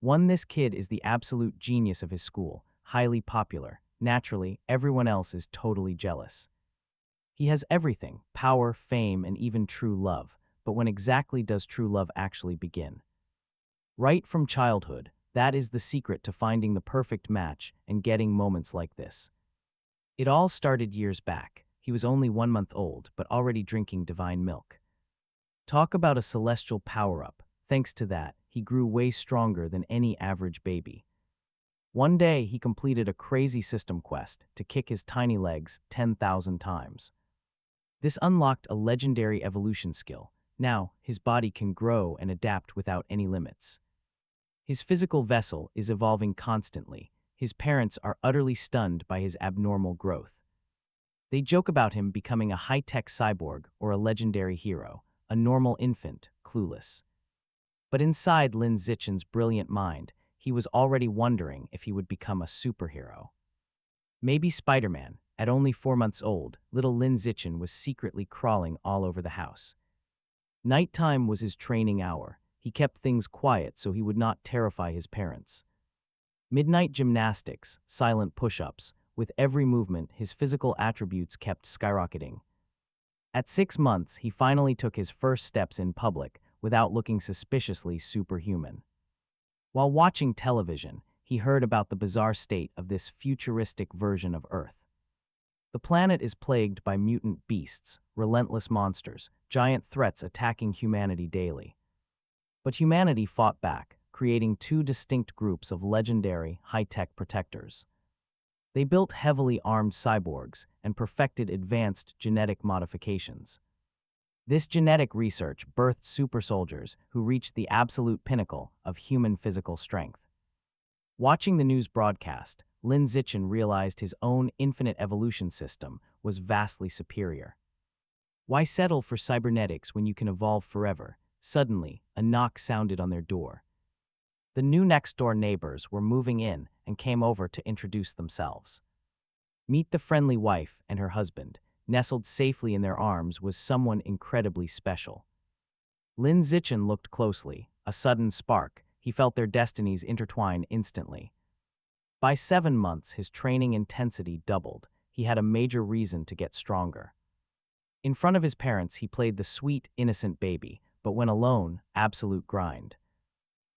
This kid is the absolute genius of his school, highly popular. Naturally, everyone else is totally jealous. He has everything, power, fame, and even true love. But when exactly does true love actually begin? Right from childhood, that is the secret to finding the perfect match and getting moments like this. It all started years back. He was only 1 month old, but already drinking divine milk. Talk about a celestial power-up. Thanks to that, he grew way stronger than any average baby. One day, he completed a crazy system quest to kick his tiny legs 10,000 times. This unlocked a legendary evolution skill. Now, his body can grow and adapt without any limits. His physical vessel is evolving constantly. His parents are utterly stunned by his abnormal growth. They joke about him becoming a high-tech cyborg or a legendary hero, a normal infant, clueless. But inside Lin Zichen's brilliant mind, he was already wondering if he would become a superhero. Maybe Spider-Man. At only 4 months old, little Lin Zichen was secretly crawling all over the house. Nighttime was his training hour. He kept things quiet so he would not terrify his parents. Midnight gymnastics, silent push-ups, with every movement his physical attributes kept skyrocketing. At 6 months, he finally took his first steps in public without looking suspiciously superhuman. While watching television, he heard about the bizarre state of this futuristic version of Earth. The planet is plagued by mutant beasts, relentless monsters, giant threats attacking humanity daily. But humanity fought back, creating two distinct groups of legendary, high-tech protectors. They built heavily armed cyborgs and perfected advanced genetic modifications. This genetic research birthed super soldiers who reached the absolute pinnacle of human physical strength. Watching the news broadcast, Lin Zichen realized his own infinite evolution system was vastly superior. Why settle for cybernetics when you can evolve forever? Suddenly, a knock sounded on their door. The new next-door neighbors were moving in and came over to introduce themselves. Meet the friendly wife and her husband. Nestled safely in their arms was someone incredibly special. Lin Zichen looked closely. A sudden spark. He felt their destinies intertwine instantly. By 7 months, his training intensity doubled. He had a major reason to get stronger. In front of his parents, he played the sweet, innocent baby, but when alone, absolute grind.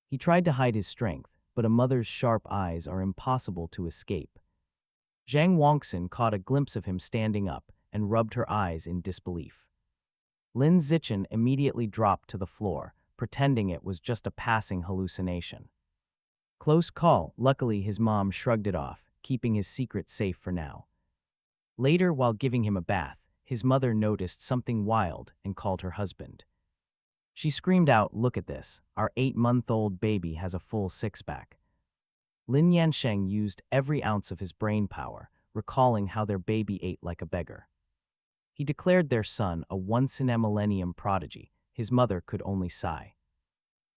He tried to hide his strength, but a mother's sharp eyes are impossible to escape. Zhang Wangxin caught a glimpse of him standing up and rubbed her eyes in disbelief. Lin Zichen immediately dropped to the floor, pretending it was just a passing hallucination. Close call. Luckily, his mom shrugged it off, keeping his secret safe for now. Later, while giving him a bath, his mother noticed something wild and called her husband. She screamed out, "Look at this, our 8-month-old baby has a full six-pack." Lin Yansheng used every ounce of his brain power, recalling how their baby ate like a beggar. He declared their son a once-in-a-millennium prodigy. His mother could only sigh.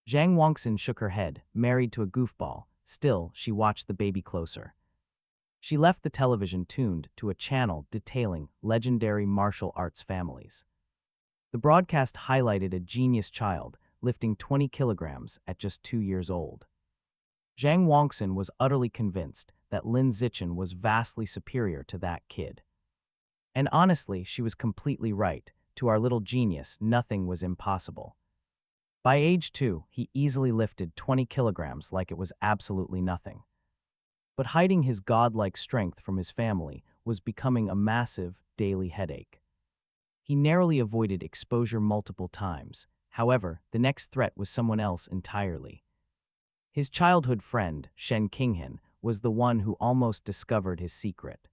Zhang Wangxin shook her head, married to a goofball. Still, she watched the baby closer. She left the television tuned to a channel detailing legendary martial arts families. The broadcast highlighted a genius child lifting 20 kilograms at just 2 years old. Zhang Wangxin was utterly convinced that Lin Zichen was vastly superior to that kid. And honestly, she was completely right. To our little genius, nothing was impossible. By age 2, he easily lifted 20 kilograms like it was absolutely nothing. But hiding his godlike strength from his family was becoming a massive, daily headache. He narrowly avoided exposure multiple times. However, the next threat was someone else entirely. His childhood friend, Shen Qinghan, was the one who almost discovered his secret.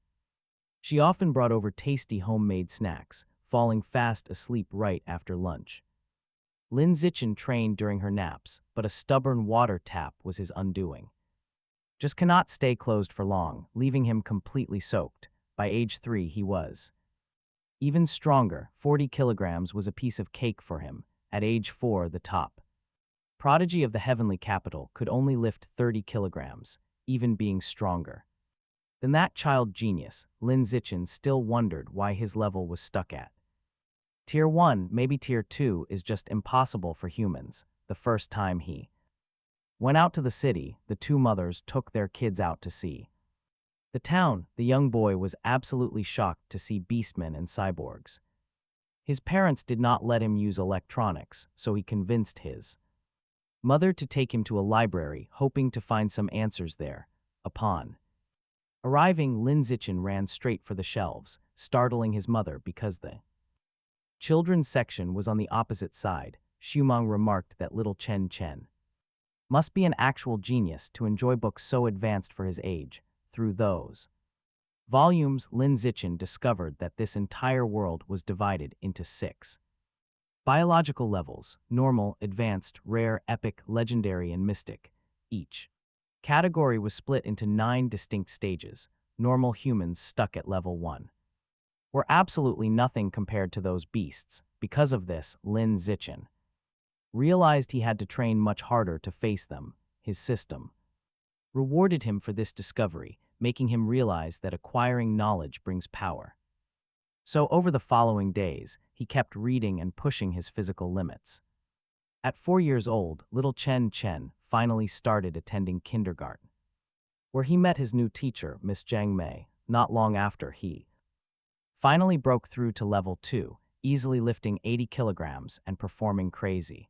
She often brought over tasty homemade snacks, falling fast asleep right after lunch. Lin Zichen trained during her naps, but a stubborn water tap was his undoing. Just cannot stay closed for long, leaving him completely soaked. By age 3, he was even stronger. 40 kilograms was a piece of cake for him. At age 4, the top prodigy of the heavenly capital could only lift 30 kilograms, even being stronger than that child genius. Lin Zichen still wondered why his level was stuck at Tier 1, maybe Tier 2 is just impossible for humans. The first time he When out to the city, the two mothers took their kids out to see. The town, the young boy was absolutely shocked to see beastmen and cyborgs. His parents did not let him use electronics, so he convinced his mother to take him to a library, hoping to find some answers there. Upon arriving, Lin Zichin ran straight for the shelves, startling his mother because the children's section was on the opposite side. Shumang remarked that little Chen Chen must be an actual genius to enjoy books so advanced for his age. Through those volumes, Lin Zichin discovered that this entire world was divided into 6 biological levels: normal, advanced, rare, epic, legendary, and mystic. Each category was split into 9 distinct stages. Normal humans stuck at level 1 were absolutely nothing compared to those beasts. Because of this, Lin Zichin realized he had to train much harder to face them. His system rewarded him for this discovery, making him realize that acquiring knowledge brings power. So over the following days, he kept reading and pushing his physical limits. At 4 years old, little Chen Chen finally started attending kindergarten, where he met his new teacher, Miss Jiang Mei. Not long after, he finally broke through to level 2, easily lifting 80 kilograms and performing crazy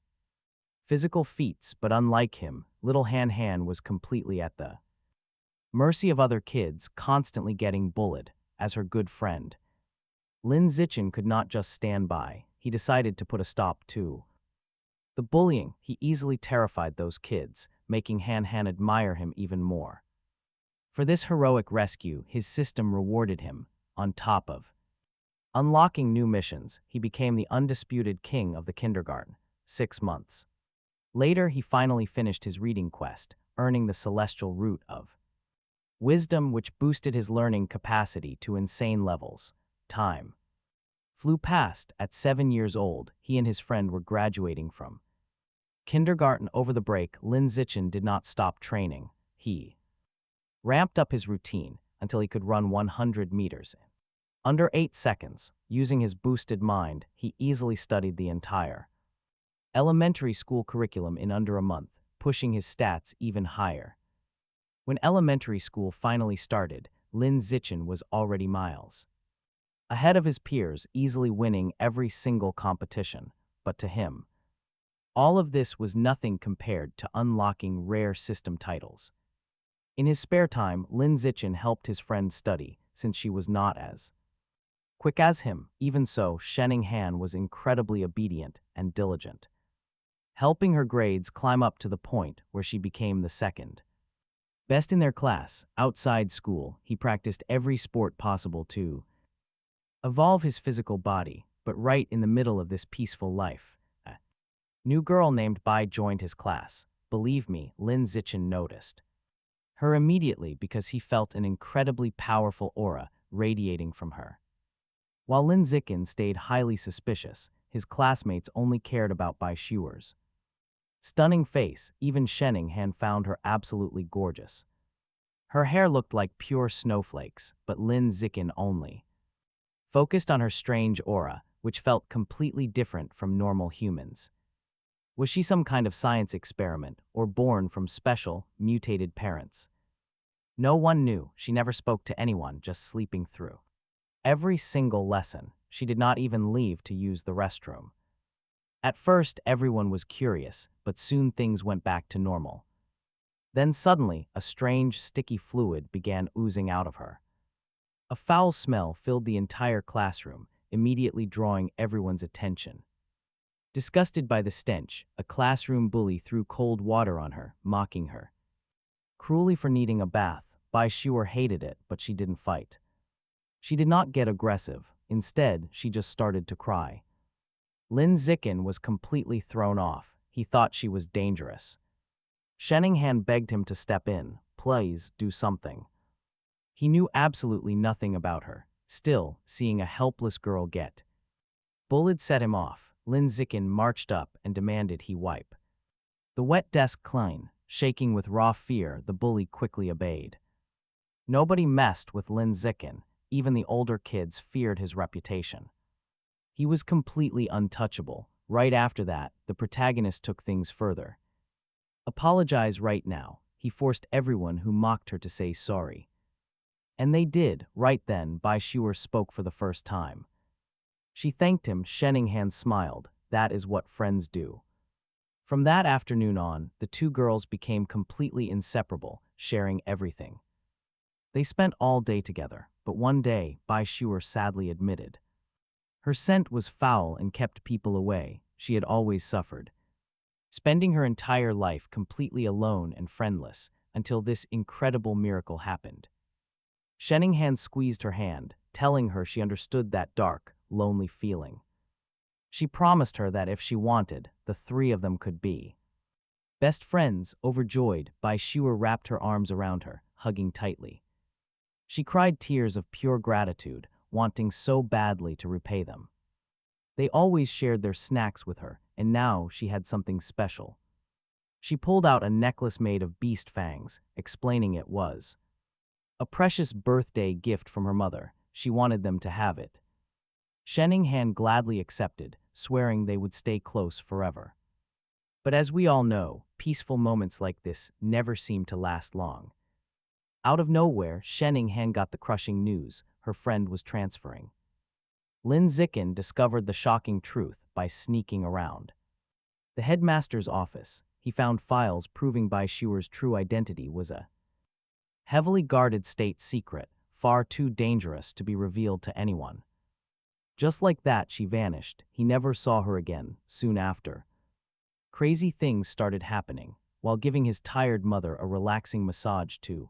physical feats. But unlike him, little Han Han was completely at the mercy of other kids, constantly getting bullied. As her good friend, Lin Zichin could not just stand by. He decided to put a stop to the bullying. He easily terrified those kids, making Han Han admire him even more. For this heroic rescue, his system rewarded him. On top of unlocking new missions, he became the undisputed king of the kindergarten. 6 months later, he finally finished his reading quest, earning the celestial root of wisdom, which boosted his learning capacity to insane levels. Time flew past. At 7 years old, he and his friend were graduating from kindergarten. Over the break, Lin Zichin did not stop training. He ramped up his routine until he could run 100 meters in under 8 seconds. Using his boosted mind, he easily studied the entire elementary school curriculum in under a month, pushing his stats even higher. When elementary school finally started, Lin Zichin was already miles ahead of his peers, easily winning every single competition. But to him, all of this was nothing compared to unlocking rare system titles. In his spare time, Lin Zichin helped his friend study, since she was not as quick as him. Even so, Shening Han was incredibly obedient and diligent, helping her grades climb up to the point where she became the second best in their class. Outside school, he practiced every sport possible to evolve his physical body. But right in the middle of this peaceful life, a new girl named Bai joined his class. Believe me, Lin Zichin noticed her immediately because he felt an incredibly powerful aura radiating from her. While Lin Zichin stayed highly suspicious, his classmates only cared about Bai Shuer's stunning face. Even Shening Han found her absolutely gorgeous. Her hair looked like pure snowflakes, but Lin Zichin only focused on her strange aura, which felt completely different from normal humans. Was she some kind of science experiment, or born from special, mutated parents? No one knew. She never spoke to anyone, just sleeping through every single lesson. She did not even leave to use the restroom. At first, everyone was curious, but soon things went back to normal. Then suddenly, a strange, sticky fluid began oozing out of her. A foul smell filled the entire classroom, immediately drawing everyone's attention. Disgusted by the stench, a classroom bully threw cold water on her, mocking her cruelly for needing a bath. Bai Shuer hated it, but she didn't fight. She did not get aggressive. Instead, she just started to cry. Lin Zichin was completely thrown off. He thought she was dangerous. Shening Han begged him to step in. Please, do something. He knew absolutely nothing about her. Still, seeing a helpless girl get bullied set him off. Lin Zichin marched up and demanded he wipe the wet desk clean. Shaking with raw fear, the bully quickly obeyed. Nobody messed with Lin Zichin. Even the older kids feared his reputation. He was completely untouchable. Right after that, the protagonist took things further. Apologize right now. He forced everyone who mocked her to say sorry. And they did. Right then, Bai Shuer spoke for the first time. She thanked him. Shenninghan smiled. That is what friends do. From that afternoon on, the two girls became completely inseparable, sharing everything. They spent all day together, but one day, Bai Shuer sadly admitted. Her scent was foul and kept people away. She had always suffered, spending her entire life completely alone and friendless, until this incredible miracle happened. Shenninghan squeezed her hand, telling her she understood that dark, lonely feeling. She promised her that if she wanted, the three of them could be best friends. Overjoyed, Bai Shuer wrapped her arms around her, hugging tightly. She cried tears of pure gratitude, wanting so badly to repay them. They always shared their snacks with her, and now she had something special. She pulled out a necklace made of beast fangs, explaining it was a precious birthday gift from her mother. She wanted them to have it. Shenninghan gladly accepted, swearing they would stay close forever. But as we all know, peaceful moments like this never seem to last long. Out of nowhere, Shenninghan got the crushing news: her friend was transferring. Lin Zikin discovered the shocking truth by sneaking around the headmaster's office. He found files proving Bai Shuer's true identity was a heavily guarded state secret, far too dangerous to be revealed to anyone. Just like that, she vanished. He never saw her again. Soon after, crazy things started happening. While giving his tired mother a relaxing massage to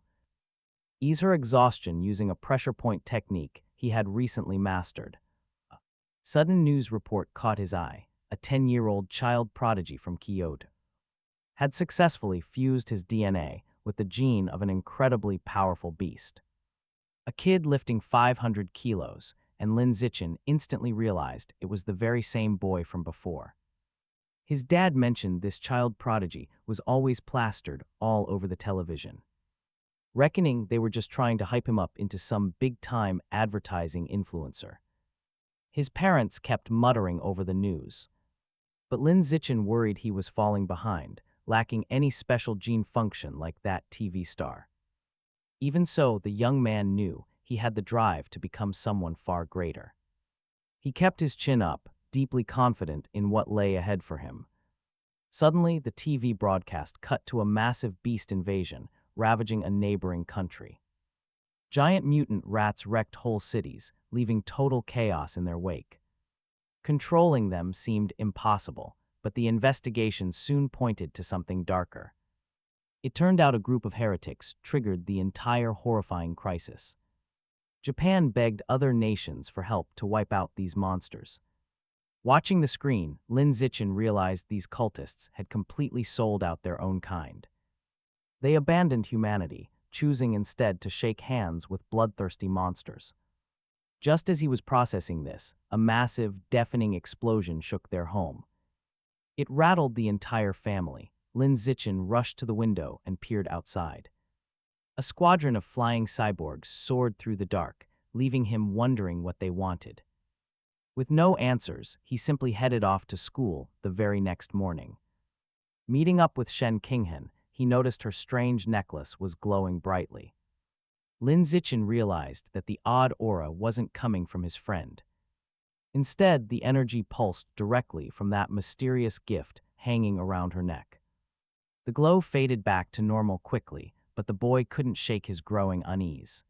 ease her exhaustion using a pressure point technique he had recently mastered, a sudden news report caught his eye. A 10-year-old child prodigy from Kyoto had successfully fused his DNA with the gene of an incredibly powerful beast. A kid lifting 500 kilos, and Lin Zichen instantly realized it was the very same boy from before. His dad mentioned this child prodigy was always plastered all over the television, reckoning they were just trying to hype him up into some big-time advertising influencer. His parents kept muttering over the news, but Lin Zichen worried he was falling behind, lacking any special gene function like that TV star. Even so, the young man knew he had the drive to become someone far greater. He kept his chin up, deeply confident in what lay ahead for him. Suddenly, the TV broadcast cut to a massive beast invasion, ravaging a neighboring country. Giant mutant rats wrecked whole cities, leaving total chaos in their wake. Controlling them seemed impossible, but the investigation soon pointed to something darker. It turned out a group of heretics triggered the entire horrifying crisis. Japan begged other nations for help to wipe out these monsters. Watching the screen, Lin Zichen realized these cultists had completely sold out their own kind. They abandoned humanity, choosing instead to shake hands with bloodthirsty monsters. Just as he was processing this, a massive, deafening explosion shook their home. It rattled the entire family. Lin Zichen rushed to the window and peered outside. A squadron of flying cyborgs soared through the dark, leaving him wondering what they wanted. With no answers, he simply headed off to school the very next morning. Meeting up with Shen Qinghen, he noticed her strange necklace was glowing brightly. Lin Zichen realized that the odd aura wasn't coming from his friend. Instead, the energy pulsed directly from that mysterious gift hanging around her neck. The glow faded back to normal quickly, but the boy couldn't shake his growing unease.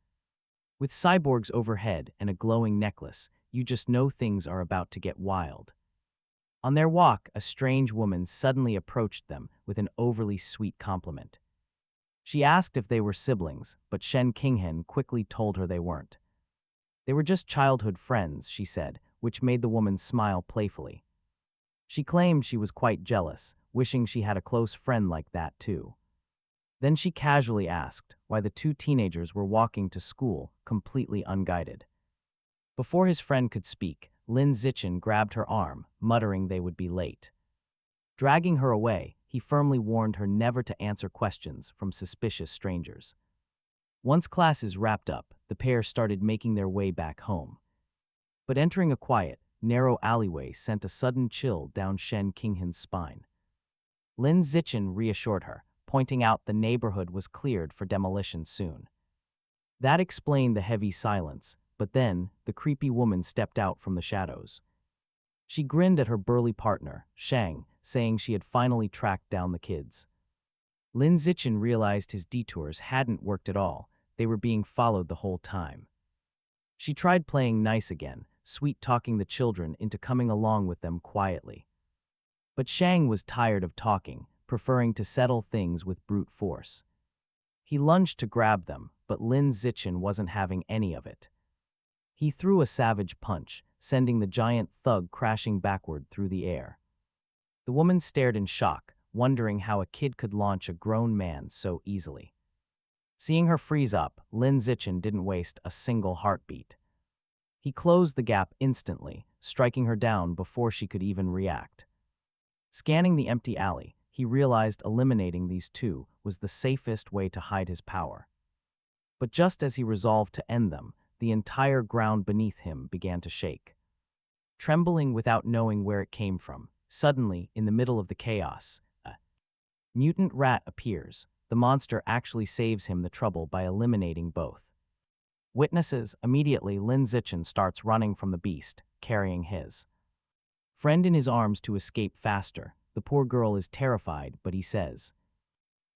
With cyborgs overhead and a glowing necklace, you just know things are about to get wild. On their walk, a strange woman suddenly approached them with an overly sweet compliment. She asked if they were siblings, but Shen Qinghen quickly told her they weren't. They were just childhood friends, she said, which made the woman smile playfully. She claimed she was quite jealous, wishing she had a close friend like that too. Then she casually asked why the two teenagers were walking to school completely unguided. Before his friend could speak, Lin Zichen grabbed her arm, muttering they would be late. Dragging her away, he firmly warned her never to answer questions from suspicious strangers. Once classes wrapped up, the pair started making their way back home. But entering a quiet, narrow alleyway sent a sudden chill down Shen Qinghen's spine. Lin Zichen reassured her, pointing out the neighborhood was cleared for demolition soon. That explained the heavy silence, but then the creepy woman stepped out from the shadows. She grinned at her burly partner, Shang, saying she had finally tracked down the kids. Lin Zichen realized his detours hadn't worked at all, they were being followed the whole time. She tried playing nice again, sweet-talking the children into coming along with them quietly. But Shang was tired of talking, preferring to settle things with brute force. He lunged to grab them, but Lin Zichen wasn't having any of it. He threw a savage punch, sending the giant thug crashing backward through the air. The woman stared in shock, wondering how a kid could launch a grown man so easily. Seeing her freeze up, Lin Zichen didn't waste a single heartbeat. He closed the gap instantly, striking her down before she could even react. Scanning the empty alley, he realized eliminating these two was the safest way to hide his power. But just as he resolved to end them, the entire ground beneath him began to shake. Trembling without knowing where it came from, suddenly, in the middle of the chaos, a mutant rat appears. The monster actually saves him the trouble by eliminating both. Witnesses, immediately Lin Zichen starts running from the beast, carrying his friend in his arms to escape faster. The poor girl is terrified, but he says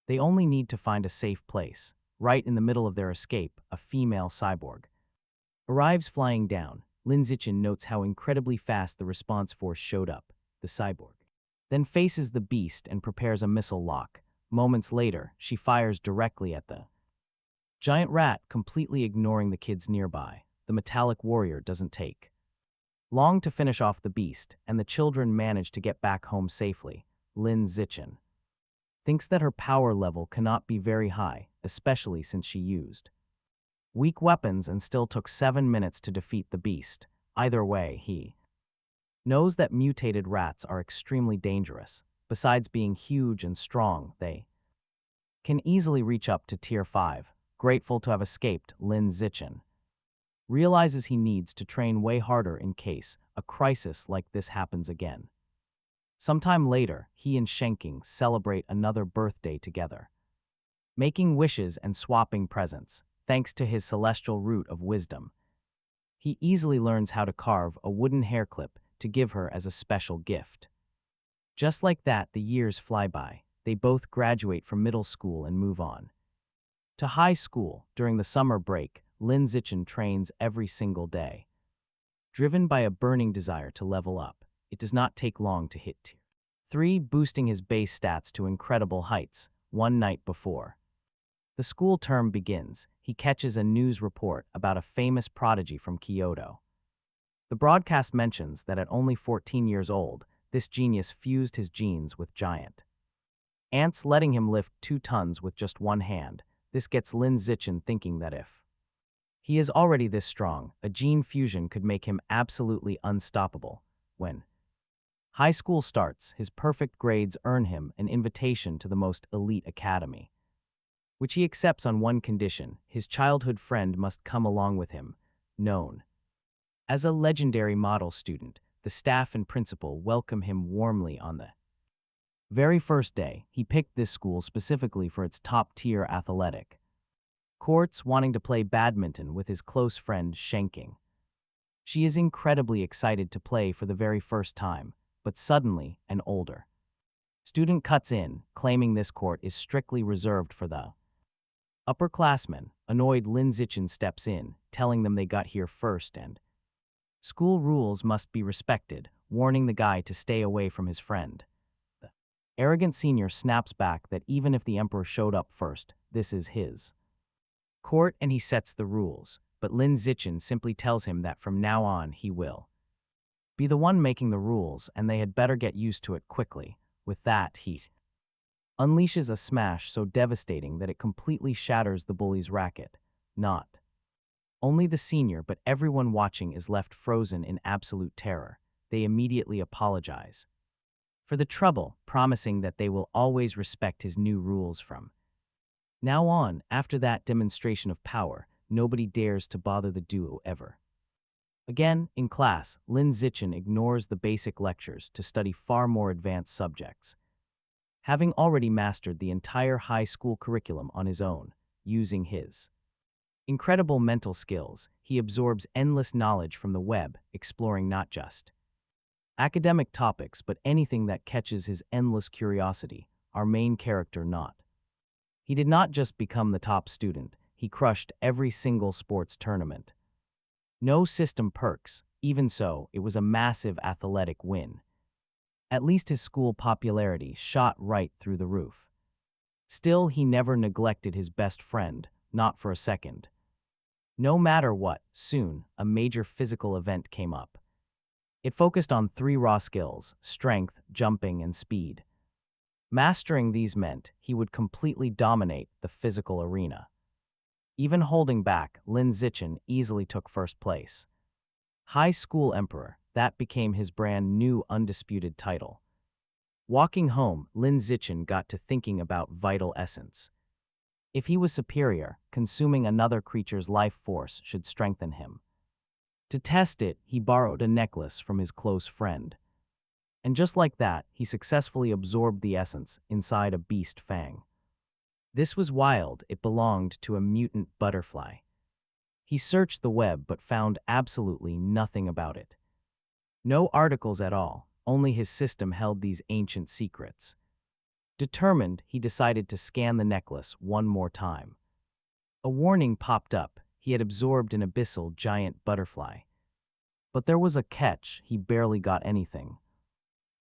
they only need to find a safe place. Right in the middle of their escape, a female cyborg arrives flying down. Lin Zichen notes how incredibly fast the response force showed up. The cyborg then faces the beast and prepares a missile lock. Moments later, she fires directly at the giant rat, completely ignoring the kids nearby. The metallic warrior doesn't take long to finish off the beast, and the children manage to get back home safely. Lin Zichen thinks that her power level cannot be very high, especially since she used weak weapons and still took 7 minutes to defeat the beast. Either way, he knows that mutated rats are extremely dangerous. Besides being huge and strong, they can easily reach up to Tier 5. Grateful to have escaped, Lin Zichen realizes he needs to train way harder in case a crisis like this happens again. Sometime later, he and Shenking celebrate another birthday together, making wishes and swapping presents. Thanks to his celestial root of wisdom, he easily learns how to carve a wooden hair clip to give her as a special gift. Just like that, the years fly by. They both graduate from middle school and move on to high school. During the summer break, Lin Zichen trains every single day. Driven by a burning desire to level up, it does not take long to hit Tier 3, boosting his base stats to incredible heights. One night before the school term begins, he catches a news report about a famous prodigy from Kyoto. The broadcast mentions that at only 14 years old, this genius fused his genes with giant ants, letting him lift 2 tons with just one hand. This gets Lin Zichen thinking that if he is already this strong, a gene fusion could make him absolutely unstoppable. When high school starts, his perfect grades earn him an invitation to the most elite academy, which he accepts on one condition: his childhood friend must come along with him. Known as a legendary model student, the staff and principal welcome him warmly on the very first day. He picked this school specifically for its top-tier athletic courts, wanting to play badminton with his close friend Shenking. She is incredibly excited to play for the very first time, but suddenly, an older student cuts in, claiming this court is strictly reserved for the upperclassmen. Annoyed, Lin Zichen steps in, telling them they got here first and school rules must be respected, warning the guy to stay away from his friend. The arrogant senior snaps back that even if the emperor showed up first, this is his court and he sets the rules, but Lin Zichen simply tells him that from now on he will be the one making the rules and they had better get used to it quickly. With that, he unleashes a smash so devastating that it completely shatters the bully's racket. Not only the senior, but everyone watching is left frozen in absolute terror. They immediately apologize for the trouble, promising that they will always respect his new rules from now on. After that demonstration of power, nobody dares to bother the duo ever again. In class, Lin Zichen ignores the basic lectures to study far more advanced subjects. having already mastered the entire high school curriculum on his own, using his incredible mental skills. He absorbs endless knowledge from the web, exploring not just academic topics but anything that catches his endless curiosity. Our main character not. He did not just become the top student, he crushed every single sports tournament. No system perks, even so, it was a massive athletic win. At least his school popularity shot right through the roof. Still, he never neglected his best friend, not for a second. No matter what, soon, a major physical event came up. It focused on 3 raw skills: strength, jumping, and speed. Mastering these meant he would completely dominate the physical arena. Even holding back, Lin Zichen easily took first place. High School Emperor, that became his brand new undisputed title. Walking home, Lin Zichen got to thinking about vital essence. If he was superior, consuming another creature's life force should strengthen him. To test it, he borrowed a necklace from his close friend. And just like that, he successfully absorbed the essence inside a beast fang. This was wild. It belonged to a mutant butterfly. He searched the web but found absolutely nothing about it. No articles at all, only his system held these ancient secrets. Determined, he decided to scan the necklace one more time. A warning popped up. He had absorbed an abyssal giant butterfly. But there was a catch. He barely got anything.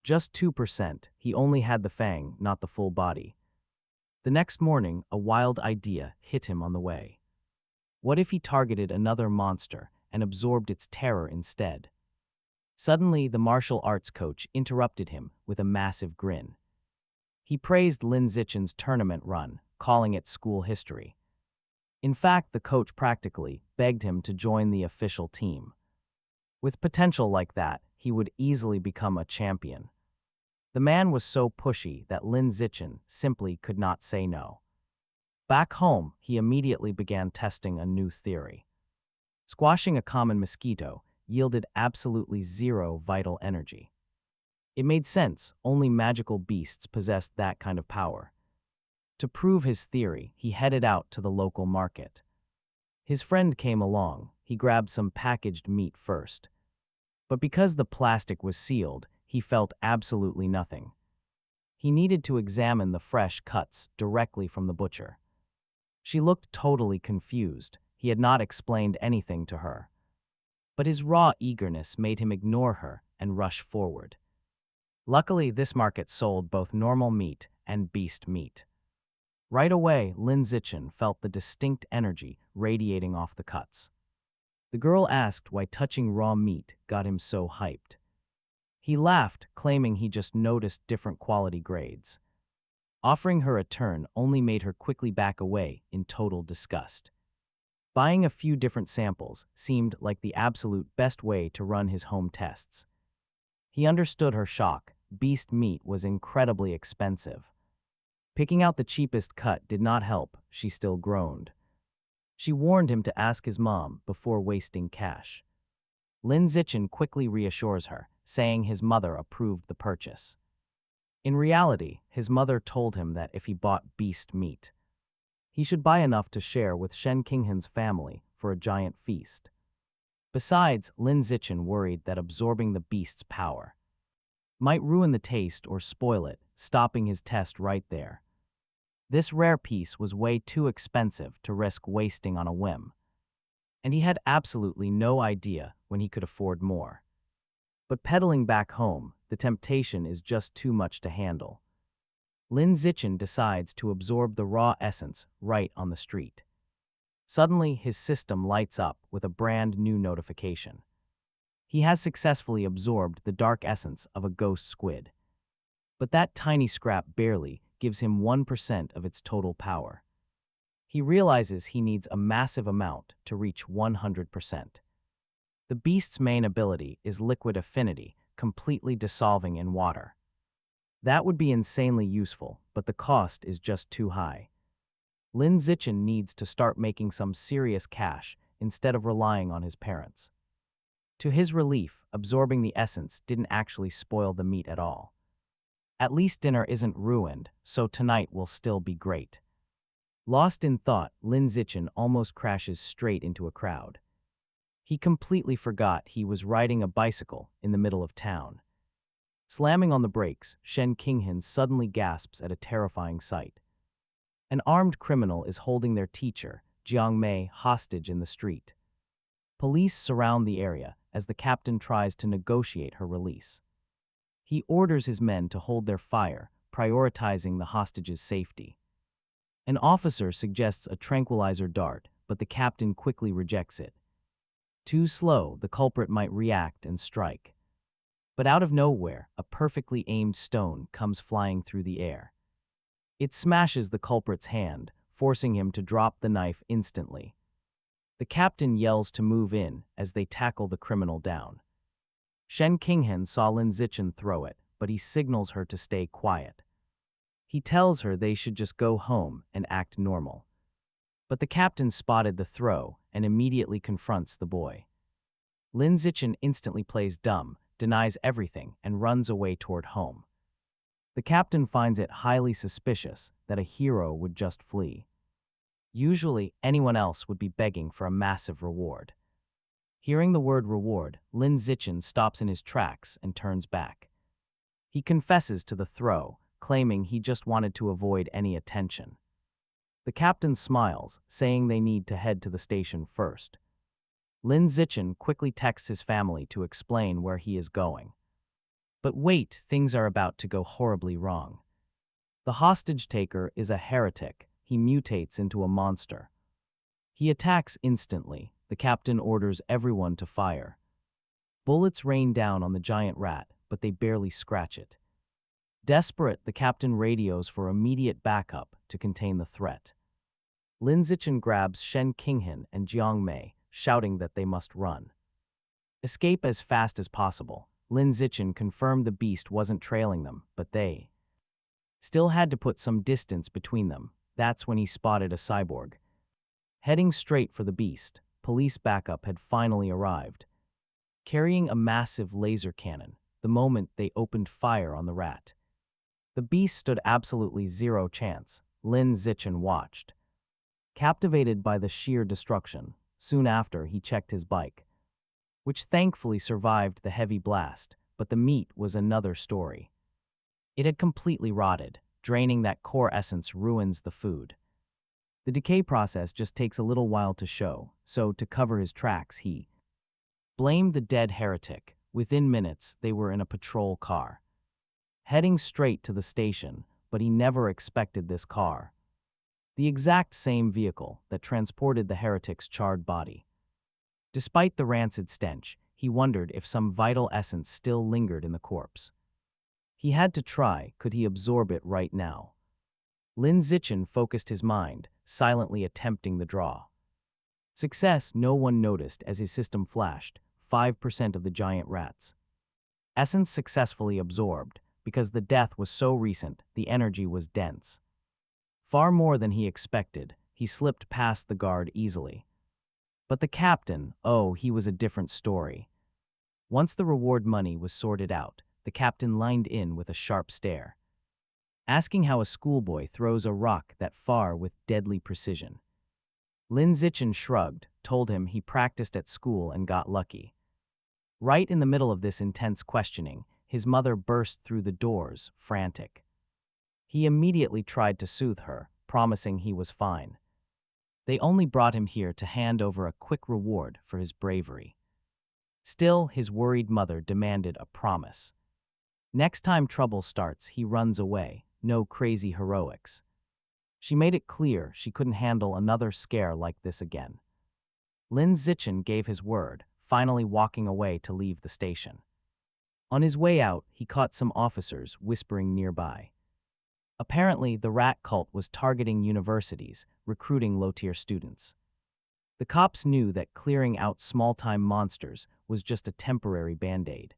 Just 2%, he only had the fang, not the full body. The next morning, a wild idea hit him on the way. What if he targeted another monster and absorbed its terror instead? Suddenly, the martial arts coach interrupted him with a massive grin. He praised Lin Zichen's tournament run, calling it school history. In fact, the coach practically begged him to join the official team. With potential like that, he would easily become a champion. The man was so pushy that Lin Zichen simply could not say no. Back home, he immediately began testing a new theory. Squashing a common mosquito yielded absolutely zero vital energy. It made sense, only magical beasts possessed that kind of power. To prove his theory, he headed out to the local market. His friend came along. He grabbed some packaged meat first. But because the plastic was sealed, he felt absolutely nothing. He needed to examine the fresh cuts directly from the butcher. She looked totally confused. He had not explained anything to her. But his raw eagerness made him ignore her and rush forward. Luckily, this market sold both normal meat and beast meat. Right away, Lin Zichen felt the distinct energy radiating off the cuts. The girl asked why touching raw meat got him so hyped. He laughed, claiming he just noticed different quality grades. Offering her a turn only made her quickly back away in total disgust. Buying a few different samples seemed like the absolute best way to run his home tests. He understood her shock. Beast meat was incredibly expensive. Picking out the cheapest cut did not help. She still groaned. She warned him to ask his mom before wasting cash. Lin Zichen quickly reassures her, saying his mother approved the purchase. In reality, his mother told him that if he bought beast meat, he should buy enough to share with Shen Qinghan's family for a giant feast. Besides, Lin Zichen worried that absorbing the beast's power might ruin the taste or spoil it, stopping his test right there. This rare piece was way too expensive to risk wasting on a whim, and he had absolutely no idea when he could afford more. But pedaling back home, the temptation is just too much to handle. Lin Zichen decides to absorb the raw essence right on the street. Suddenly, his system lights up with a brand new notification. He has successfully absorbed the dark essence of a ghost squid. But that tiny scrap barely gives him 1% of its total power. He realizes he needs a massive amount to reach 100%. The beast's main ability is liquid affinity, completely dissolving in water. That would be insanely useful, but the cost is just too high. Lin Zichen needs to start making some serious cash instead of relying on his parents. To his relief, absorbing the essence didn't actually spoil the meat at all. At least dinner isn't ruined, so tonight will still be great. Lost in thought, Lin Zichen almost crashes straight into a crowd. He completely forgot he was riding a bicycle in the middle of town. Slamming on the brakes, Shen Qinghan suddenly gasps at a terrifying sight. An armed criminal is holding their teacher, Jiang Mei, hostage in the street. Police surround the area as the captain tries to negotiate her release. He orders his men to hold their fire, prioritizing the hostage's safety. An officer suggests a tranquilizer dart, but the captain quickly rejects it. Too slow, the culprit might react and strike. But out of nowhere, a perfectly aimed stone comes flying through the air. It smashes the culprit's hand, forcing him to drop the knife instantly. The captain yells to move in as they tackle the criminal down. Shen Qinghan saw Lin Zichen throw it, but he signals her to stay quiet. He tells her they should just go home and act normal. But the captain spotted the throw and immediately confronts the boy. Lin Zichen instantly plays dumb, denies everything, and runs away toward home. The captain finds it highly suspicious that a hero would just flee. Usually, anyone else would be begging for a massive reward. Hearing the word reward, Lin Zichen stops in his tracks and turns back. He confesses to the throw, claiming he just wanted to avoid any attention. The captain smiles, saying they need to head to the station first. Lin Zichen quickly texts his family to explain where he is going. But wait, things are about to go horribly wrong. The hostage taker is a heretic. He mutates into a monster. He attacks instantly. The captain orders everyone to fire. Bullets rain down on the giant rat, but they barely scratch it. Desperate, the captain radios for immediate backup to contain the threat. Lin Zichen grabs Shen Qinghan and Jiang Mei, shouting that they must run. Escape as fast as possible. Lin Zichen confirmed the beast wasn't trailing them, but they still had to put some distance between them. That's when he spotted a cyborg. Heading straight for the beast, police backup had finally arrived. Carrying a massive laser cannon, the moment they opened fire on the rat. The beast stood absolutely zero chance. Lin Zichen watched. Captivated by the sheer destruction, soon after he checked his bike, which thankfully survived the heavy blast, but the meat was another story. It had completely rotted. Draining that core essence ruins the food. The decay process just takes a little while to show, so to cover his tracks he blamed the dead heretic. Within minutes, they were in a patrol car, heading straight to the station, but he never expected this car. The exact same vehicle that transported the heretic's charred body. Despite the rancid stench, he wondered if some vital essence still lingered in the corpse. He had to try, could he absorb it right now? Lin Zichen focused his mind, silently attempting the draw. Success, no one noticed as his system flashed, 5% of the giant rats. Essence successfully absorbed, because the death was so recent, the energy was dense. Far more than he expected, he slipped past the guard easily. But the captain, oh, he was a different story. Once the reward money was sorted out, the captain lined in with a sharp stare, asking how a schoolboy throws a rock that far with deadly precision. Lin Zichen shrugged, told him he practiced at school and got lucky. Right in the middle of this intense questioning, his mother burst through the doors, frantic. He immediately tried to soothe her, promising he was fine. They only brought him here to hand over a quick reward for his bravery. Still, his worried mother demanded a promise. Next time trouble starts, he runs away, no crazy heroics. She made it clear she couldn't handle another scare like this again. Lin Zichen gave his word, finally walking away to leave the station. On his way out, he caught some officers whispering nearby. Apparently, the rat cult was targeting universities, recruiting low-tier students. The cops knew that clearing out small-time monsters was just a temporary band-aid.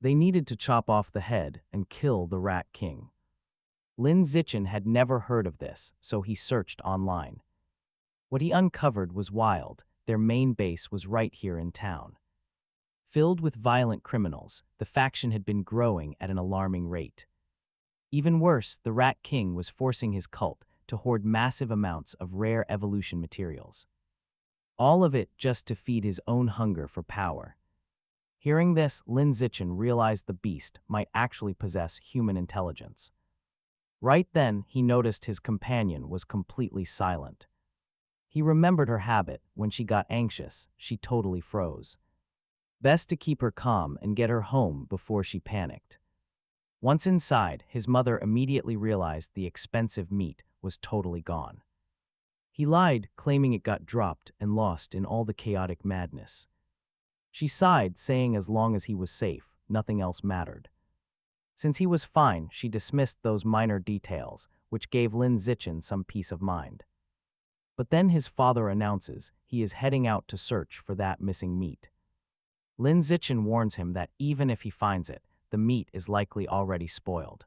They needed to chop off the head and kill the Rat King. Lin Zichen had never heard of this, so he searched online. What he uncovered was wild. Their main base was right here in town. Filled with violent criminals, the faction had been growing at an alarming rate. Even worse, the Rat King was forcing his cult to hoard massive amounts of rare evolution materials. All of it just to feed his own hunger for power. Hearing this, Lin Zichen realized the beast might actually possess human intelligence. Right then, he noticed his companion was completely silent. He remembered her habit. When she got anxious, she totally froze. Best to keep her calm and get her home before she panicked. Once inside, his mother immediately realized the expensive meat was totally gone. He lied, claiming it got dropped and lost in all the chaotic madness. She sighed, saying as long as he was safe, nothing else mattered. Since he was fine, she dismissed those minor details, which gave Lin Zichen some peace of mind. But then his father announces he is heading out to search for that missing meat. Lin Zichen warns him that even if he finds it, the meat is likely already spoiled.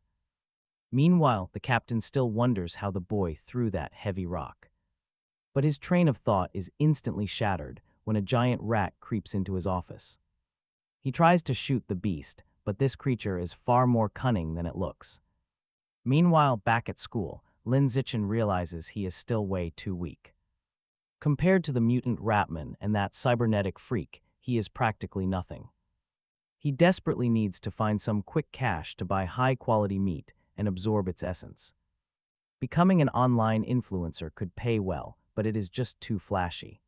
Meanwhile, the captain still wonders how the boy threw that heavy rock. But his train of thought is instantly shattered when a giant rat creeps into his office. He tries to shoot the beast, but this creature is far more cunning than it looks. Meanwhile, back at school, Lin Zichen realizes he is still way too weak. Compared to the mutant ratman and that cybernetic freak, he is practically nothing. He desperately needs to find some quick cash to buy high-quality meat and absorb its essence. Becoming an online influencer could pay well, but it is just too flashy.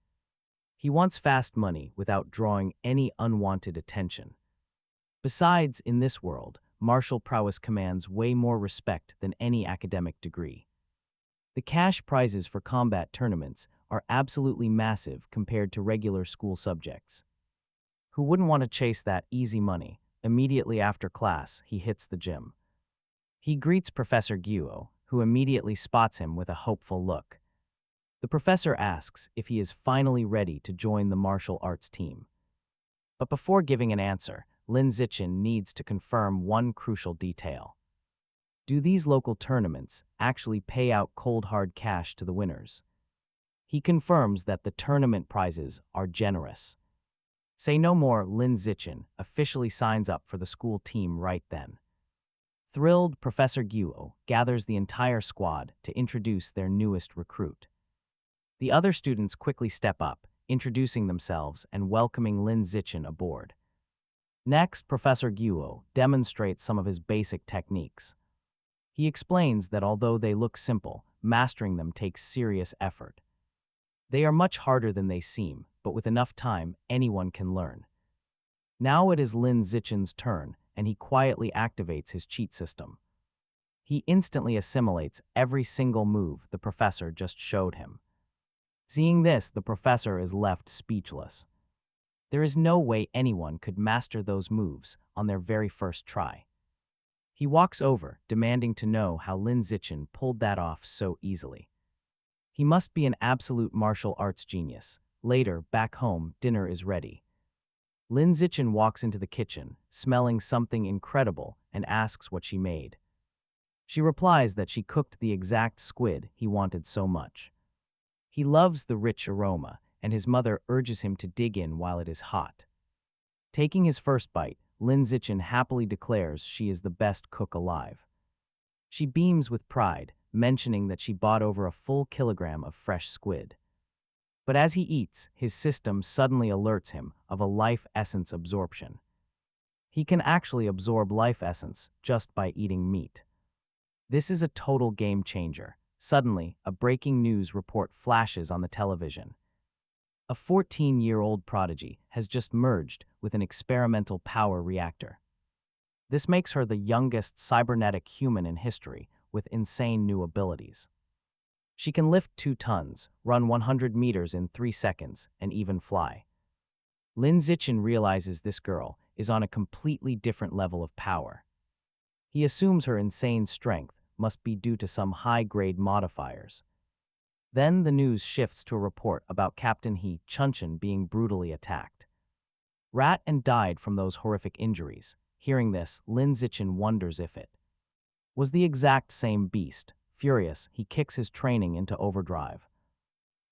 He wants fast money without drawing any unwanted attention. Besides, in this world, martial prowess commands way more respect than any academic degree. The cash prizes for combat tournaments are absolutely massive compared to regular school subjects. Who wouldn't want to chase that easy money? Immediately after class, he hits the gym. He greets Professor Guo, who immediately spots him with a hopeful look. The professor asks if he is finally ready to join the martial arts team. But before giving an answer, Lin Zichen needs to confirm one crucial detail. Do these local tournaments actually pay out cold hard cash to the winners? He confirms that the tournament prizes are generous. Say no more, Lin Zichen officially signs up for the school team right then. Thrilled, Professor Guo gathers the entire squad to introduce their newest recruit. The other students quickly step up, introducing themselves and welcoming Lin Zichen aboard. Next, Professor Guo demonstrates some of his basic techniques. He explains that although they look simple, mastering them takes serious effort. They are much harder than they seem, but with enough time, anyone can learn. Now it is Lin Zichen's turn, and he quietly activates his cheat system. He instantly assimilates every single move the professor just showed him. Seeing this, the professor is left speechless. There is no way anyone could master those moves on their very first try. He walks over, demanding to know how Lin Zichen pulled that off so easily. He must be an absolute martial arts genius. Later, back home, dinner is ready. Lin Zichen walks into the kitchen, smelling something incredible, and asks what she made. She replies that she cooked the exact squid he wanted so much. He loves the rich aroma, and his mother urges him to dig in while it is hot. Taking his first bite, Lin Zichen happily declares she is the best cook alive. She beams with pride, mentioning that she bought over a full kilogram of fresh squid. But as he eats, his system suddenly alerts him of a life essence absorption. He can actually absorb life essence just by eating meat. This is a total game changer. Suddenly, a breaking news report flashes on the television. A 14-year-old prodigy has just merged with an experimental power reactor. This makes her the youngest cybernetic human in history with insane new abilities. She can lift 2 tons, run 100 meters in 3 seconds, and even fly. Lin Zichen realizes this girl is on a completely different level of power. He assumes her insane strength must be due to some high-grade modifiers. Then the news shifts to a report about Captain He Chunchen being brutally attacked. Rat and died from those horrific injuries. Hearing this, Lin Zichen wonders if it was the exact same beast. Furious, he kicks his training into overdrive.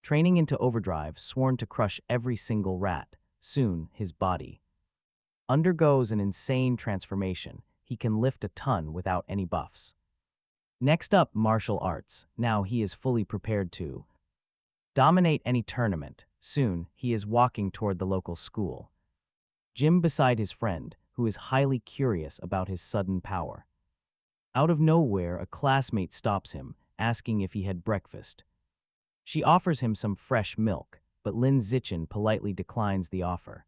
Training into overdrive, sworn to crush every single rat. Soon, his body undergoes an insane transformation. He can lift a ton without any buffs. Next up, martial arts. Now he is fully prepared to dominate any tournament. Soon, he is walking toward the local school. Jim beside his friend, who is highly curious about his sudden power. Out of nowhere, a classmate stops him, asking if he had breakfast. She offers him some fresh milk, but Lin Zichin politely declines the offer.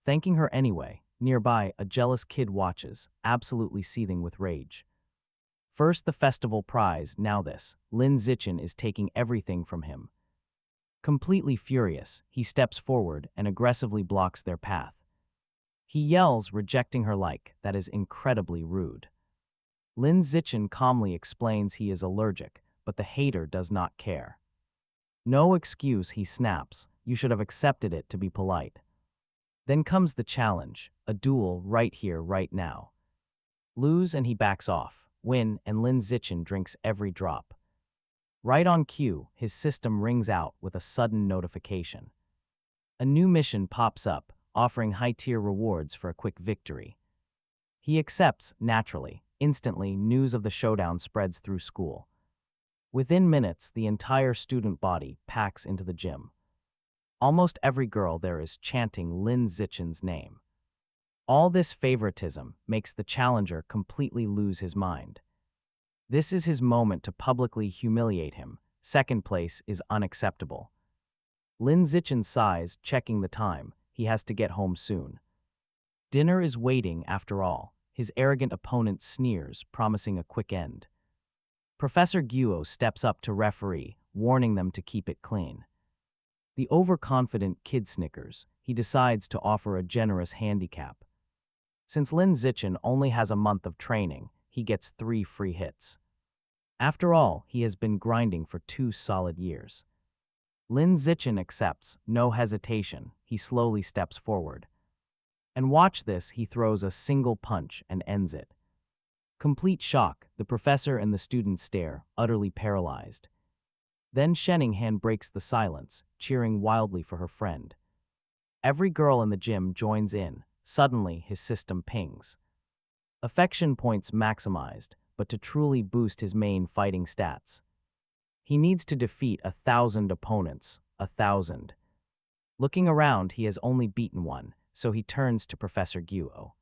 Thanking her anyway, nearby, a jealous kid watches, absolutely seething with rage. First the festival prize, now this. Lin Zichin is taking everything from him. Completely furious, he steps forward and aggressively blocks their path. He yells, rejecting her like, that is incredibly rude. Lin Zichin calmly explains he is allergic, but the hater does not care. No excuse, he snaps. You should have accepted it to be polite. Then comes the challenge, a duel right here, right now. Lose and he backs off. Win and Lin Zichin drinks every drop. Right on cue, his system rings out with a sudden notification. A new mission pops up, offering high-tier rewards for a quick victory. He accepts, naturally. Instantly, news of the showdown spreads through school. Within minutes, the entire student body packs into the gym. Almost every girl there is chanting Lin Zichin's name. All this favoritism makes the challenger completely lose his mind. This is his moment to publicly humiliate him. Second place is unacceptable. Lin Zichin sighs, checking the time. He has to get home soon. Dinner is waiting, after all. His arrogant opponent sneers, promising a quick end. Professor Guo steps up to referee, warning them to keep it clean. The overconfident kid snickers. He decides to offer a generous handicap. Since Lin Zichin only has a month of training, he gets 3 free hits. After all, he has been grinding for 2 solid years. Lin Zichin accepts, no hesitation. He slowly steps forward. And watch this, he throws a single punch and ends it. Complete shock, the professor and the students stare, utterly paralyzed. Then Sheninhan breaks the silence, cheering wildly for her friend. Every girl in the gym joins in. Suddenly, his system pings. Affection points maximized, but to truly boost his main fighting stats, he needs to defeat 1,000 opponents, 1,000. Looking around, he has only beaten one, so he turns to Professor Guo.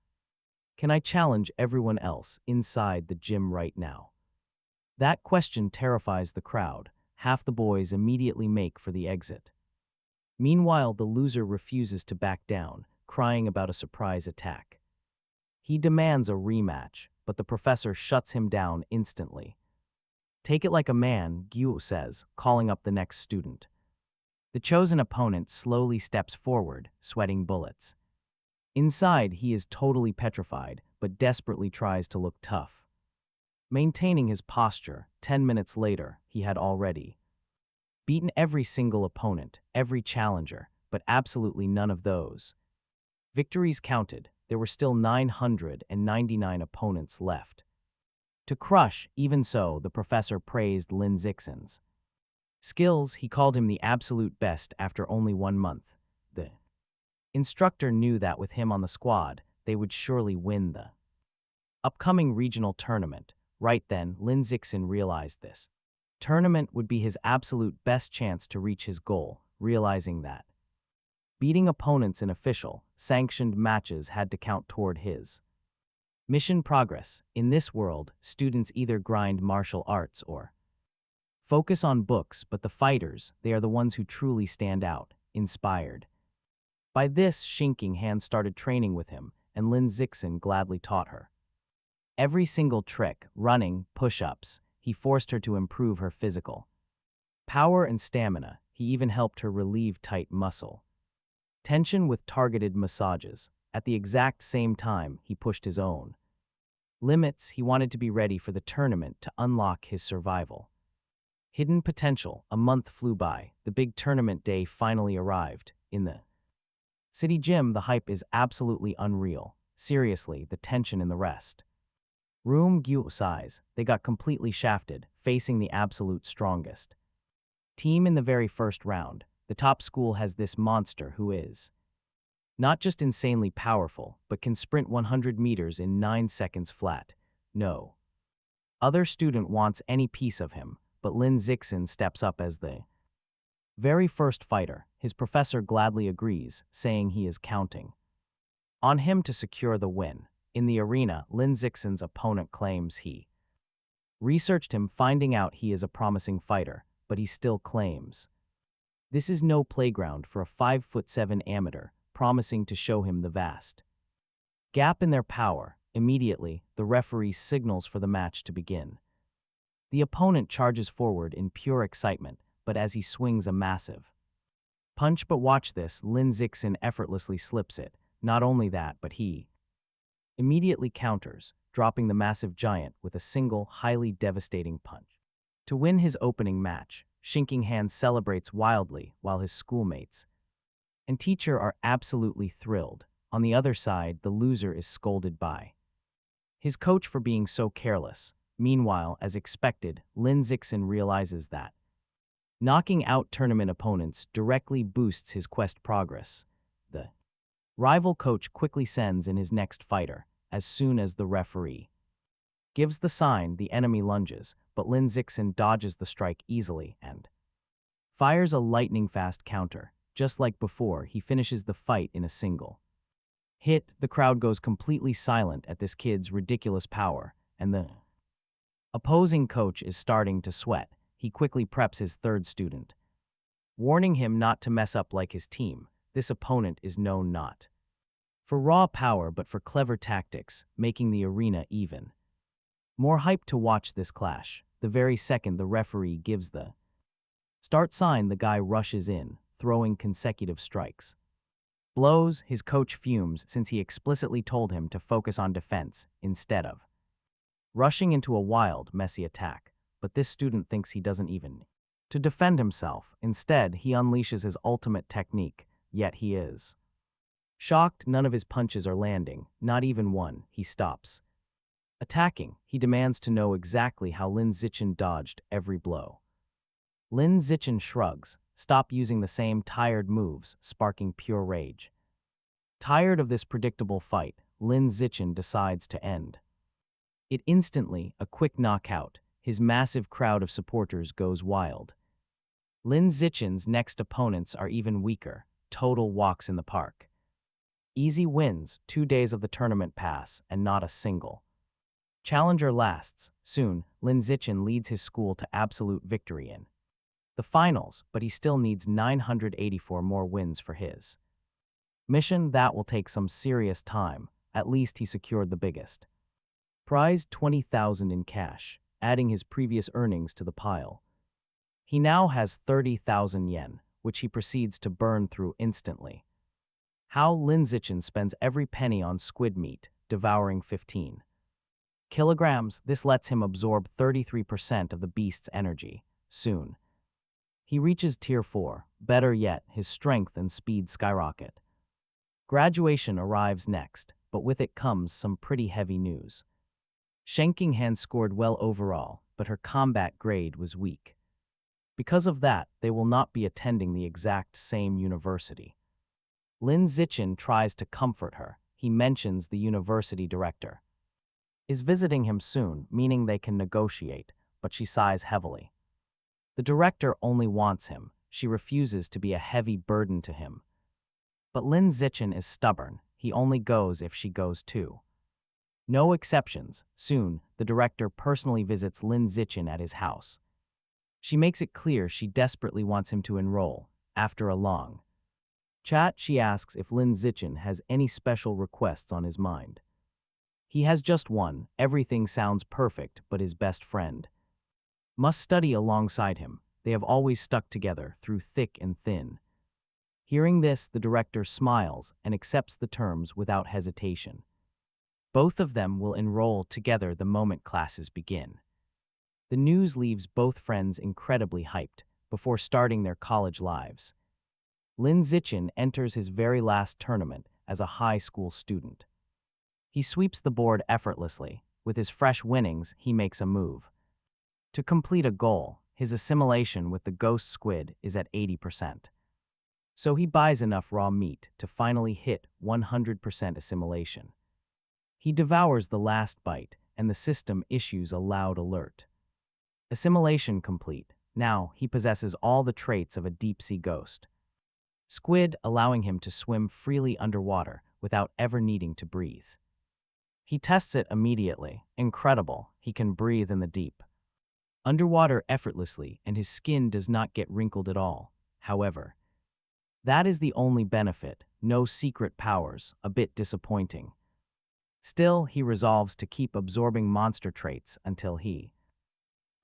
Can I challenge everyone else inside the gym right now? That question terrifies the crowd. Half the boys immediately make for the exit. Meanwhile, the loser refuses to back down, crying about a surprise attack. He demands a rematch, but the professor shuts him down instantly. Take it like a man, Guo says, calling up the next student. The chosen opponent slowly steps forward, sweating bullets. Inside, he is totally petrified, but desperately tries to look tough. Maintaining his posture, 10 minutes later, he had already beaten every single opponent, every challenger, but absolutely none of those victories counted. There were still 999 opponents left to crush. Even so, the professor praised Lin Zichin's skills. He called him the absolute best after only 1 month. The instructor knew that with him on the squad, they would surely win the upcoming regional tournament. Right then, Lin Zichin realized this tournament would be his absolute best chance to reach his goal, realizing that beating opponents in official, sanctioned matches had to count toward his mission progress. In this world, students either grind martial arts or focus on books, but the fighters, they are the ones who truly stand out, inspired. By this, Sheninhan started training with him, and Lin Zichin gladly taught her every single trick, running, push-ups. He forced her to improve her physical power and stamina. He even helped her relieve tight muscle tension with targeted massages. At the exact same time, he pushed his own limits. He wanted to be ready for the tournament to unlock his survival hidden potential. A month flew by. The big tournament day finally arrived. In the city gym, the hype is absolutely unreal. Seriously, the tension in the rest room, Guo sighs. They got completely shafted, facing the absolute strongest team in the very first round. The top school has this monster who is not just insanely powerful, but can sprint 100 meters in 9 seconds flat. No Other student wants any piece of him, but Lin Zixin steps up as the very first fighter. His professor gladly agrees, saying he is counting on him to secure the win. In the arena, Lin Zixin's opponent claims he researched him, finding out he is a promising fighter, but he still claims this is no playground for a 5'7" amateur, promising to show him the vast gap in their power. Immediately, the referee signals for the match to begin. The opponent charges forward in pure excitement, but as he swings a massive punch, but watch this, Lin Zixin effortlessly slips it. Not only that, but he immediately counters, dropping the massive giant with a single, highly devastating punch. To win his opening match, Shinking Hand celebrates wildly while his schoolmates and teacher are absolutely thrilled. On the other side, the loser is scolded by his coach for being so careless. Meanwhile, as expected, Lin Zixin realizes that knocking out tournament opponents directly boosts his quest progress. The rival coach quickly sends in his next fighter. As soon as the referee gives the sign, the enemy lunges, but Lin Zixin dodges the strike easily and fires a lightning-fast counter. Just like before, he finishes the fight in a single hit. The crowd goes completely silent at this kid's ridiculous power, and the opposing coach is starting to sweat. He quickly preps his third student, warning him not to mess up like his team. This opponent is known not for raw power but for clever tactics, making the arena even more hype to watch this clash. The very second the referee gives the start sign, the guy rushes in, throwing consecutive strikes. Blows. His coach fumes since he explicitly told him to focus on defense instead of rushing into a wild, messy attack. But this student thinks he doesn't even to defend himself. Instead, he unleashes his ultimate technique, yet he is shocked. None of his punches are landing, not even one. He stops attacking. He demands to know exactly how Lin Zixin dodged every blow. Lin Zixin shrugs, stop using the same tired moves, sparking pure rage. Tired of this predictable fight, Lin Zixin decides to end it instantly. A quick knockout. His massive crowd of supporters goes wild. Lin Zixin's next opponents are even weaker. Total walks in the park. Easy wins. 2 days of the tournament pass, and not a single challenger lasts. Soon, Lin Zixin leads his school to absolute victory in the finals, but he still needs 984 more wins for his mission. That will take some serious time. At least he secured the biggest prize, 20,000 in cash, adding his previous earnings to the pile. He now has 30,000 yen, which he proceeds to burn through instantly. How Lin Zixin spends every penny on squid meat, devouring 15 kilograms. This lets him absorb 33% of the beast's energy. Soon, he reaches Tier 4. Better yet, his strength and speed skyrocket. Graduation arrives next, but with it comes some pretty heavy news. Shanking Hand scored well overall, but her combat grade was weak. Because of that, they will not be attending the exact same university. Lin Zixin tries to comfort her. He mentions the university director is visiting him soon, meaning they can negotiate, but she sighs heavily. The director only wants him. She refuses to be a heavy burden to him. But Lin Zixin is stubborn. He only goes if she goes too. No exceptions. Soon, the director personally visits Lin Zixin at his house. She makes it clear she desperately wants him to enroll. After a long chat, she asks if Lin Zixin has any special requests on his mind. He has just one. Everything sounds perfect, but his best friend must study alongside him. They have always stuck together through thick and thin. Hearing this, the director smiles and accepts the terms without hesitation. Both of them will enroll together the moment classes begin. The news leaves both friends incredibly hyped before starting their college lives. Lin Zixin enters his very last tournament as a high school student. He sweeps the board effortlessly. With his fresh winnings, he makes a move to complete a goal. His assimilation with the ghost squid is at 80%. So he buys enough raw meat to finally hit 100% assimilation. He devours the last bite, and the system issues a loud alert. Assimilation complete. Now, he possesses all the traits of a deep-sea ghost. Squid, allowing him to swim freely underwater without ever needing to breathe. He tests it immediately. Incredible, he can breathe in the deep. Underwater effortlessly, and his skin does not get wrinkled at all. However, that is the only benefit, no secret powers, a bit disappointing. Still, he resolves to keep absorbing monster traits until he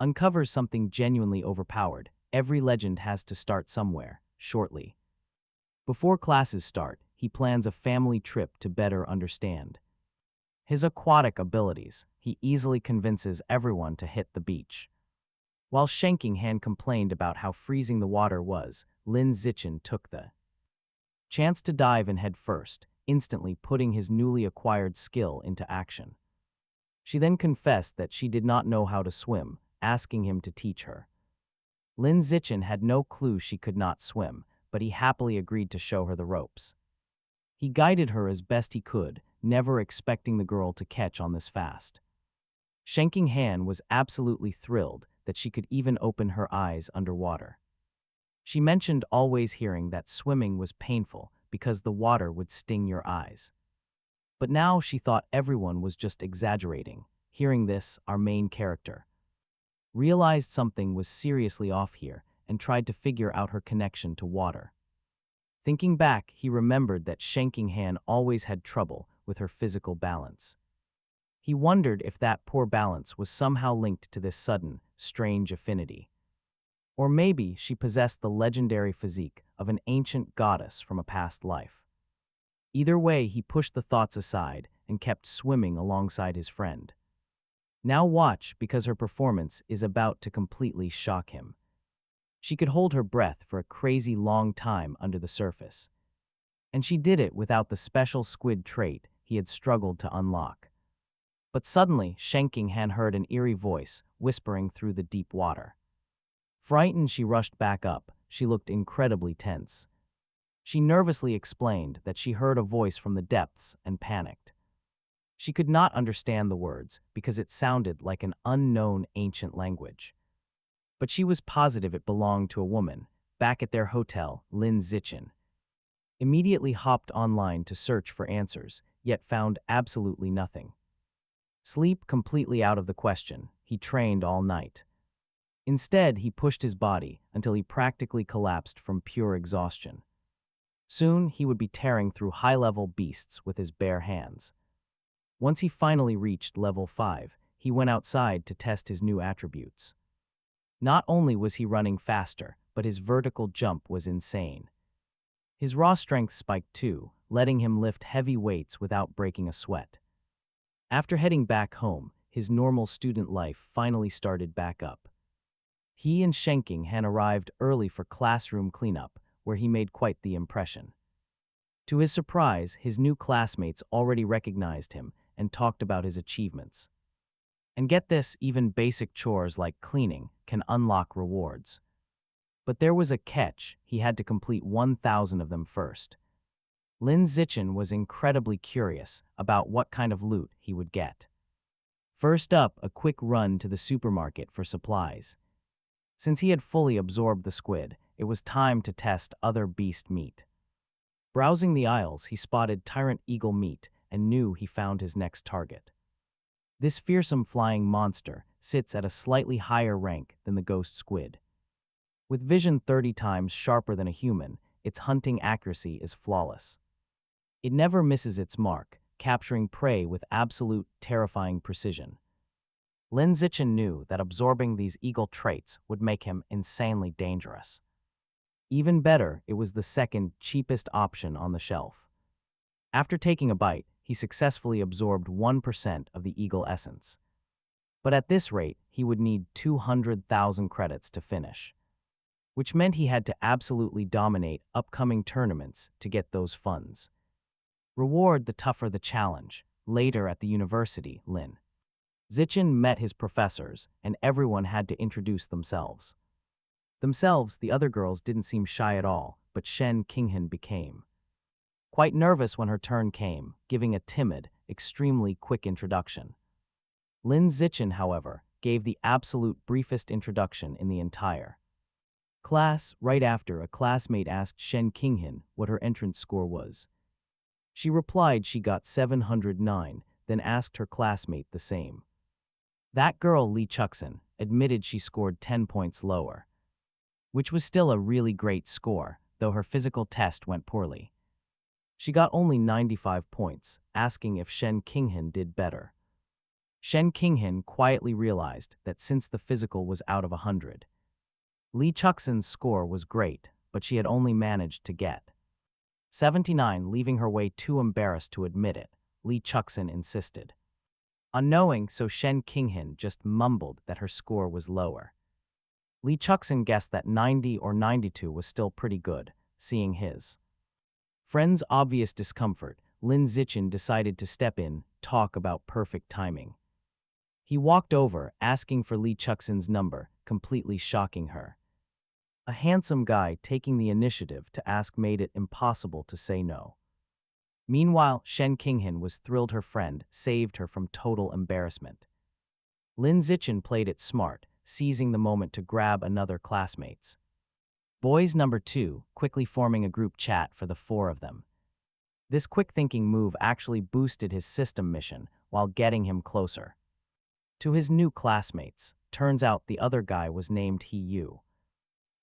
uncovers something genuinely overpowered. Every legend has to start somewhere, shortly. Before classes start, he plans a family trip to better understand his aquatic abilities. He easily convinces everyone to hit the beach. While Shanking Han complained about how freezing the water was, Lin Zichen took the chance to dive in head first, instantly putting his newly acquired skill into action. She then confessed that she did not know how to swim, asking him to teach her. Lin Zichen had no clue she could not swim, but he happily agreed to show her the ropes. He guided her as best he could, never expecting the girl to catch on this fast. Shanking Han was absolutely thrilled that she could even open her eyes underwater. She mentioned always hearing that swimming was painful because the water would sting your eyes. But now she thought everyone was just exaggerating. Hearing this, our main character realized something was seriously off here and tried to figure out her connection to water. Thinking back, he remembered that Shanking Han always had trouble with her physical balance. He wondered if that poor balance was somehow linked to this sudden, strange affinity. Or maybe she possessed the legendary physique of an ancient goddess from a past life. Either way, he pushed the thoughts aside and kept swimming alongside his friend. Now watch, because her performance is about to completely shock him. She could hold her breath for a crazy long time under the surface. And she did it without the special squid trait he had struggled to unlock. But suddenly, Shanking Han heard an eerie voice whispering through the deep water. Frightened, she rushed back up. She looked incredibly tense. She nervously explained that she heard a voice from the depths and panicked. She could not understand the words because it sounded like an unknown ancient language. But she was positive it belonged to a woman. Back at their hotel, Lin Zichen immediately hopped online to search for answers, yet found absolutely nothing. Sleep completely out of the question. He trained all night. Instead, he pushed his body until he practically collapsed from pure exhaustion. Soon, he would be tearing through high-level beasts with his bare hands. Once he finally reached level 5, he went outside to test his new attributes. Not only was he running faster, but his vertical jump was insane. His raw strength spiked too, letting him lift heavy weights without breaking a sweat. After heading back home, his normal student life finally started back up. He and Shanking Han arrived early for classroom cleanup, where he made quite the impression. To his surprise, his new classmates already recognized him and talked about his achievements. And get this, even basic chores like cleaning can unlock rewards. But there was a catch: he had to complete 1,000 of them first. Lin Zichen was incredibly curious about what kind of loot he would get. First up, a quick run to the supermarket for supplies. Since he had fully absorbed the squid, it was time to test other beast meat. Browsing the aisles, he spotted tyrant eagle meat and knew he found his next target. This fearsome flying monster sits at a slightly higher rank than the ghost squid. With vision 30 times sharper than a human, its hunting accuracy is flawless. It never misses its mark, capturing prey with absolute, terrifying precision. Lin Zichen knew that absorbing these eagle traits would make him insanely dangerous. Even better, it was the second cheapest option on the shelf. After taking a bite, he successfully absorbed 1% of the eagle essence. But at this rate, he would need 200,000 credits to finish, which meant he had to absolutely dominate upcoming tournaments to get those funds. Reward: the tougher the challenge. Later at the university, Lin Zichen met his professors, and everyone had to introduce themselves. The other girls didn't seem shy at all, but Shen Qinghan became quite nervous when her turn came, giving a timid, extremely quick introduction. Lin Zichen, however, gave the absolute briefest introduction in the entire class. Right after, a classmate asked Shen Qinghan what her entrance score was. She replied she got 709, then asked her classmate the same. That girl, Lee Chuxin, admitted she scored 10 points lower, which was still a really great score, though her physical test went poorly. She got only 95 points, asking if Shen Qinghan did better. Shen Qinghan quietly realized that since the physical was out of 100, Lee Chuxin's score was great, but she had only managed to get 79, leaving her way too embarrassed to admit it. Lee Chuxin insisted on knowing, so Shen Qinghan just mumbled that her score was lower. Lee Chuxin guessed that 90 or 92 was still pretty good. Seeing his friend's obvious discomfort, Lin Zichen decided to step in, talk about perfect timing. He walked over, asking for Lee Chuxin's number, completely shocking her. A handsome guy taking the initiative to ask made it impossible to say no. Meanwhile, Shen Qinghan was thrilled her friend saved her from total embarrassment. Lin Zichen played it smart, seizing the moment to grab another classmate's boys number 2, quickly forming a group chat for the 4 of them. This quick-thinking move actually boosted his system mission while getting him closer to his new classmates. Turns out the other guy was named He Yu,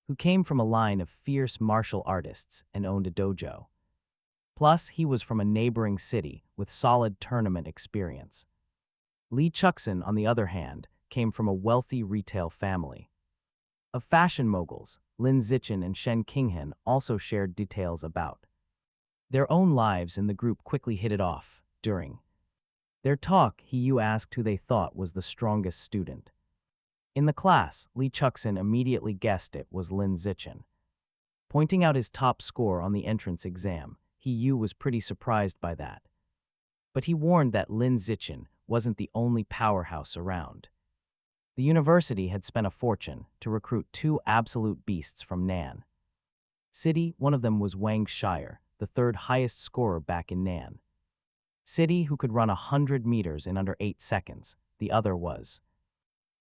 who came from a line of fierce martial artists and owned a dojo. Plus, he was from a neighboring city with solid tournament experience. Lee Chuxin, on the other hand, came from a wealthy retail family of fashion moguls. Lin Zichen and Shen Qinghan also shared details about their own lives, and the group quickly hit it off. During their talk, He Yu asked who they thought was the strongest student in the class. Lee Chuxin immediately guessed it was Lin Zichen. Pointing out his top score on the entrance exam, He Yu was pretty surprised by that. But he warned that Lin Zichen wasn't the only powerhouse around. The university had spent a fortune to recruit 2 absolute beasts from Nan City. One of them was Wang Shire, the 3rd highest scorer back in Nan City, who could run 100 meters in under 8 seconds. The other was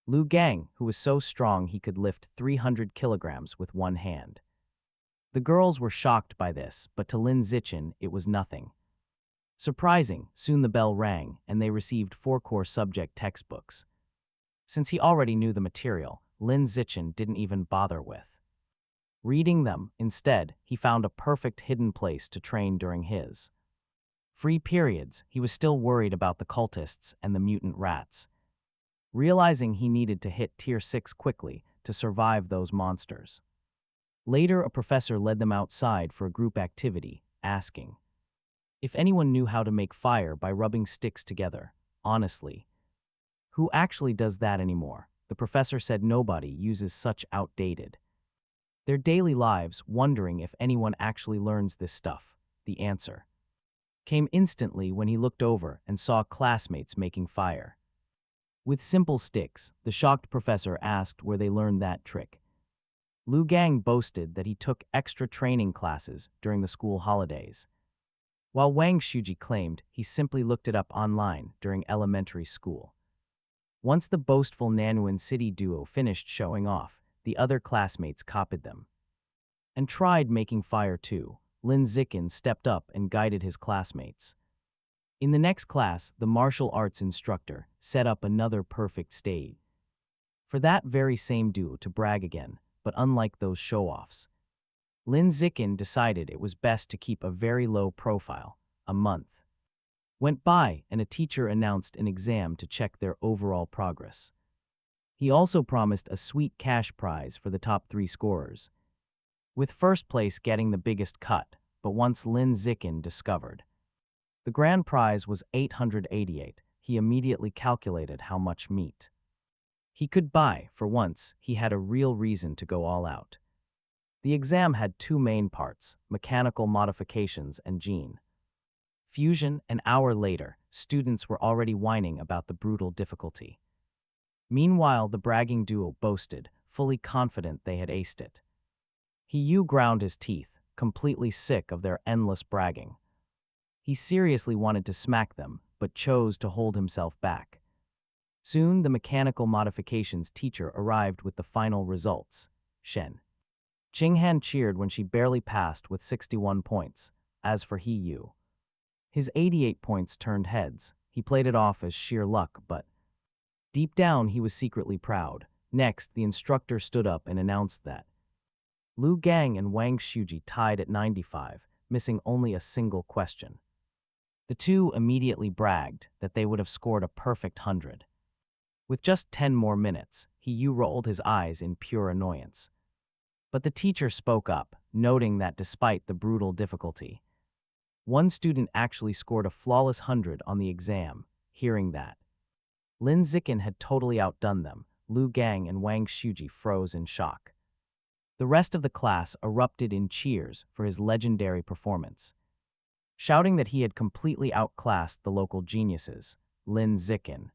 Lu Gang, who was so strong he could lift 300 kilograms with one hand. The girls were shocked by this, but to Lin Zichen it was nothing surprising. Soon the bell rang, and they received 4 core subject textbooks. Since he already knew the material, Lin Zichen didn't even bother with reading them. Instead, he found a perfect hidden place to train during his free periods. He was still worried about the cultists and the mutant rats, realizing he needed to hit Tier 6 quickly to survive those monsters. Later, a professor led them outside for a group activity, asking if anyone knew how to make fire by rubbing sticks together. Honestly, who actually does that anymore? The professor said nobody uses such outdated their daily lives, wondering if anyone actually learns this stuff. The answer came instantly when he looked over and saw classmates making fire with simple sticks. The shocked professor asked where they learned that trick. Lu Gang boasted that he took extra training classes during the school holidays, while Wang Shuji claimed he simply looked it up online during elementary school. Once the boastful Nanuan City duo finished showing off, the other classmates copied them and tried making fire too. Lin Zichen stepped up and guided his classmates. In the next class, the martial arts instructor set up another perfect stage for that very same duo to brag again, but unlike those show-offs, Lin Zichen decided it was best to keep a very low profile. A month went by, and a teacher announced an exam to check their overall progress. He also promised a sweet cash prize for the top 3 scorers, with first place getting the biggest cut. But once Lin Zichen discovered the grand prize was 888, he immediately calculated how much meat he could buy. For once, he had a real reason to go all out. The exam had 2 main parts: mechanical modifications and gene fusion. An hour later, students were already whining about the brutal difficulty. Meanwhile, the bragging duo boasted, fully confident they had aced it. He Yu ground his teeth, completely sick of their endless bragging. He seriously wanted to smack them, but chose to hold himself back. Soon, the mechanical modifications teacher arrived with the final results. Shen Qinghan cheered when she barely passed with 61 points. As for He Yu, his 88 points turned heads. He played it off as sheer luck, but deep down he was secretly proud. Next, the instructor stood up and announced that Lu Gang and Wang Shuji tied at 95, missing only a single question. The two immediately bragged that they would have scored a perfect 100. With just 10 more minutes, He Yu rolled his eyes in pure annoyance. But the teacher spoke up, noting that despite the brutal difficulty, one student actually scored a flawless 100 on the exam. Hearing that Lin Zikin had totally outdone them, Lu Gang and Wang Shuji froze in shock. The rest of the class erupted in cheers for his legendary performance, shouting that he had completely outclassed the local geniuses. Lin Zikin,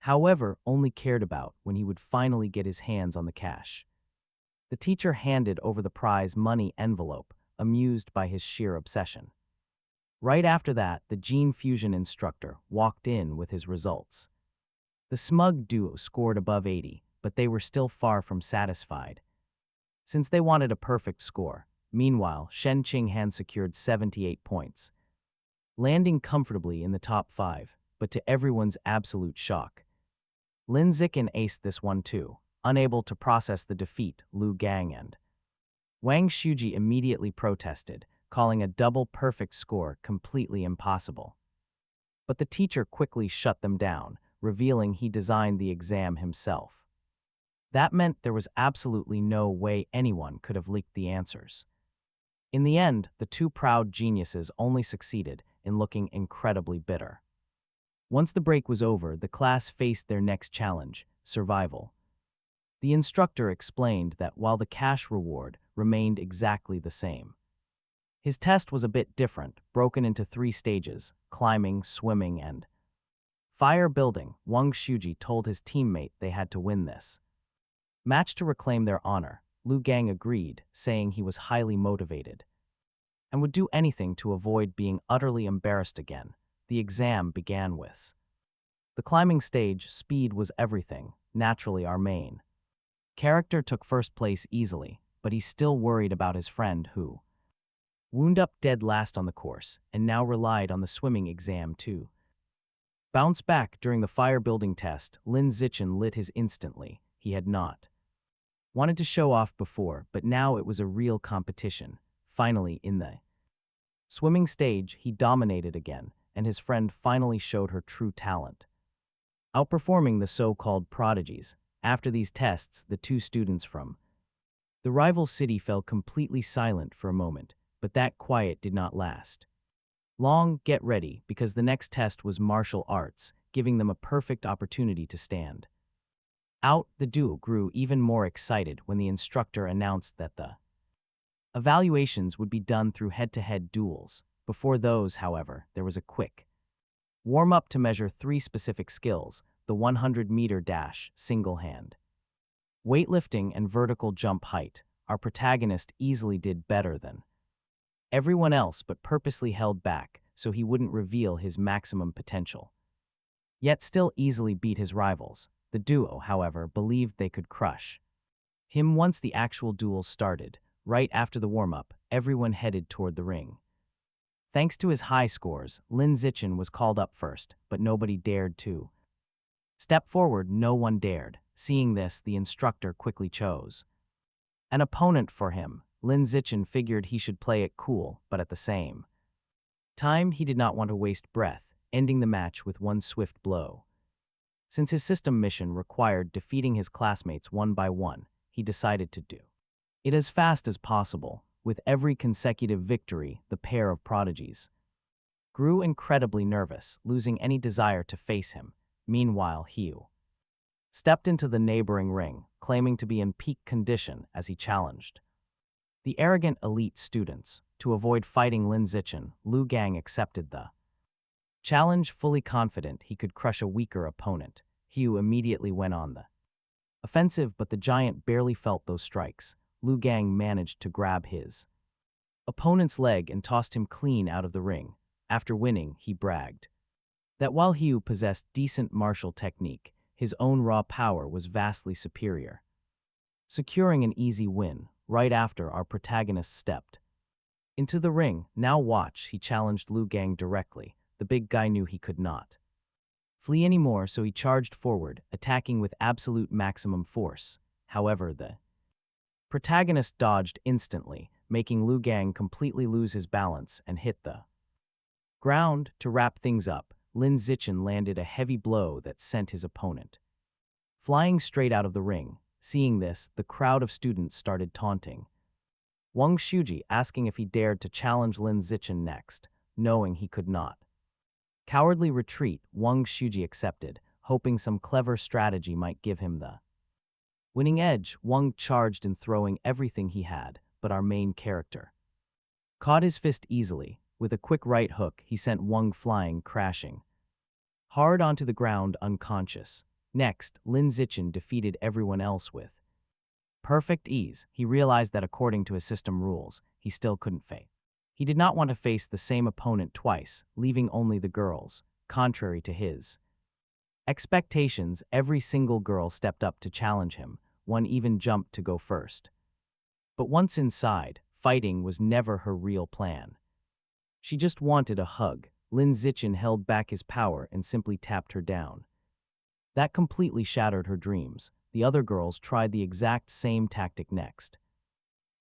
however, only cared about when he would finally get his hands on the cash. The teacher handed over the prize money envelope, amused by his sheer obsession. Right after that, the gene fusion instructor walked in with his results. The smug duo scored above 80, but they were still far from satisfied, since they wanted a perfect score. Meanwhile, Shen Qinghan secured 78 points, landing comfortably in the top 5, but to everyone's absolute shock, Lin Zikin aced this one too. Unable to process the defeat, Lu Gang and Wang Shuji immediately protested, calling a double perfect score completely impossible. But the teacher quickly shut them down, revealing he designed the exam himself. That meant there was absolutely no way anyone could have leaked the answers. In the end, the two proud geniuses only succeeded in looking incredibly bitter. Once the break was over, the class faced their next challenge, survival. The instructor explained that while the cash reward remained exactly the same, his test was a bit different, broken into 3 stages: climbing, swimming, and fire building. Wang Shuji told his teammate they had to win this match to reclaim their honor. Lu Gang agreed, saying he was highly motivated and would do anything to avoid being utterly embarrassed again. The exam began with the climbing stage. Speed was everything. Naturally, our main character took first place easily, but he's still worried about his friend who wound up dead last on the course and now relied on the swimming exam to bounce back. During the fire building test, Lin Zichen lit his instantly. He had not wanted to show off before, but now it was a real competition. Finally, in the swimming stage, he dominated again, and his friend finally showed her true talent, outperforming the so-called prodigies. After these tests, the two students from the rival city fell completely silent for a moment, but that quiet did not last long. Get ready, because the next test was martial arts, giving them a perfect opportunity to stand out. The duo grew even more excited when the instructor announced that the evaluations would be done through head-to-head duels. Before those, however, there was a quick warm-up to measure 3 specific skills: the 100-meter dash, single hand weightlifting, and vertical jump height. Our protagonist easily did better than everyone else, but purposely held back so he wouldn't reveal his maximum potential, yet still easily beat his rivals. The duo, however, believed they could crush him once the actual duel started. Right after the warm-up, everyone headed toward the ring. Thanks to his high scores, Lin Zichen was called up first, but nobody dared to step forward. No one dared. Seeing this, the instructor quickly chose an opponent for him. Lin Zichen figured he should play it cool, but at the same time, he did not want to waste breath, ending the match with one swift blow. Since his system mission required defeating his classmates one by one, he decided to do it as fast as possible. With every consecutive victory, the pair of prodigies grew incredibly nervous, losing any desire to face him. Meanwhile, Hugh stepped into the neighboring ring, claiming to be in peak condition as he challenged the arrogant elite students. To avoid fighting Lin Zichen, Lu Gang accepted the challenge, fully confident he could crush a weaker opponent. Hugh immediately went on the offensive, but the giant barely felt those strikes. Lu Gang managed to grab his opponent's leg and tossed him clean out of the ring. After winning, he bragged that while Hugh possessed decent martial technique, his own raw power was vastly superior. Securing an easy win, right after our protagonist stepped into the ring. Now watch, he challenged Liu Gang directly. The big guy knew he could not flee anymore, so he charged forward, attacking with absolute maximum force. However, the protagonist dodged instantly, making Liu Gang completely lose his balance and hit the ground. To wrap things up, Lin Zichen landed a heavy blow that sent his opponent flying straight out of the ring. Seeing this, the crowd of students started taunting Wang Shuji, asking if he dared to challenge Lin Zichen next, knowing he could not cowardly retreat. Wang Shuji accepted, hoping some clever strategy might give him the winning edge. Wang charged in, throwing everything he had, but our main character caught his fist easily. With a quick right hook, he sent Wang flying, crashing hard onto the ground, unconscious. Next, Lin Zichen defeated everyone else with perfect ease. He realized that according to his system rules, he still couldn't face. He did not want to face the same opponent twice, leaving only the girls. Contrary to his expectations, every single girl stepped up to challenge him. One even jumped to go first. But once inside, fighting was never her real plan. She just wanted a hug. Lin Zichen held back his power and simply tapped her down. That completely shattered her dreams. The other girls tried the exact same tactic next,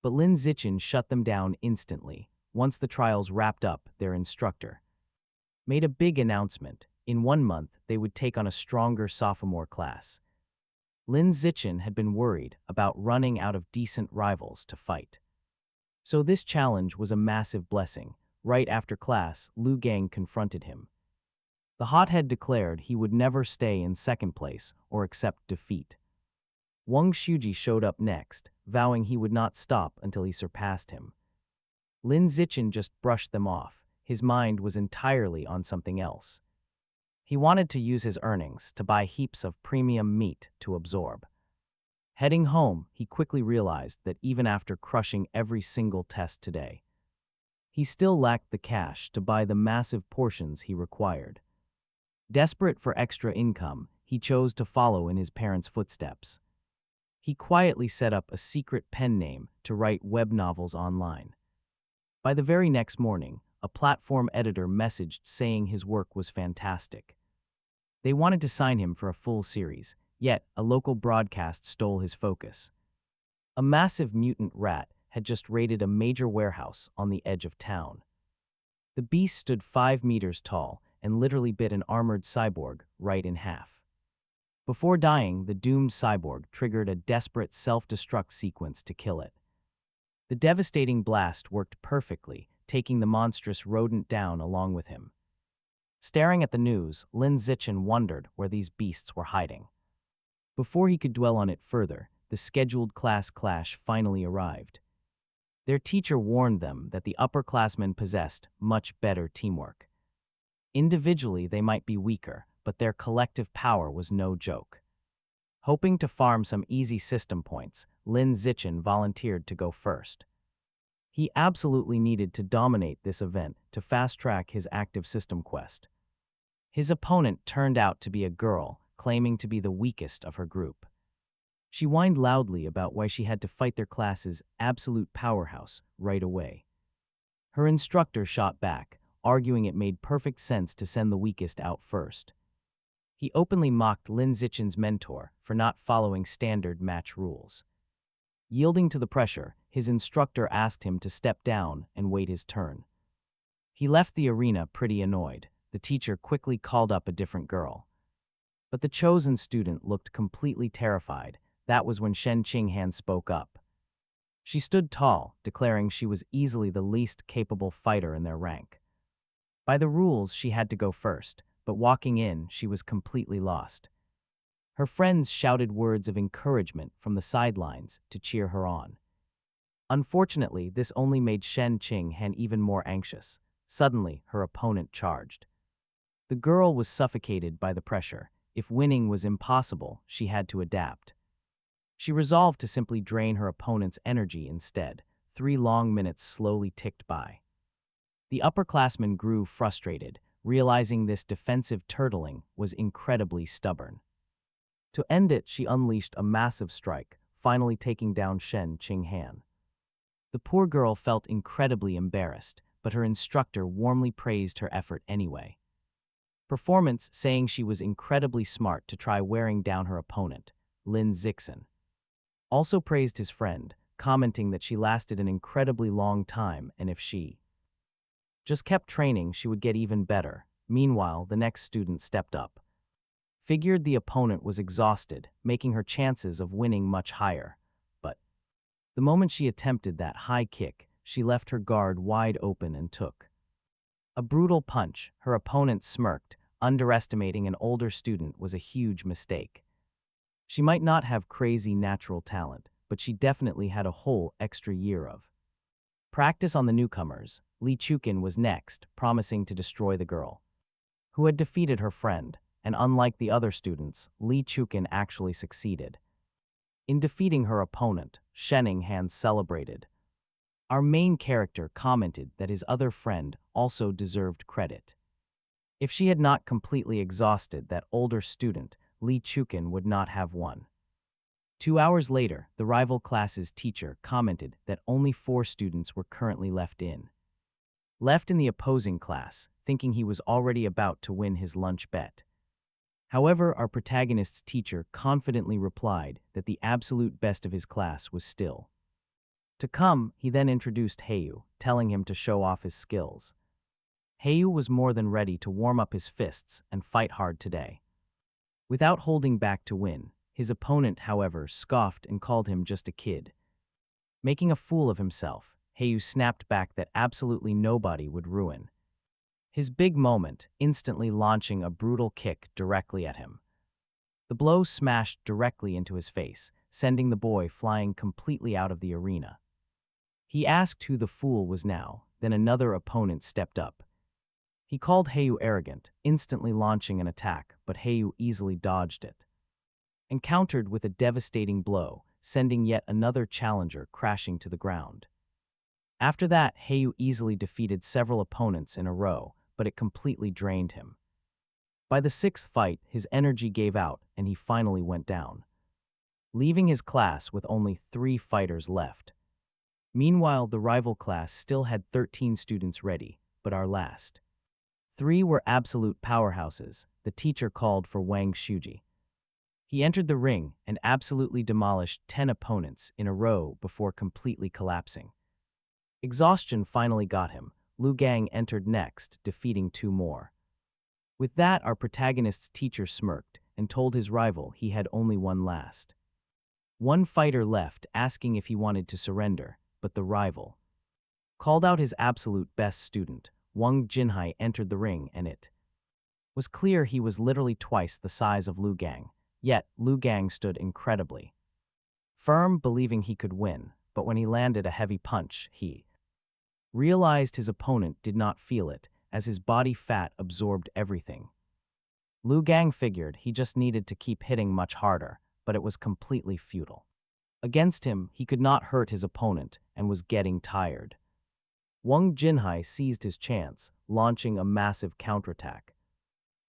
but Lin Zichen shut them down instantly. Once the trials wrapped up, their instructor made a big announcement. In 1 month, they would take on a stronger sophomore class. Lin Zichen had been worried about running out of decent rivals to fight, so this challenge was a massive blessing. Right after class, Liu Gang confronted him. The hothead declared he would never stay in second place or accept defeat. Wang Shuji showed up next, vowing he would not stop until he surpassed him. Lin Zichen just brushed them off. His mind was entirely on something else. He wanted to use his earnings to buy heaps of premium meat to absorb. Heading home, he quickly realized that even after crushing every single test today, he still lacked the cash to buy the massive portions he required. Desperate for extra income, he chose to follow in his parents' footsteps. He quietly set up a secret pen name to write web novels online. By the very next morning, a platform editor messaged saying his work was fantastic. They wanted to sign him for a full series, yet a local broadcast stole his focus. A massive mutant rat had just raided a major warehouse on the edge of town. The beast stood 5 meters tall and literally bit an armored cyborg right in half. Before dying, the doomed cyborg triggered a desperate self-destruct sequence to kill it. The devastating blast worked perfectly, taking the monstrous rodent down along with him. Staring at the news, Lin Zichen wondered where these beasts were hiding. Before he could dwell on it further, the scheduled class clash finally arrived. Their teacher warned them that the upperclassmen possessed much better teamwork. Individually, they might be weaker, but their collective power was no joke. Hoping to farm some easy system points, Lin Zichen volunteered to go first. He absolutely needed to dominate this event to fast-track his active system quest. His opponent turned out to be a girl, claiming to be the weakest of her group. She whined loudly about why she had to fight their class's absolute powerhouse right away. Her instructor shot back, arguing it made perfect sense to send the weakest out first. He openly mocked Lin Zichen's mentor for not following standard match rules. Yielding to the pressure, his instructor asked him to step down and wait his turn. He left the arena pretty annoyed. The teacher quickly called up a different girl. But the chosen student looked completely terrified. That was when Shen Qinghan spoke up. She stood tall, declaring she was easily the least capable fighter in their rank. By the rules, she had to go first, but walking in, she was completely lost. Her friends shouted words of encouragement from the sidelines to cheer her on. Unfortunately, this only made Shen Qinghan even more anxious. Suddenly, her opponent charged. The girl was suffocated by the pressure. If winning was impossible, she had to adapt. She resolved to simply drain her opponent's energy instead. 3 long minutes slowly ticked by. The upperclassmen grew frustrated, realizing this defensive turtling was incredibly stubborn. To end it, she unleashed a massive strike, finally taking down Shen Qinghan. The poor girl felt incredibly embarrassed, but her instructor warmly praised her effort anyway. Performance, saying she was incredibly smart to try wearing down her opponent, Lin Zixin. Also praised his friend, commenting that she lasted an incredibly long time and if she just kept training, she would get even better. Meanwhile, the next student stepped up. Figured the opponent was exhausted, making her chances of winning much higher. But the moment she attempted that high kick, she left her guard wide open and took a brutal punch. Her opponent smirked, underestimating an older student was a huge mistake. She might not have crazy natural talent, but she definitely had a whole extra year of practice on the newcomers. Li Chukin was next, promising to destroy the girl who had defeated her friend, and unlike the other students, Li Chukin actually succeeded in defeating her opponent. Shen Han celebrated. Our main character commented that his other friend also deserved credit. If she had not completely exhausted that older student, Li Chukin would not have won. 2 hours later, the rival class's teacher commented that only 4 students were currently left in the opposing class, thinking he was already about to win his lunch bet. However, our protagonist's teacher confidently replied that the absolute best of his class was still to come. He then introduced Hayu, telling him to show off his skills. Hayu was more than ready to warm up his fists and fight hard today. Without holding back to win, his opponent, however, scoffed and called him just a kid. Making a fool of himself, Hayu snapped back that absolutely nobody would ruin his big moment, instantly launching a brutal kick directly at him. The blow smashed directly into his face, sending the boy flying completely out of the arena. He asked who the fool was now, then another opponent stepped up. He called Hayu arrogant, instantly launching an attack, but Hayu easily dodged it and countered with a devastating blow, sending yet another challenger crashing to the ground. After that, Hayu easily defeated several opponents in a row, but it completely drained him. By the 6th fight, his energy gave out and he finally went down, leaving his class with only 3 fighters left. Meanwhile, the rival class still had 13 students ready, but our last 3 were absolute powerhouses. The teacher called for Wang Shuji. He entered the ring and absolutely demolished 10 opponents in a row before completely collapsing. Exhaustion finally got him. Lu Gang entered next, defeating 2 more. With that, our protagonist's teacher smirked and told his rival he had only one last 1 fighter left, asking if he wanted to surrender, but the rival called out his absolute best student. Wang Jinhai entered the ring and it was clear he was literally twice the size of Lu Gang. Yet, Lu Gang stood incredibly firm, believing he could win, but when he landed a heavy punch, he realized his opponent did not feel it, as his body fat absorbed everything. Lu Gang figured he just needed to keep hitting much harder, but it was completely futile. Against him, he could not hurt his opponent and was getting tired. Wang Jinhai seized his chance, launching a massive counterattack.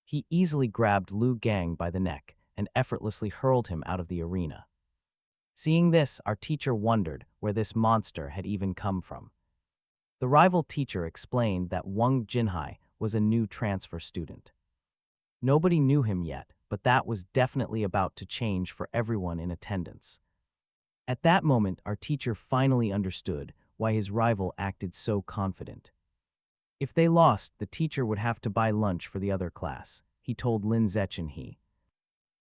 He easily grabbed Lu Gang by the neck and effortlessly hurled him out of the arena. Seeing this, our teacher wondered where this monster had even come from. The rival teacher explained that Wang Jinhai was a new transfer student. Nobody knew him yet, but that was definitely about to change for everyone in attendance. At that moment, our teacher finally understood why his rival acted so confident. If they lost, the teacher would have to buy lunch for the other class. He told Lin Zechin he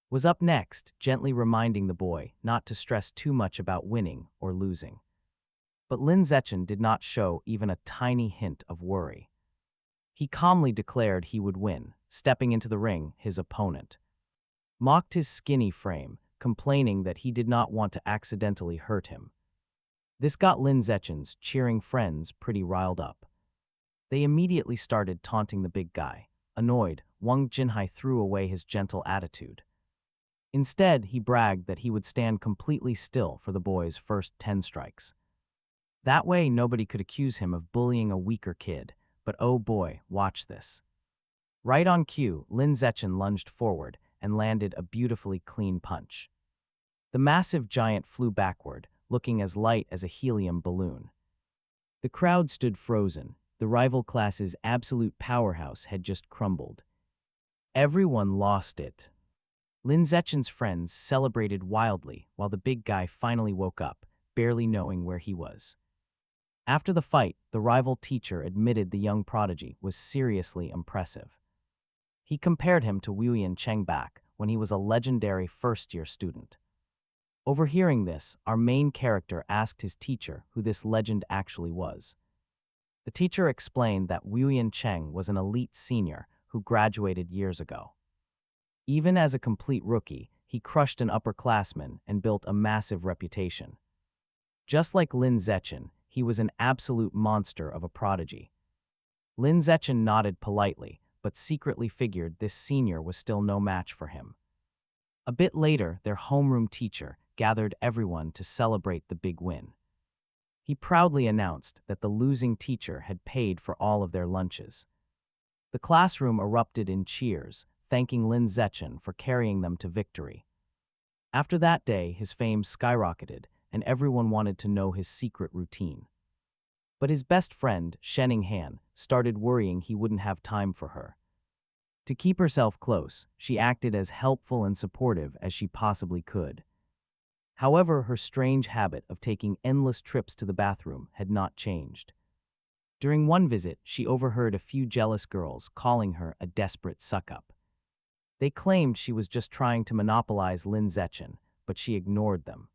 was up next, gently reminding the boy not to stress too much about winning or losing. But Lin Zechin did not show even a tiny hint of worry. He calmly declared he would win. Stepping into the ring, his opponent mocked his skinny frame, complaining that he did not want to accidentally hurt him. This got Lin Zechin's cheering friends pretty riled up. They immediately started taunting the big guy. Annoyed, Wang Jinhai threw away his gentle attitude. Instead, he bragged that he would stand completely still for the boy's first 10 strikes. That way, nobody could accuse him of bullying a weaker kid. But oh boy, watch this. Right on cue, Lin Zechin lunged forward, and landed a beautifully clean punch. The massive giant flew backward, looking as light as a helium balloon. The crowd stood frozen. The rival class's absolute powerhouse had just crumbled. Everyone lost it. Lin Zechen's friends celebrated wildly while the big guy finally woke up, barely knowing where he was. After the fight, the rival teacher admitted the young prodigy was seriously impressive. He compared him to Wuyan Chengbak when he was a legendary first-year student. Overhearing this, our main character asked his teacher who this legend actually was. The teacher explained that Wuyan Cheng was an elite senior who graduated years ago. Even as a complete rookie, he crushed an upperclassman and built a massive reputation. Just like Lin Zechen, he was an absolute monster of a prodigy. Lin Zechen nodded politely, but secretly figured this senior was still no match for him. A bit later, their homeroom teacher gathered everyone to celebrate the big win. He proudly announced that the losing teacher had paid for all of their lunches. The classroom erupted in cheers, thanking Lin Zechen for carrying them to victory. After that day, his fame skyrocketed, and everyone wanted to know his secret routine. But his best friend, Shening Han, started worrying he wouldn't have time for her. To keep herself close, she acted as helpful and supportive as she possibly could. However, her strange habit of taking endless trips to the bathroom had not changed. During one visit, she overheard a few jealous girls calling her a desperate suck-up. They claimed she was just trying to monopolize Lin Zechen, but she ignored them.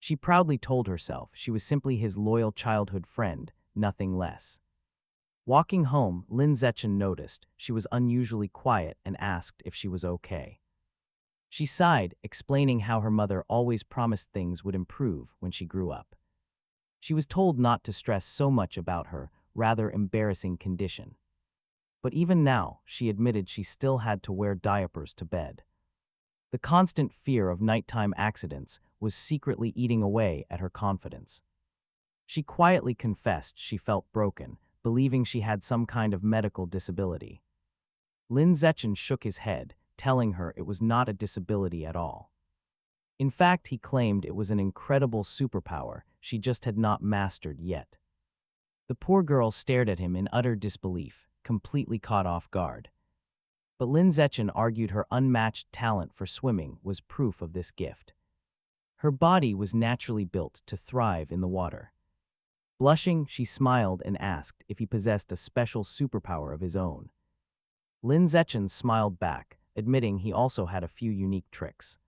She proudly told herself she was simply his loyal childhood friend, nothing less. Walking home, Lin Zechen noticed she was unusually quiet and asked if she was okay. She sighed, explaining how her mother always promised things would improve when she grew up. She was told not to stress so much about her rather embarrassing condition. But even now, she admitted she still had to wear diapers to bed. The constant fear of nighttime accidents was secretly eating away at her confidence. She quietly confessed she felt broken, believing she had some kind of medical disability. Lin Zechen shook his head, telling her it was not a disability at all. In fact, he claimed it was an incredible superpower she just had not mastered yet. The poor girl stared at him in utter disbelief, completely caught off guard. But Lin Zechen argued her unmatched talent for swimming was proof of this gift. Her body was naturally built to thrive in the water. Blushing, she smiled and asked if he possessed a special superpower of his own. Lin Zechen smiled back, admitting he also had a few unique tricks.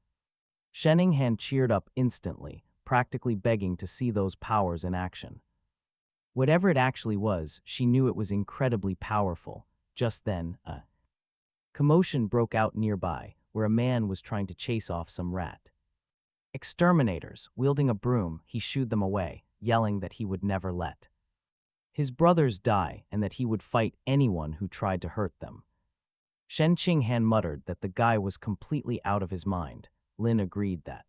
Shening Han cheered up instantly, practically begging to see those powers in action. Whatever it actually was, she knew it was incredibly powerful. Just then, a commotion broke out nearby, where a man was trying to chase off some rat. Exterminators, wielding a broom, he shooed them away, yelling that he would never let his brothers die and that he would fight anyone who tried to hurt them. Shen Qinghan muttered that the guy was completely out of his mind. Lin agreed that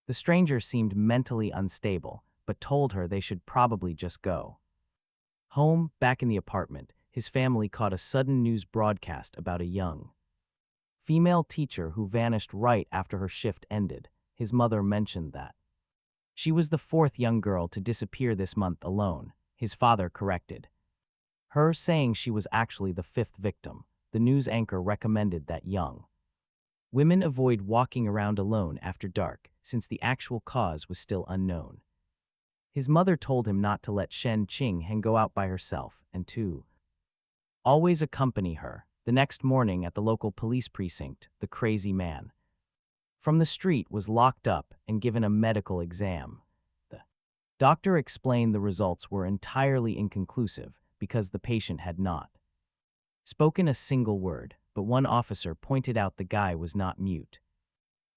the stranger seemed mentally unstable, but told her they should probably just go home. Back in the apartment, his family caught a sudden news broadcast about a young female teacher who vanished right after her shift ended. His mother mentioned that she was the fourth young girl to disappear this month alone. His father corrected her, saying she was actually the fifth victim. The news anchor recommended that young women avoid walking around alone after dark, since the actual cause was still unknown. His mother told him not to let Shen Qinghan go out by herself and to always accompany her. The next morning at the local police precinct, the crazy man from the street was locked up and given a medical exam. The doctor explained the results were entirely inconclusive because the patient had not spoken a single word, but one officer pointed out the guy was not mute,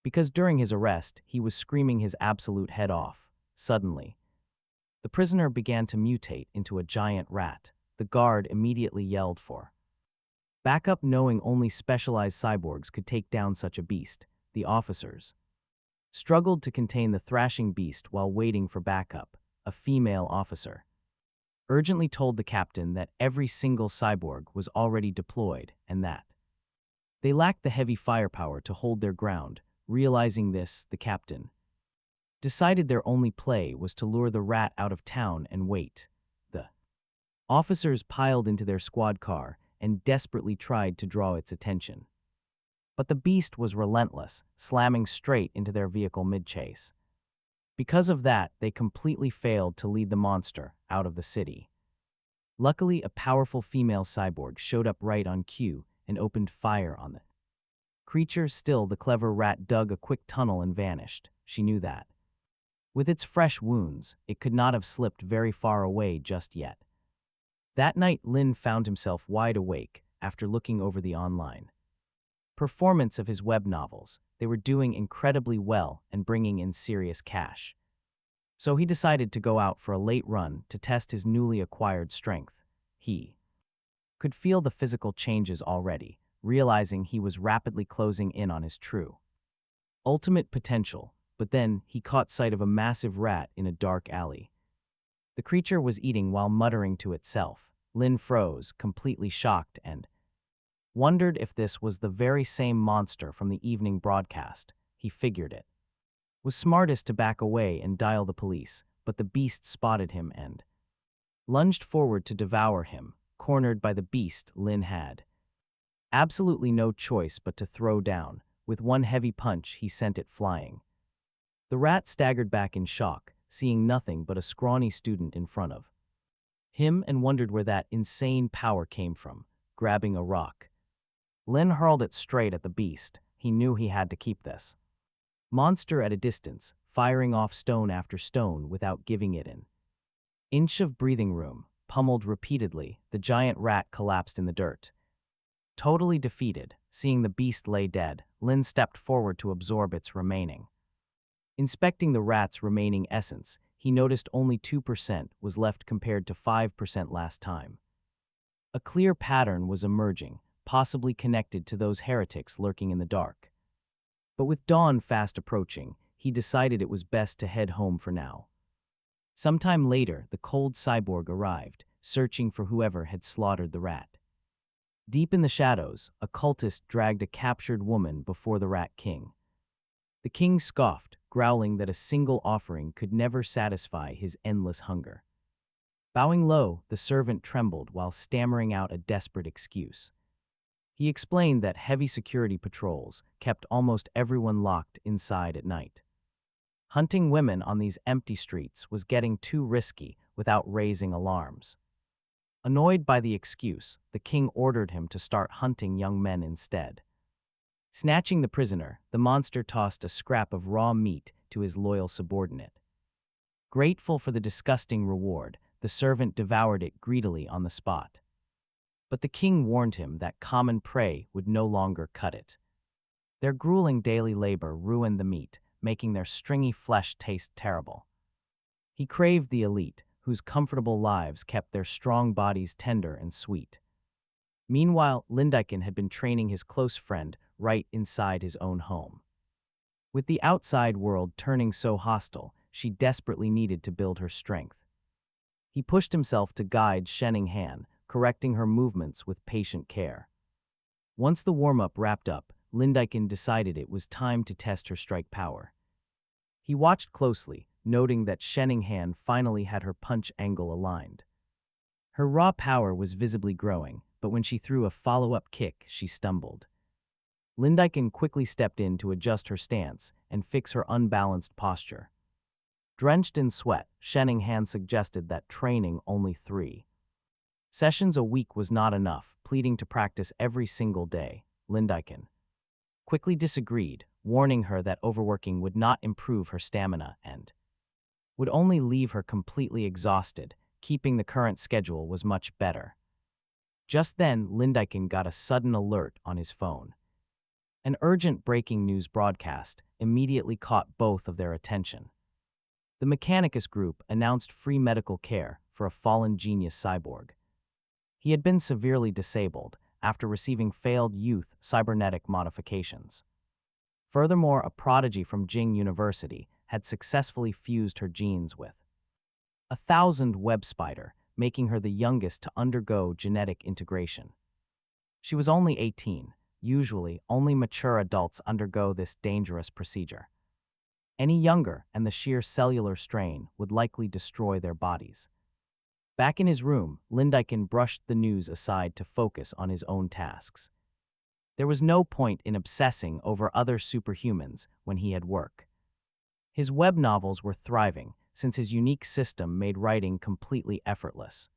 because during his arrest, he was screaming his absolute head off. Suddenly, the prisoner began to mutate into a giant rat. The guard immediately yelled for backup, knowing only specialized cyborgs could take down such a beast. The officers struggled to contain the thrashing beast while waiting for backup. A female officer urgently told the captain that every single cyborg was already deployed and that They lacked the heavy firepower to hold their ground. Realizing this, the captain decided their only play was to lure the rat out of town and wait. The officers piled into their squad car and desperately tried to draw its attention. But the beast was relentless, slamming straight into their vehicle mid-chase. Because of that, they completely failed to lead the monster out of the city. Luckily, a powerful female cyborg showed up right on cue and opened fire on the creature. Still, the clever rat dug a quick tunnel and vanished. She knew that. With its fresh wounds, it could not have slipped very far away just yet. That night, Lin found himself wide awake after looking over the online performance of his web novels. They were doing incredibly well and bringing in serious cash. So he decided to go out for a late run to test his newly acquired strength. He could feel the physical changes already, realizing he was rapidly closing in on his true ultimate potential. But then he caught sight of a massive rat in a dark alley. The creature was eating while muttering to itself. Lin froze, completely shocked, and wondered if this was the very same monster from the evening broadcast. He figured it was smartest to back away and dial the police, but the beast spotted him and lunged forward to devour him. Cornered by the beast, Lin had absolutely no choice but to throw down. With one heavy punch, he sent it flying. The rat staggered back in shock, seeing nothing but a scrawny student in front of him, and wondered where that insane power came from. Grabbing a rock, Lin hurled it straight at the beast. He knew he had to keep this monster at a distance, firing off stone after stone without giving it an inch of breathing room. Pummeled repeatedly, the giant rat collapsed in the dirt. Totally defeated, seeing the beast lay dead, Lin stepped forward to absorb its remaining. Inspecting the rat's remaining essence, he noticed only 2% was left compared to 5% last time. A clear pattern was emerging, possibly connected to those heretics lurking in the dark. But with dawn fast approaching, he decided it was best to head home for now. Sometime later, the cold cyborg arrived, searching for whoever had slaughtered the rat. Deep in the shadows, a cultist dragged a captured woman before the Rat King. The king scoffed, growling that a single offering could never satisfy his endless hunger. Bowing low, the servant trembled while stammering out a desperate excuse. He explained that heavy security patrols kept almost everyone locked inside at night. Hunting women on these empty streets was getting too risky without raising alarms. Annoyed by the excuse, the king ordered him to start hunting young men instead. Snatching the prisoner, the monster tossed a scrap of raw meat to his loyal subordinate. Grateful for the disgusting reward, the servant devoured it greedily on the spot. But the king warned him that common prey would no longer cut it. Their grueling daily labor ruined the meat, making their stringy flesh taste terrible. He craved the elite, whose comfortable lives kept their strong bodies tender and sweet. Meanwhile, Lindiken had been training his close friend right inside his own home. With the outside world turning so hostile, she desperately needed to build her strength. He pushed himself to guide Shenning Han, correcting her movements with patient care. Once the warm-up wrapped up, Lindiken decided it was time to test her strike power. He watched closely, noting that Shenning Han finally had her punch angle aligned. Her raw power was visibly growing, but when she threw a follow-up kick, she stumbled. Lindiken quickly stepped in to adjust her stance and fix her unbalanced posture. Drenched in sweat, Shenning Han suggested that training only 3 sessions a week was not enough, pleading to practice every single day. Lindiken quickly disagreed, warning her that overworking would not improve her stamina and would only leave her completely exhausted. Keeping the current schedule was much better. Just then, Lindiken got a sudden alert on his phone. An urgent breaking news broadcast immediately caught both of their attention. The Mechanicus Group announced free medical care for a fallen genius cyborg. He had been severely disabled after receiving failed youth cybernetic modifications. Furthermore, a prodigy from Jing University had successfully fused her genes with 1,000 web spider, making her the youngest to undergo genetic integration. She was only 18, Usually, only mature adults undergo this dangerous procedure. Any younger, and the sheer cellular strain would likely destroy their bodies. Back in his room, Lindykin brushed the news aside to focus on his own tasks. There was no point in obsessing over other superhumans when he had work. His web novels were thriving, since his unique system made writing completely effortless.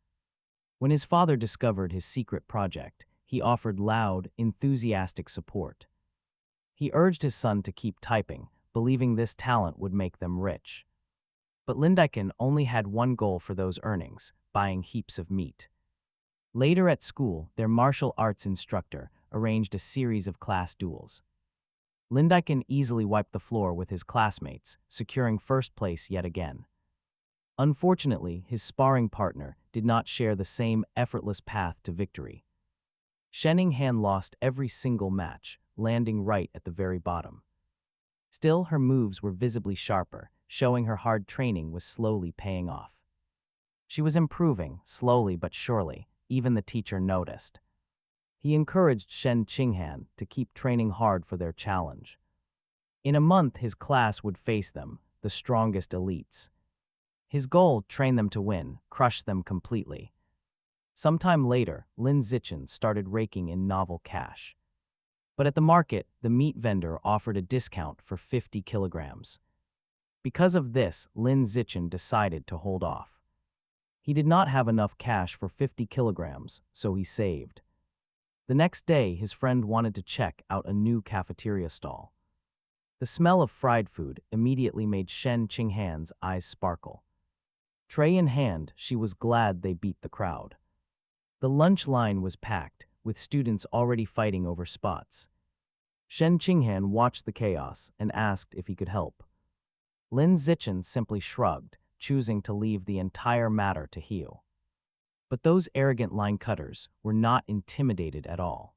When his father discovered his secret project, he offered loud, enthusiastic support. He urged his son to keep typing, believing this talent would make them rich. But Lindykin only had one goal for those earnings: buying heaps of meat. Later at school, their martial arts instructor arranged a series of class duels. Lindykin easily wiped the floor with his classmates, securing first place yet again. Unfortunately, his sparring partner did not share the same effortless path to victory. Xinghan lost every single match, landing right at the very bottom. Still, her moves were visibly sharper, showing her hard training was slowly paying off. She was improving, slowly but surely. Even the teacher noticed. He encouraged Xinghan to keep training hard for their challenge. In a month, his class would face them, the strongest elites. His goal: train them to win, crush them completely. Sometime later, Lin Zichen started raking in novel cash. But at the market, the meat vendor offered a discount for 50 kilograms. Because of this, Lin Zichen decided to hold off. He did not have enough cash for 50 kilograms, so he saved. The next day, his friend wanted to check out a new cafeteria stall. The smell of fried food immediately made Xinghan's eyes sparkle. Tray in hand, she was glad they beat the crowd. The lunch line was packed, with students already fighting over spots. Xinghan watched the chaos and asked if he could help. Lin Zichen simply shrugged, choosing to leave the entire matter to Hiu. But those arrogant line cutters were not intimidated at all.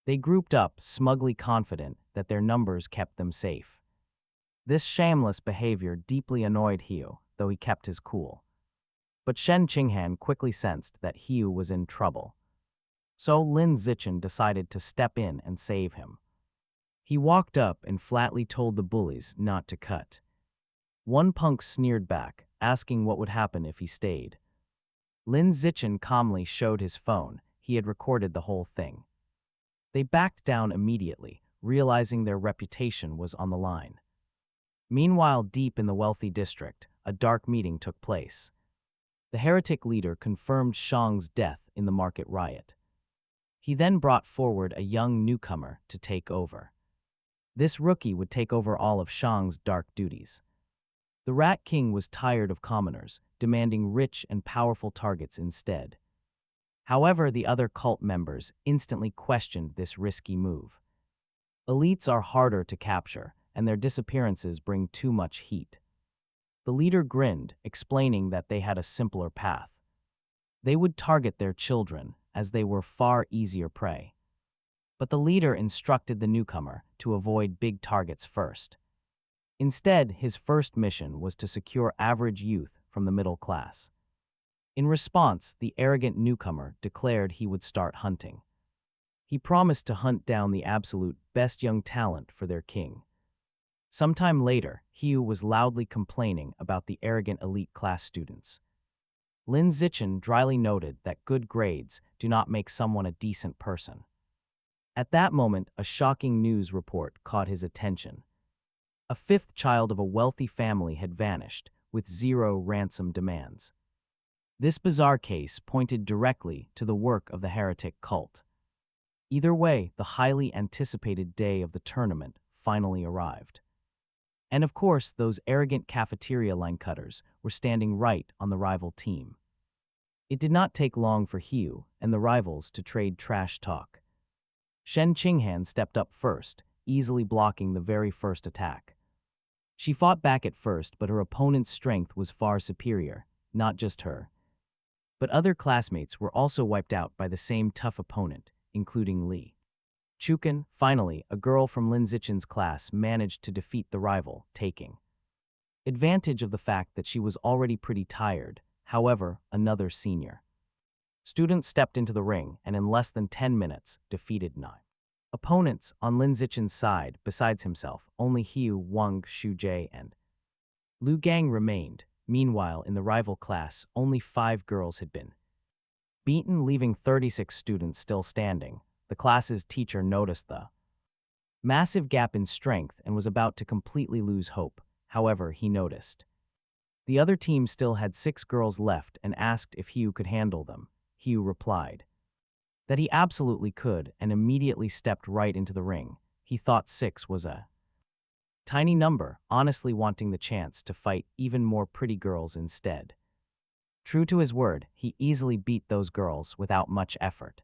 They grouped up, smugly confident that their numbers kept them safe. This shameless behavior deeply annoyed Hiu, though he kept his cool. But Xinghan quickly sensed that Hiu was in trouble. So Lin Zichen decided to step in and save him. He walked up and flatly told the bullies not to cut. One punk sneered back, asking what would happen if he stayed. Lin Zichen calmly showed his phone. He had recorded the whole thing. They backed down immediately, realizing their reputation was on the line. Meanwhile, deep in the wealthy district, a dark meeting took place. The heretic leader confirmed Shang's death in the market riot. He then brought forward a young newcomer to take over. This rookie would take over all of Shang's dark duties. The Rat King was tired of commoners, demanding rich and powerful targets instead. However, the other cult members instantly questioned this risky move. Elites are harder to capture, and their disappearances bring too much heat. The leader grinned, explaining that they had a simpler path. They would target their children, as they were far easier prey. But the leader instructed the newcomer to avoid big targets first. Instead, his first mission was to secure average youth from the middle class. In response, the arrogant newcomer declared he would start hunting. He promised to hunt down the absolute best young talent for their king. Sometime later, Hiu was loudly complaining about the arrogant elite class students. Lin Zichen dryly noted that good grades do not make someone a decent person. At that moment, a shocking news report caught his attention. A fifth child of a wealthy family had vanished, with zero ransom demands. This bizarre case pointed directly to the work of the heretic cult. Either way, the highly anticipated day of the tournament finally arrived. And of course, those arrogant cafeteria line cutters were standing right on the rival team. It did not take long for Hiu and the rivals to trade trash talk. Xinghan stepped up first, easily blocking the very first attack. She fought back at first, but her opponent's strength was far superior, not just her. But other classmates were also wiped out by the same tough opponent, including Li. Chukin, finally, a girl from Lin Zichen's class, managed to defeat the rival, taking advantage of the fact that she was already pretty tired. However, another senior student stepped into the ring and in less than 10 minutes defeated 9 Opponents on Lin Zichen's side, besides himself, only Hiu, Wang, Shujie, and Lu Gang remained. Meanwhile, in the rival class, only 5 girls had been beaten, leaving 36 students still standing. The class's teacher noticed the massive gap in strength and was about to completely lose hope. However, he noticed the other team still had 6 girls left and asked if Hiu could handle them. Hiu replied that he absolutely could and immediately stepped right into the ring. He thought 6 was a tiny number, honestly wanting the chance to fight even more pretty girls instead. True to his word, he easily beat those girls without much effort.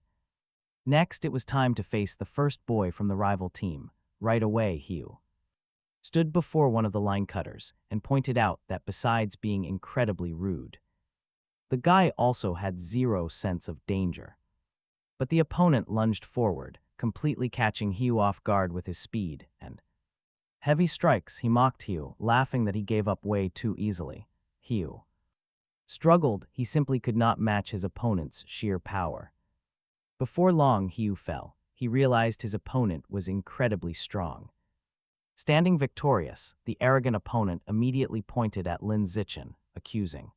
Next, it was time to face the first boy from the rival team. Right away, Hiu stood before one of the line cutters and pointed out that besides being incredibly rude, the guy also had zero sense of danger. But the opponent lunged forward, completely catching Hiu off guard with his speed and heavy strikes. He mocked Hiu, laughing that he gave up way too easily. Hiu struggled, he simply could not match his opponent's sheer power. Before long, Hiu fell. He realized his opponent was incredibly strong. Standing victorious, the arrogant opponent immediately pointed at Lin Zichen, accusing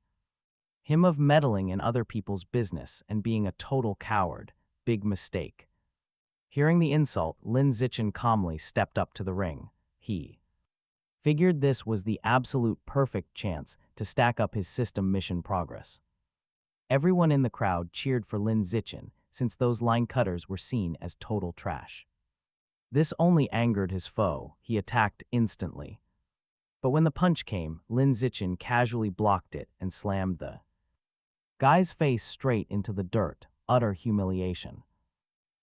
him of meddling in other people's business and being a total coward. Big mistake. Hearing the insult, Lin Zichen calmly stepped up to the ring. He figured this was the absolute perfect chance to stack up his system mission progress. Everyone in the crowd cheered for Lin Zichen, since those line cutters were seen as total trash. This only angered his foe. He attacked instantly. But when the punch came, Lin Zichen casually blocked it and slammed the guy's face straight into the dirt. Utter humiliation.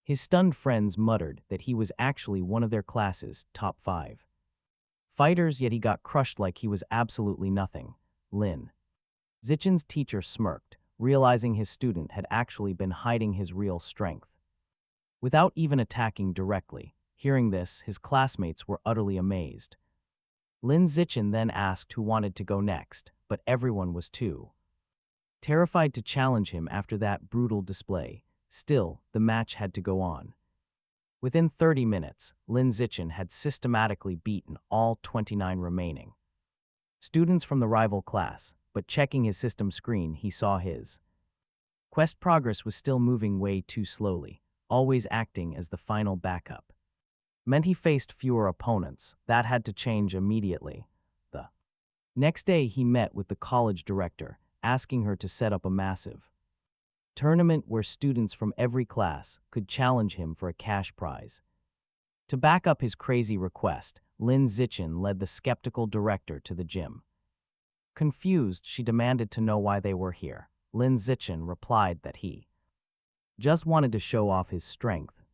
His stunned friends muttered that he was actually one of their class's top 5 fighters, yet he got crushed like he was absolutely nothing. Lin Zichen's teacher smirked, realizing his student had actually been hiding his real strength without even attacking directly. Hearing this, his classmates were utterly amazed. Lin Zichen then asked who wanted to go next, but everyone was too terrified to challenge him after that brutal display. Still, the match had to go on. Within 30 minutes, Lin Zichen had systematically beaten all 29 remaining students from the rival class, but checking his system screen, he saw his quest progress was still moving way too slowly, always acting as the final backup. Meant he faced fewer opponents. That had to change immediately. The next day, he met with the college director, asking her to set up a massive tournament where students from every class could challenge him for a cash prize. To back up his crazy request, Lin Zichen led the skeptical director to the gym. Confused, she demanded to know why they were here. Lin Zichen replied that he just wanted to show off his strength.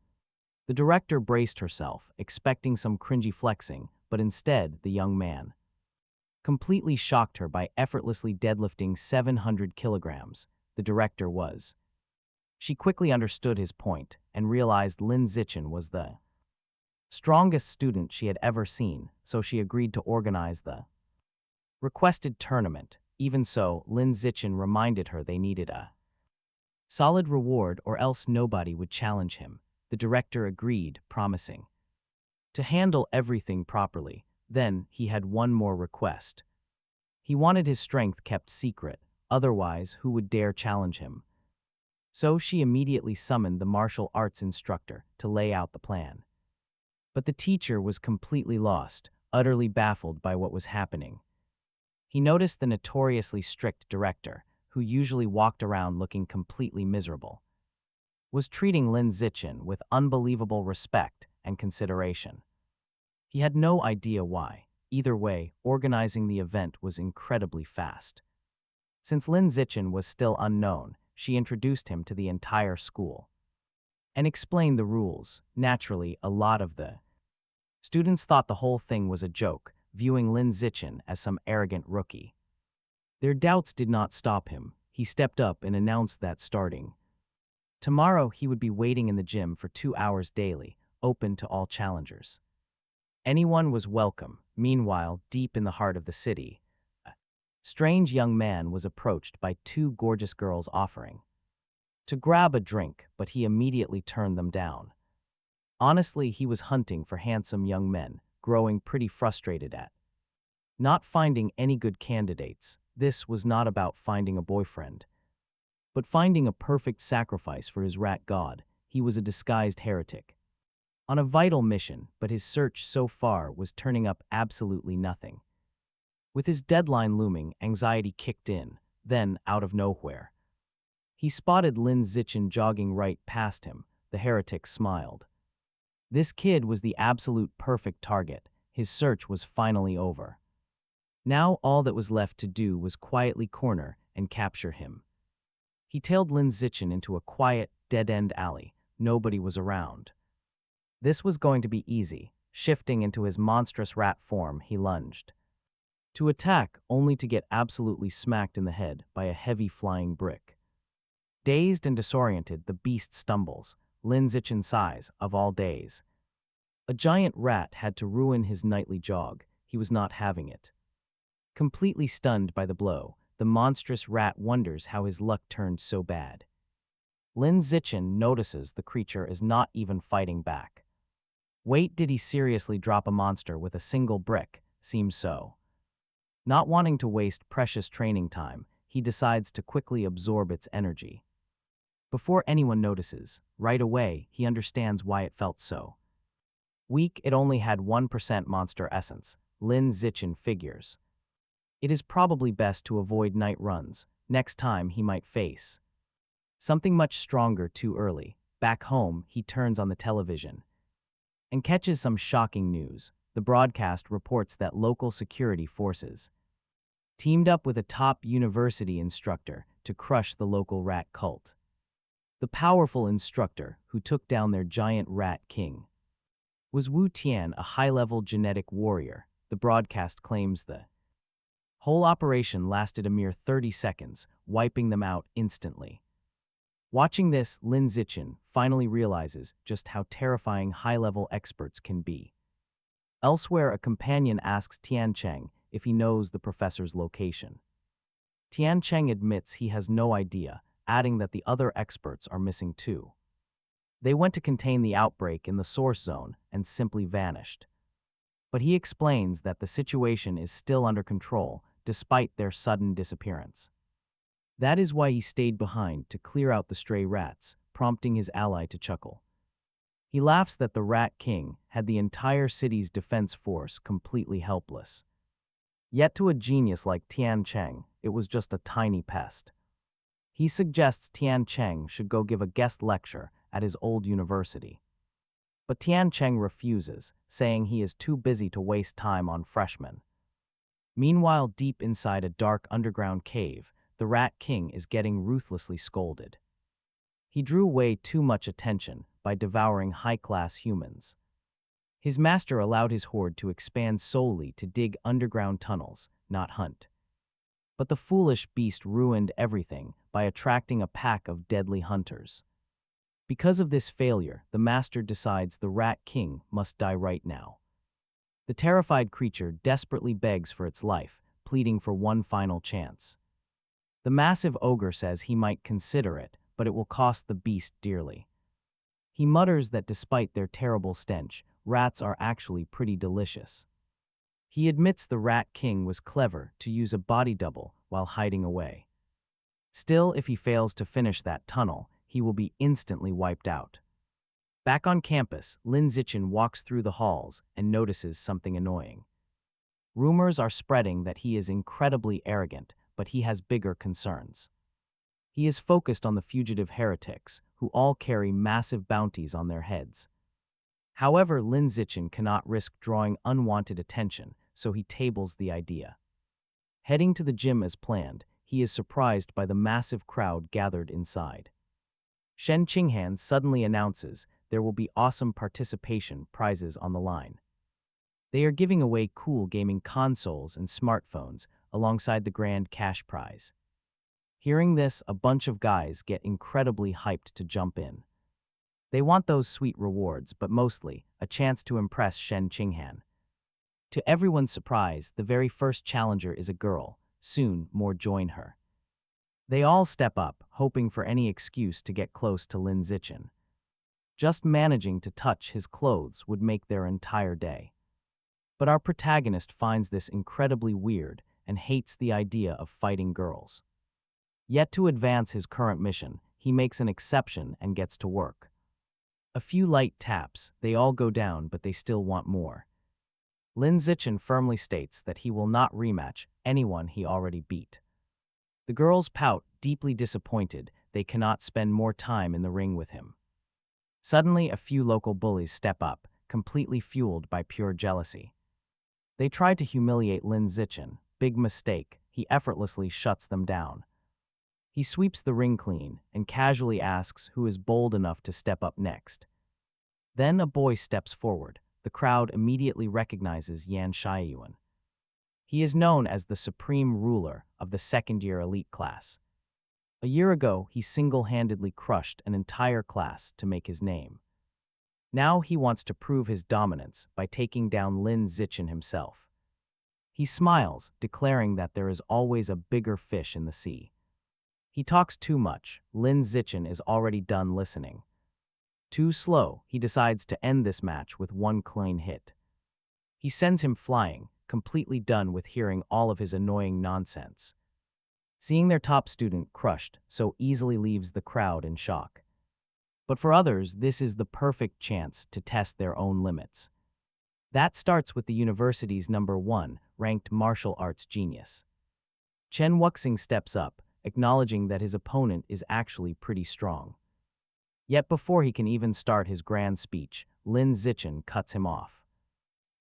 The director braced herself, expecting some cringy flexing, but instead, the young man completely shocked her by effortlessly deadlifting 700 kilograms. The director was. She quickly understood his point and realized Lin Zichen was the strongest student she had ever seen, so she agreed to organize the requested tournament. Even so, Lin Zichen reminded her they needed a solid reward or else nobody would challenge him. The director agreed, promising to handle everything properly. Then, he had one more request. He wanted his strength kept secret, otherwise who would dare challenge him? So she immediately summoned the martial arts instructor to lay out the plan. But the teacher was completely lost, utterly baffled by what was happening. He noticed the notoriously strict director, who usually walked around looking completely miserable, was treating Lin Zichen with unbelievable respect and consideration. He had no idea why. Either way, organizing the event was incredibly fast. Since Lin Zichen was still unknown, she introduced him to the entire school and explained the rules. Naturally, a lot of the students thought the whole thing was a joke, viewing Lin Zichen as some arrogant rookie. Their doubts did not stop him. He stepped up and announced that starting tomorrow, he would be waiting in the gym for 2 hours daily, open to all challengers. Anyone was welcome. Meanwhile, deep in the heart of the city, a strange young man was approached by 2 gorgeous girls offering to grab a drink, but he immediately turned them down. Honestly, he was hunting for handsome young men, growing pretty frustrated at not finding any good candidates. This was not about finding a boyfriend, but finding a perfect sacrifice for his rat god. He was a disguised heretic on a vital mission, but his search so far was turning up absolutely nothing. With his deadline looming, anxiety kicked in. Then, out of nowhere, he spotted Lin Zichen jogging right past him. The heretic smiled. This kid was the absolute perfect target. His search was finally over. Now all that was left to do was quietly corner and capture him. He tailed Lin Zichen into a quiet, dead-end alley. Nobody was around. This was going to be easy. Shifting into his monstrous rat form, he lunged to attack, only to get absolutely smacked in the head by a heavy flying brick. Dazed and disoriented, the beast stumbles. Lin Zichen's size, of all days. A giant rat had to ruin his nightly jog. He was not having it. Completely stunned by the blow, the monstrous rat wonders how his luck turned so bad. Lin Zichen notices the creature is not even fighting back. Wait, did he seriously drop a monster with a single brick? Seems so. Not wanting to waste precious training time, he decides to quickly absorb its energy. Before anyone notices, right away, he understands why it felt so weak. It only had 1% monster essence. Lin Zichen figures it is probably best to avoid night runs. Next time he might face something much stronger too early. Back home, he turns on the television and catches some shocking news. The broadcast reports that local security forces teamed up with a top university instructor to crush the local rat cult. The powerful instructor, who took down their giant rat king, was Wu Tian, a high-level genetic warrior. The broadcast claims the whole operation lasted a mere 30 seconds, wiping them out instantly. Watching this, Lin Zichen finally realizes just how terrifying high-level experts can be. Elsewhere, a companion asks Tian Cheng if he knows the professor's location. Tian Cheng admits he has no idea, adding that the other experts are missing too. They went to contain the outbreak in the source zone and simply vanished. But he explains that the situation is still under control despite their sudden disappearance. That is why he stayed behind to clear out the stray rats, prompting his ally to chuckle. He laughs that the Rat King had the entire city's defense force completely helpless. Yet to a genius like Tian Cheng, it was just a tiny pest. He suggests Tian Cheng should go give a guest lecture at his old university. But Tian Cheng refuses, saying he is too busy to waste time on freshmen. Meanwhile, deep inside a dark underground cave, the Rat King is getting ruthlessly scolded. He drew way too much attention by devouring high-class humans. His master allowed his horde to expand solely to dig underground tunnels, not hunt. But the foolish beast ruined everything by attracting a pack of deadly hunters. Because of this failure, the master decides the Rat King must die right now. The terrified creature desperately begs for its life, pleading for one final chance. The massive ogre says he might consider it, but it will cost the beast dearly. He mutters that despite their terrible stench, rats are actually pretty delicious. He admits the Rat King was clever to use a body double while hiding away. Still, if he fails to finish that tunnel, he will be instantly wiped out. Back on campus, Lin Zichen walks through the halls and notices something annoying. Rumors are spreading that he is incredibly arrogant, but he has bigger concerns. He is focused on the fugitive heretics, who all carry massive bounties on their heads. However, Lin Zichen cannot risk drawing unwanted attention, so he tables the idea. Heading to the gym as planned, he is surprised by the massive crowd gathered inside. Shen Qinghan suddenly announces there will be awesome participation prizes on the line. They are giving away cool gaming consoles and smartphones alongside the grand cash prize. Hearing this, a bunch of guys get incredibly hyped to jump in. They want those sweet rewards, but mostly a chance to impress Shen Qinghan. To everyone's surprise, the very first challenger is a girl. Soon, more join her. They all step up, hoping for any excuse to get close to Lin Zichen. Just managing to touch his clothes would make their entire day. But our protagonist finds this incredibly weird and hates the idea of fighting girls. Yet to advance his current mission, he makes an exception and gets to work. A few light taps, they all go down, but they still want more. Lin Zichen firmly states that he will not rematch anyone he already beat. The girls pout, deeply disappointed they cannot spend more time in the ring with him. Suddenly, a few local bullies step up, completely fueled by pure jealousy. They try to humiliate Lin Zichen. Big mistake, he effortlessly shuts them down. He sweeps the ring clean and casually asks who is bold enough to step up next. Then a boy steps forward. The crowd immediately recognizes Yan Xiaoyuan. He is known as the supreme ruler of the second-year elite class. A year ago, he single-handedly crushed an entire class to make his name. Now he wants to prove his dominance by taking down Lin Zichen himself. He smiles, declaring that there is always a bigger fish in the sea. He talks too much. Lin Zichen is already done listening. Too slow, he decides to end this match with one clean hit. He sends him flying, completely done with hearing all of his annoying nonsense. Seeing their top student crushed so easily leaves the crowd in shock. But for others, this is the perfect chance to test their own limits. That starts with the university's #1 ranked martial arts genius. Chen Wuxing steps up, acknowledging that his opponent is actually pretty strong. Yet before he can even start his grand speech, Lin Zichen cuts him off.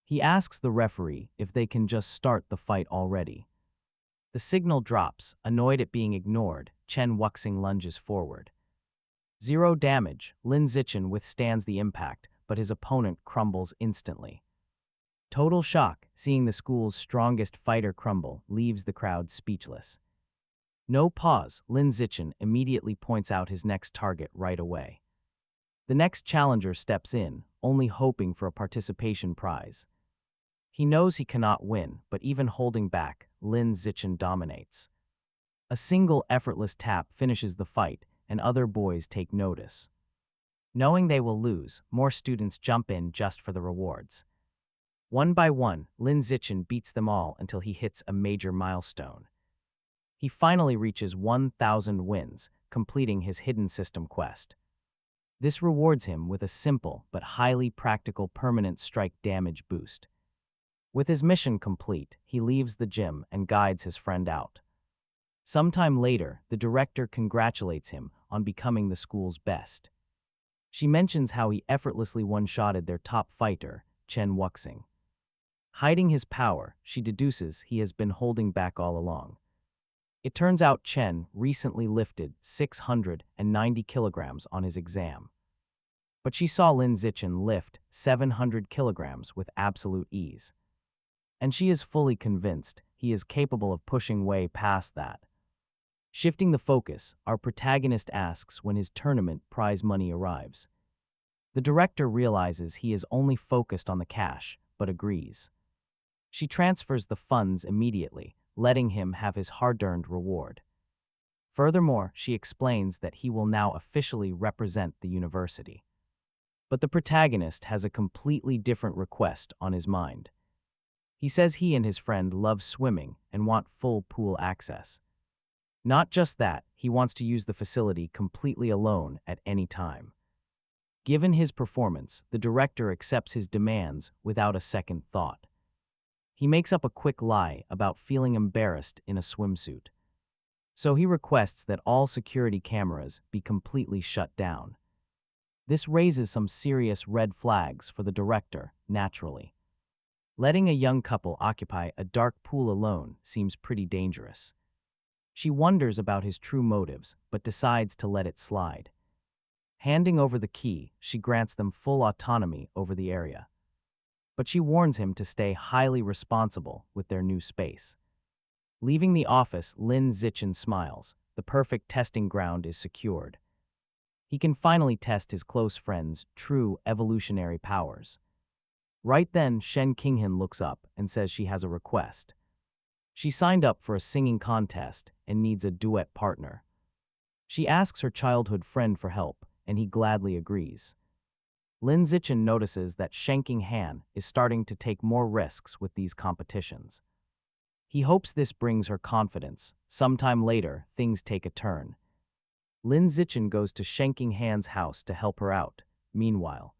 He asks the referee if they can just start the fight already. The signal drops. Annoyed at being ignored, Chen Wuxing lunges forward. Zero damage, Lin Zichen withstands the impact, but his opponent crumbles instantly. Total shock, seeing the school's strongest fighter crumble, leaves the crowd speechless. No pause, Lin Zichen immediately points out his next target right away. The next challenger steps in, only hoping for a participation prize. He knows he cannot win, but even holding back, Lin Zichen dominates. A single effortless tap finishes the fight, and other boys take notice. Knowing they will lose, more students jump in just for the rewards. One by one, Lin Zichen beats them all until he hits a major milestone. He finally reaches 1,000 wins, completing his hidden system quest. This rewards him with a simple but highly practical permanent strike damage boost. With his mission complete, he leaves the gym and guides his friend out. Sometime later, the director congratulates him on becoming the school's best. She mentions how he effortlessly one-shotted their top fighter, Chen Wuxing. Hiding his power, she deduces he has been holding back all along. It turns out Chen recently lifted 690 kilograms on his exam. But she saw Lin Zichen lift 700 kilograms with absolute ease. And she is fully convinced he is capable of pushing way past that. Shifting the focus, our protagonist asks when his tournament prize money arrives. The director realizes he is only focused on the cash, but agrees. She transfers the funds immediately, letting him have his hard-earned reward. Furthermore, she explains that he will now officially represent the university. But the protagonist has a completely different request on his mind. He says he and his friend love swimming and want full pool access. Not just that, he wants to use the facility completely alone at any time. Given his performance, the director accepts his demands without a second thought. He makes up a quick lie about feeling embarrassed in a swimsuit. So he requests that all security cameras be completely shut down. This raises some serious red flags for the director, naturally. Letting a young couple occupy a dark pool alone seems pretty dangerous. She wonders about his true motives, but decides to let it slide. Handing over the key, she grants them full autonomy over the area. But she warns him to stay highly responsible with their new space. Leaving the office, Lin Zichen smiles. The perfect testing ground is secured. He can finally test his close friend's true evolutionary powers. Right then, Shen Qinghan looks up and says she has a request. She signed up for a singing contest and needs a duet partner. She asks her childhood friend for help, and he gladly agrees. Lin Zichen notices that Shanking Han is starting to take more risks with these competitions. He hopes this brings her confidence. Sometime later, things take a turn. Lin Zichen goes to Shanking Han's house to help her out. Meanwhile,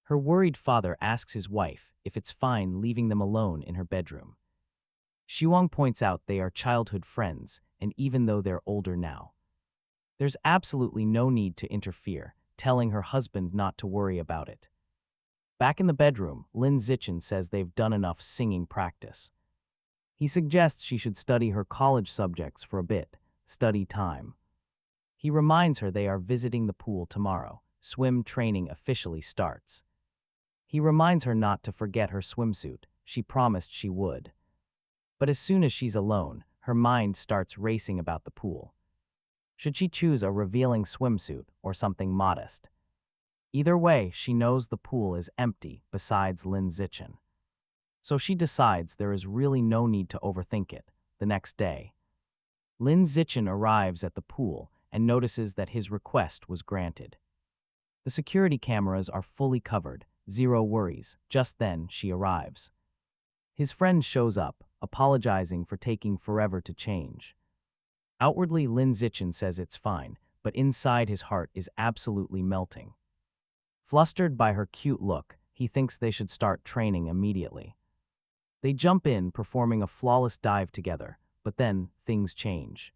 her worried father asks his wife if it's fine leaving them alone in her bedroom. Shuang points out they are childhood friends, and even though they're older now, there's absolutely no need to interfere, telling her husband not to worry about it. Back in the bedroom, Lin Zichen says they've done enough singing practice. He suggests she should study her college subjects for a bit, study time. He reminds her they are visiting the pool tomorrow. Swim training officially starts. He reminds her not to forget her swimsuit. She promised she would. But as soon as she's alone, her mind starts racing about the pool. Should she choose a revealing swimsuit or something modest? Either way, she knows the pool is empty besides Lin Zichen. So she decides there is really no need to overthink it. The next day, Lin Zichen arrives at the pool and notices that his request was granted. The security cameras are fully covered, zero worries. Just then, she arrives. His friend shows up, apologizing for taking forever to change. Outwardly, Lin Zichen says it's fine, but inside his heart is absolutely melting. Flustered by her cute look, he thinks they should start training immediately. They jump in, performing a flawless dive together, but then things change.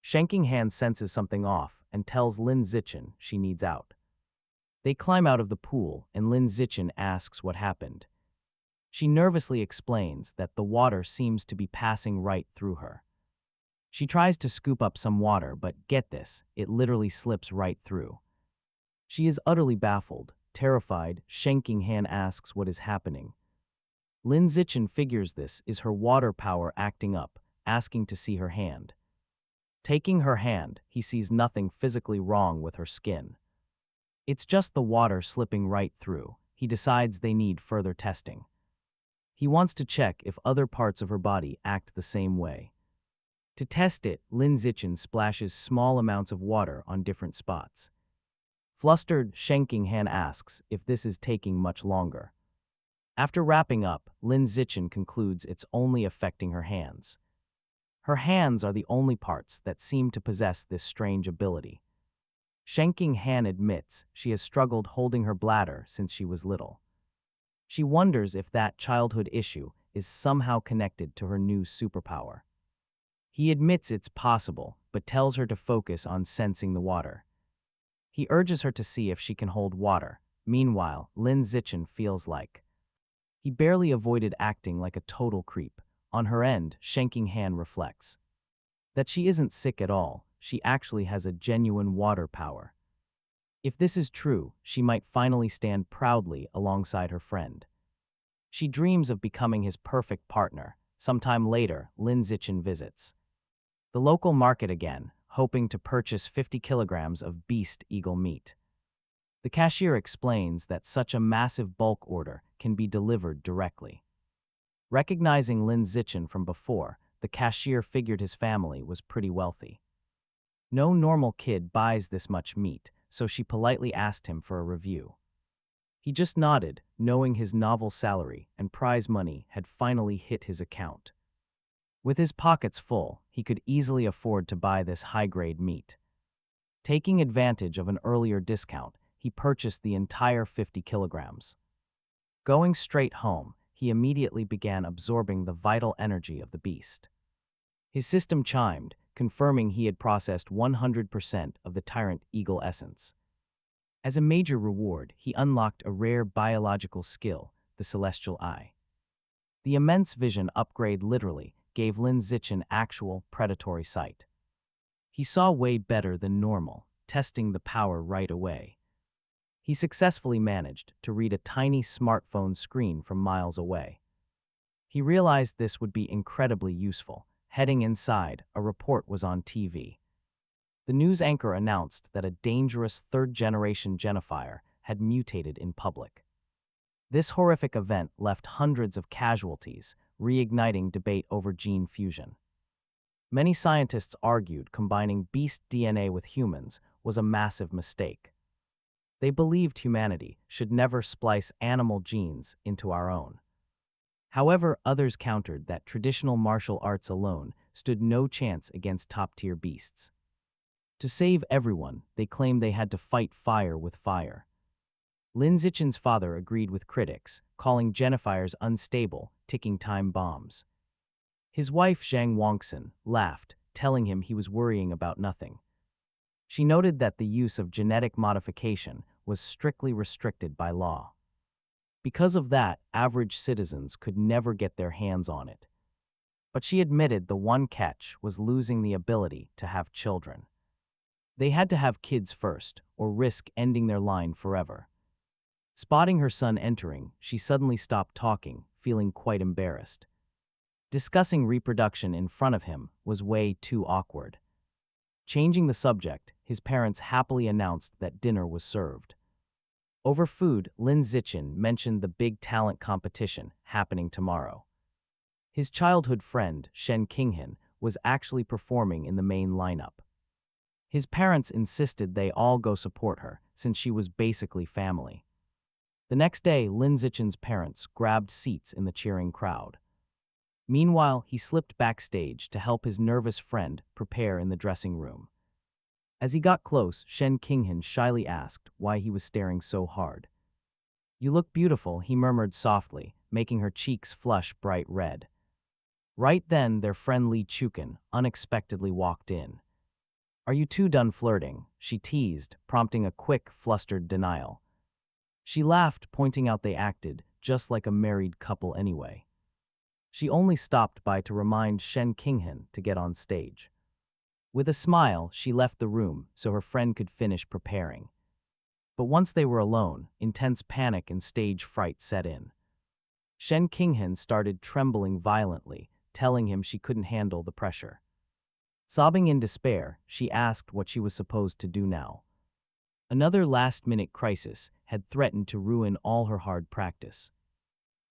Shanking Han senses something off and tells Lin Zichen she needs out. They climb out of the pool, and Lin Zichen asks what happened. She nervously explains that the water seems to be passing right through her. She tries to scoop up some water, but get this, it literally slips right through. She is utterly baffled. Terrified, Shanking Han asks what is happening. Lin Zichen figures this is her water power acting up, asking to see her hand. Taking her hand, he sees nothing physically wrong with her skin. It's just the water slipping right through. He decides they need further testing. He wants to check if other parts of her body act the same way. To test it, Lin Zichen splashes small amounts of water on different spots. Flustered, Shanking Han asks if this is taking much longer. After wrapping up, Lin Zichen concludes it's only affecting her hands. Her hands are the only parts that seem to possess this strange ability. Shanking Han admits she has struggled holding her bladder since she was little. She wonders if that childhood issue is somehow connected to her new superpower. He admits it's possible, but tells her to focus on sensing the water. He urges her to see if she can hold water. Meanwhile, Lin Zichen feels like he barely avoided acting like a total creep. On her end, Shanking Han reflects that she isn't sick at all, she actually has a genuine water power. If this is true, she might finally stand proudly alongside her friend. She dreams of becoming his perfect partner. Sometime later, Lin Zichen visits the local market again, hoping to purchase 50 kilograms of beast eagle meat. The cashier explains that such a massive bulk order can be delivered directly. Recognizing Lin Zichen from before, the cashier figured his family was pretty wealthy. No normal kid buys this much meat, so she politely asked him for a review. He just nodded, knowing his novel salary and prize money had finally hit his account. With his pockets full, he could easily afford to buy this high-grade meat. Taking advantage of an earlier discount, he purchased the entire 50 kilograms. Going straight home, he immediately began absorbing the vital energy of the beast. His system chimed, confirming he had processed 100% of the tyrant eagle essence. As a major reward, he unlocked a rare biological skill, the celestial eye. The immense vision upgrade literally gave Lin Zichen actual predatory sight. He saw way better than normal, testing the power right away. He successfully managed to read a tiny smartphone screen from miles away. He realized this would be incredibly useful. Heading inside, a report was on TV. The news anchor announced that a dangerous third-generation genifier had mutated in public. This horrific event left hundreds of casualties, reigniting debate over gene fusion. Many scientists argued combining beast DNA with humans was a massive mistake. They believed humanity should never splice animal genes into our own. However, others countered that traditional martial arts alone stood no chance against top-tier beasts. To save everyone, they claimed they had to fight fire with fire. Lin Zichen's father agreed with critics, calling Genifires unstable, ticking time bombs. His wife Zhang Wangxin laughed, telling him he was worrying about nothing. She noted that the use of genetic modification was strictly restricted by law. Because of that, average citizens could never get their hands on it. But she admitted the one catch was losing the ability to have children. They had to have kids first, or risk ending their line forever. Spotting her son entering, she suddenly stopped talking, feeling quite embarrassed. Discussing reproduction in front of him was way too awkward. Changing the subject, his parents happily announced that dinner was served. Over food, Lin Zichen mentioned the big talent competition happening tomorrow. His childhood friend, Shen Qinghan, was actually performing in the main lineup. His parents insisted they all go support her, since she was basically family. The next day, Lin Zichen's parents grabbed seats in the cheering crowd. Meanwhile, he slipped backstage to help his nervous friend prepare in the dressing room. As he got close, Shen Qinghan shyly asked why he was staring so hard. "You look beautiful," he murmured softly, making her cheeks flush bright red. Right then, their friend Li Chukan unexpectedly walked in. "Are you two done flirting?" she teased, prompting a quick, flustered denial. She laughed, pointing out they acted just like a married couple anyway. She only stopped by to remind Shen Qinghan to get on stage. With a smile, she left the room so her friend could finish preparing. But once they were alone, intense panic and stage fright set in. Shen Qinghan started trembling violently, telling him she couldn't handle the pressure. Sobbing in despair, she asked what she was supposed to do now. Another last-minute crisis had threatened to ruin all her hard practice.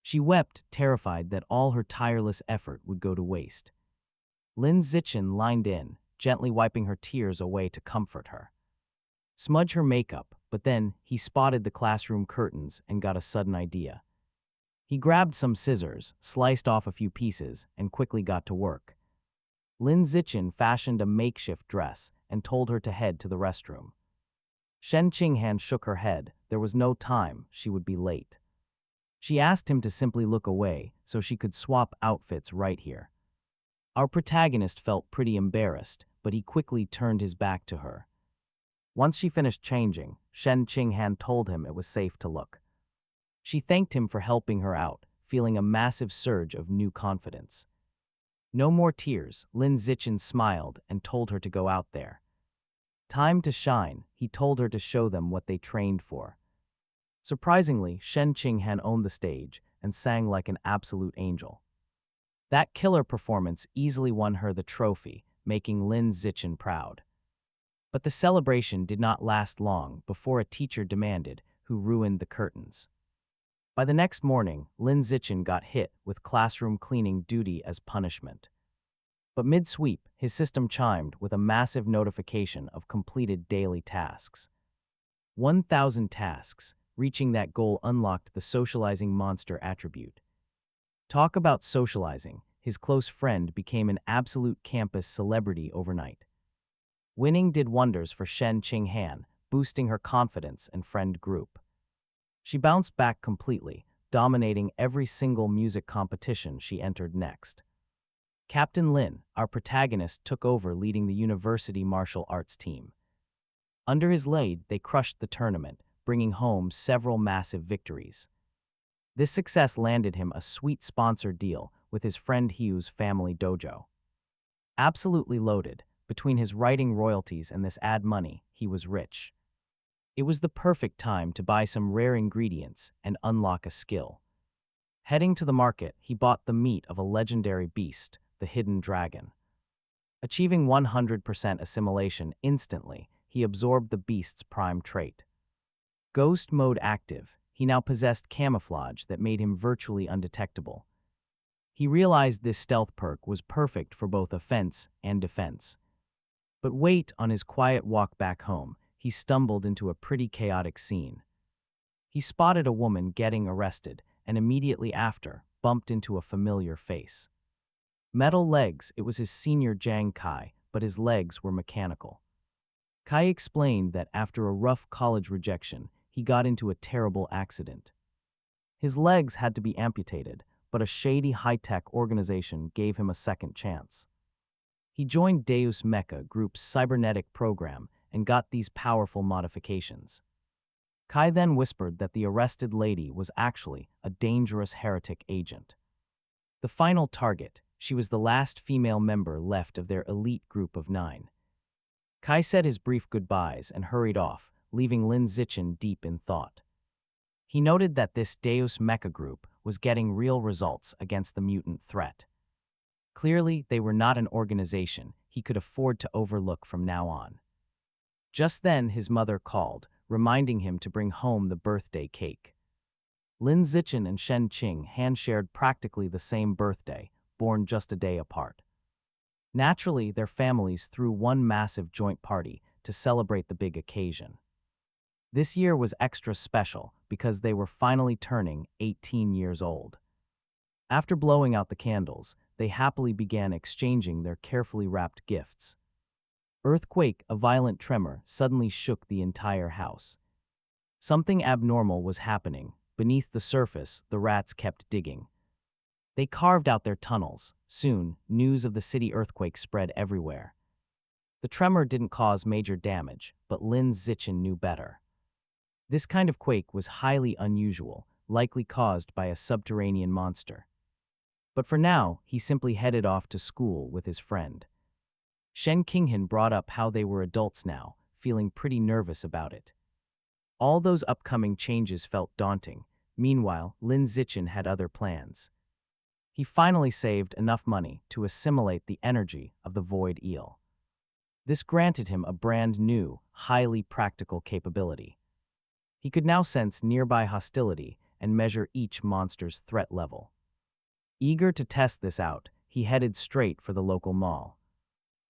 She wept, terrified that all her tireless effort would go to waste. Lin Zichen lined in, gently wiping her tears away to comfort her. Smudge her makeup, but then he spotted the classroom curtains and got a sudden idea. He grabbed some scissors, sliced off a few pieces, and quickly got to work. Lin Zichen fashioned a makeshift dress and told her to head to the restroom. Shen Qinghan shook her head. There was no time, she would be late. She asked him to simply look away so she could swap outfits right here. Our protagonist felt pretty embarrassed, but he quickly turned his back to her. Once she finished changing, Shen Qinghan told him it was safe to look. She thanked him for helping her out, feeling a massive surge of new confidence. No more tears, Lin Zichen smiled and told her to go out there. Time to shine, he told her to show them what they trained for. Surprisingly, Shen Qinghan owned the stage and sang like an absolute angel. That killer performance easily won her the trophy, making Lin Zichen proud. But the celebration did not last long before a teacher demanded, who ruined the curtains. By the next morning, Lin Zichen got hit with classroom cleaning duty as punishment. But mid-sweep, his system chimed with a massive notification of completed daily tasks. 1,000 tasks. Reaching that goal unlocked the socializing monster attribute. Talk about socializing, his close friend became an absolute campus celebrity overnight. Winning did wonders for Shen Qinghan, boosting her confidence and friend group. She bounced back completely, dominating every single music competition she entered next. Captain Lin, our protagonist, took over leading the university martial arts team. Under his lead, they crushed the tournament, bringing home several massive victories. This success landed him a sweet sponsor deal with his friend Hugh's family dojo. Absolutely loaded, between his writing royalties and this ad money, he was rich. It was the perfect time to buy some rare ingredients and unlock a skill. Heading to the market, he bought the meat of a legendary beast, the hidden dragon. Achieving 100% assimilation instantly, he absorbed the beast's prime trait. Ghost mode active, he now possessed camouflage that made him virtually undetectable. He realized this stealth perk was perfect for both offense and defense. But wait, on his quiet walk back home, he he stumbled into a pretty chaotic scene. He spotted a woman getting arrested and immediately after bumped into a familiar face. Metal legs, it was his senior Jang Kai, but his legs were mechanical. Kai explained that after a rough college rejection, he got into a terrible accident. His legs had to be amputated, but a shady high-tech organization gave him a second chance. He joined Deus Mecha Group's cybernetic program and got these powerful modifications. Kai then whispered that the arrested lady was actually a dangerous heretic agent. The final target, she was the last female member left of their elite group of 9. Kai said his brief goodbyes and hurried off, leaving Lin Zichen deep in thought. He noted that this Deus Mecha group was getting real results against the mutant threat. Clearly, they were not an organization he could afford to overlook from now on. Just then, his mother called, reminding him to bring home the birthday cake. Lin Zichen and Shen Qing hand-shared practically the same birthday, born just a day apart. Naturally, their families threw one massive joint party to celebrate the big occasion. This year was extra special because they were finally turning 18 years old. After blowing out the candles, they happily began exchanging their carefully wrapped gifts. Earthquake, a violent tremor, suddenly shook the entire house. Something abnormal was happening. Beneath the surface, the rats kept digging. They carved out their tunnels. Soon, news of the city earthquake spread everywhere. The tremor didn't cause major damage, but Lin Zichen knew better. This kind of quake was highly unusual, likely caused by a subterranean monster. But for now, he simply headed off to school with his friend. Shen Qinghan brought up how they were adults now, feeling pretty nervous about it. All those upcoming changes felt daunting. Meanwhile, Lin Zichen had other plans. He finally saved enough money to assimilate the energy of the void eel. This granted him a brand new, highly practical capability. He could now sense nearby hostility and measure each monster's threat level. Eager to test this out, he headed straight for the local mall.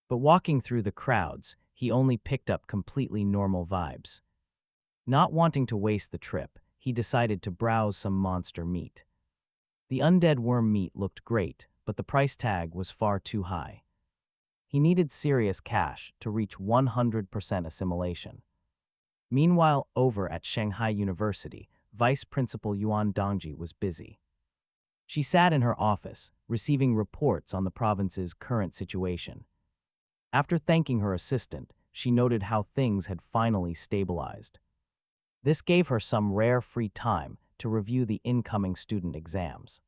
But walking through the crowds, he only picked up completely normal vibes. Not wanting to waste the trip, he decided to browse some monster meat. The undead worm meat looked great, but the price tag was far too high. He needed serious cash to reach 100% assimilation. Meanwhile, over at Shanghai University, Vice Principal Yuan Dongji was busy. She sat in her office, receiving reports on the province's current situation. After thanking her assistant, she noted how things had finally stabilized. This gave her some rare free time to review the incoming student exams.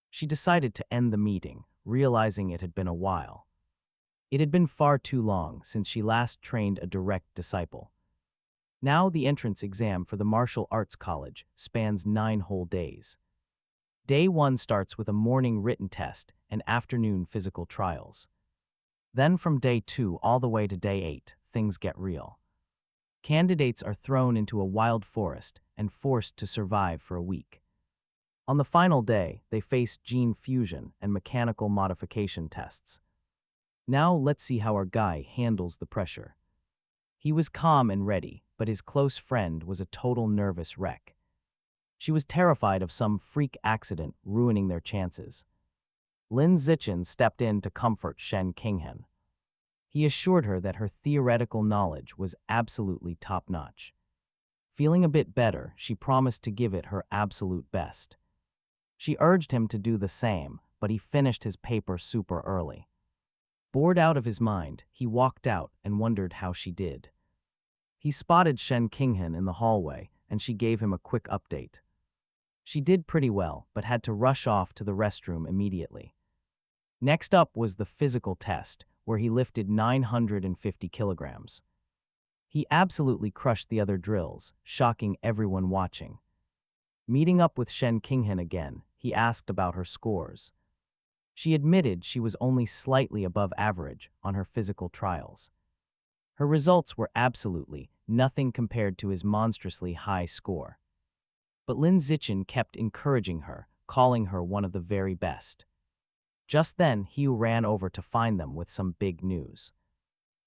She decided to end the meeting, realizing it had been a while. It had been far too long since she last trained a direct disciple. Now the entrance exam for the martial arts college spans 9 whole days. Day 1 starts with a morning written test and afternoon physical trials. Then from day 2 all the way to day 8, things get real. Candidates are thrown into a wild forest and forced to survive for a week. On the final day, they face gene fusion and mechanical modification tests. Now let's see how our guy handles the pressure. He was calm and ready, but his close friend was a total nervous wreck. She was terrified of some freak accident ruining their chances. Lin Zichen stepped in to comfort Shen Qinghan. He assured her that her theoretical knowledge was absolutely top-notch. Feeling a bit better, she promised to give it her absolute best. She urged him to do the same, but he finished his paper super early. Bored out of his mind, he walked out and wondered how she did. He spotted Shen Qinghan in the hallway, and she gave him a quick update. She did pretty well, but had to rush off to the restroom immediately. Next up was the physical test, where he lifted 950 kilograms. He absolutely crushed the other drills, shocking everyone watching. Meeting up with Shen Qinghan again, he asked about her scores. She admitted she was only slightly above average on her physical trials. Her results were absolutely nothing compared to his monstrously high score. But Lin Zichen kept encouraging her, calling her one of the very best. Just then, Hugh ran over to find them with some big news.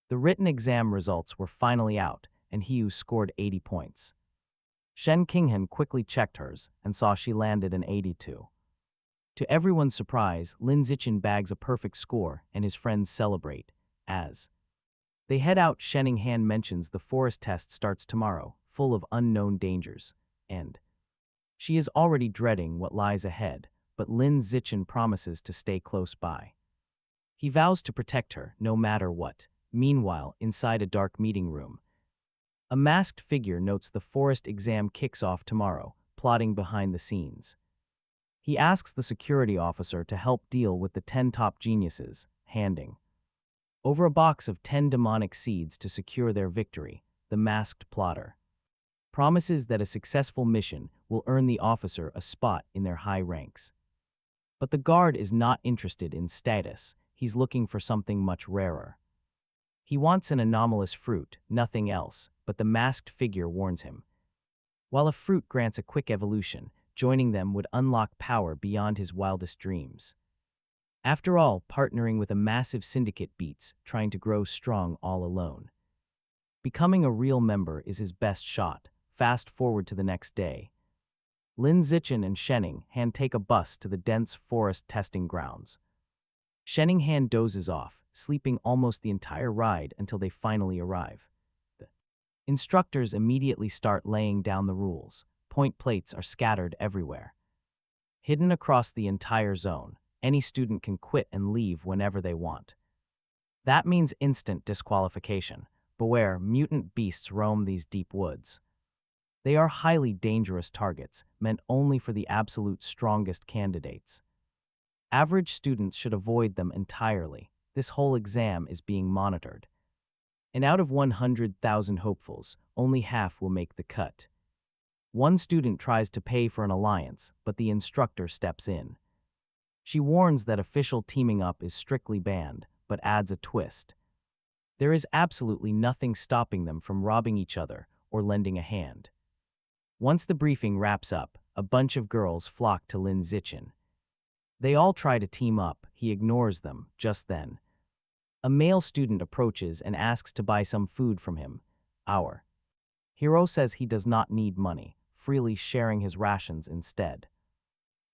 The written exam results were finally out, and Hiyu scored 80 points. Shen Qinghan quickly checked hers and saw she landed an 82. To everyone's surprise, Lin Zichen bags a perfect score and his friends celebrate. As they head out, Shenninghan mentions the forest test starts tomorrow, full of unknown dangers, and she is already dreading what lies ahead, but Lin Zichen promises to stay close by. He vows to protect her, no matter what. Meanwhile, inside a dark meeting room, a masked figure notes the forest exam kicks off tomorrow, plotting behind the scenes. He asks the security officer to help deal with the 10 top geniuses, handing over a box of 10 demonic seeds to secure their victory. The masked plotter promises that a successful mission will earn the officer a spot in their high ranks. But the guard is not interested in status, he's looking for something much rarer. He wants an anomalous fruit, nothing else, but the masked figure warns him. While a fruit grants a quick evolution, joining them would unlock power beyond his wildest dreams. After all, partnering with a massive syndicate beats trying to grow strong all alone. Becoming a real member is his best shot. Fast forward to the next day. Lin Zichen and Shenninghan take a bus to the dense forest testing grounds. Shenninghan dozes off, sleeping almost the entire ride until they finally arrive. The instructors immediately start laying down the rules. Point plates are scattered everywhere. Hidden across the entire zone, any student can quit and leave whenever they want. That means instant disqualification. Beware, mutant beasts roam these deep woods. They are highly dangerous targets, meant only for the absolute strongest candidates. Average students should avoid them entirely. This whole exam is being monitored. And out of 100,000 hopefuls, only half will make the cut. One student tries to pay for an alliance, but the instructor steps in. She warns that official teaming up is strictly banned, but adds a twist. There is absolutely nothing stopping them from robbing each other or lending a hand. Once the briefing wraps up, a bunch of girls flock to Lin Zichen. They all try to team up, he ignores them. Just then, a male student approaches and asks to buy some food from him. Our hero says he does not need money, freely sharing his rations instead.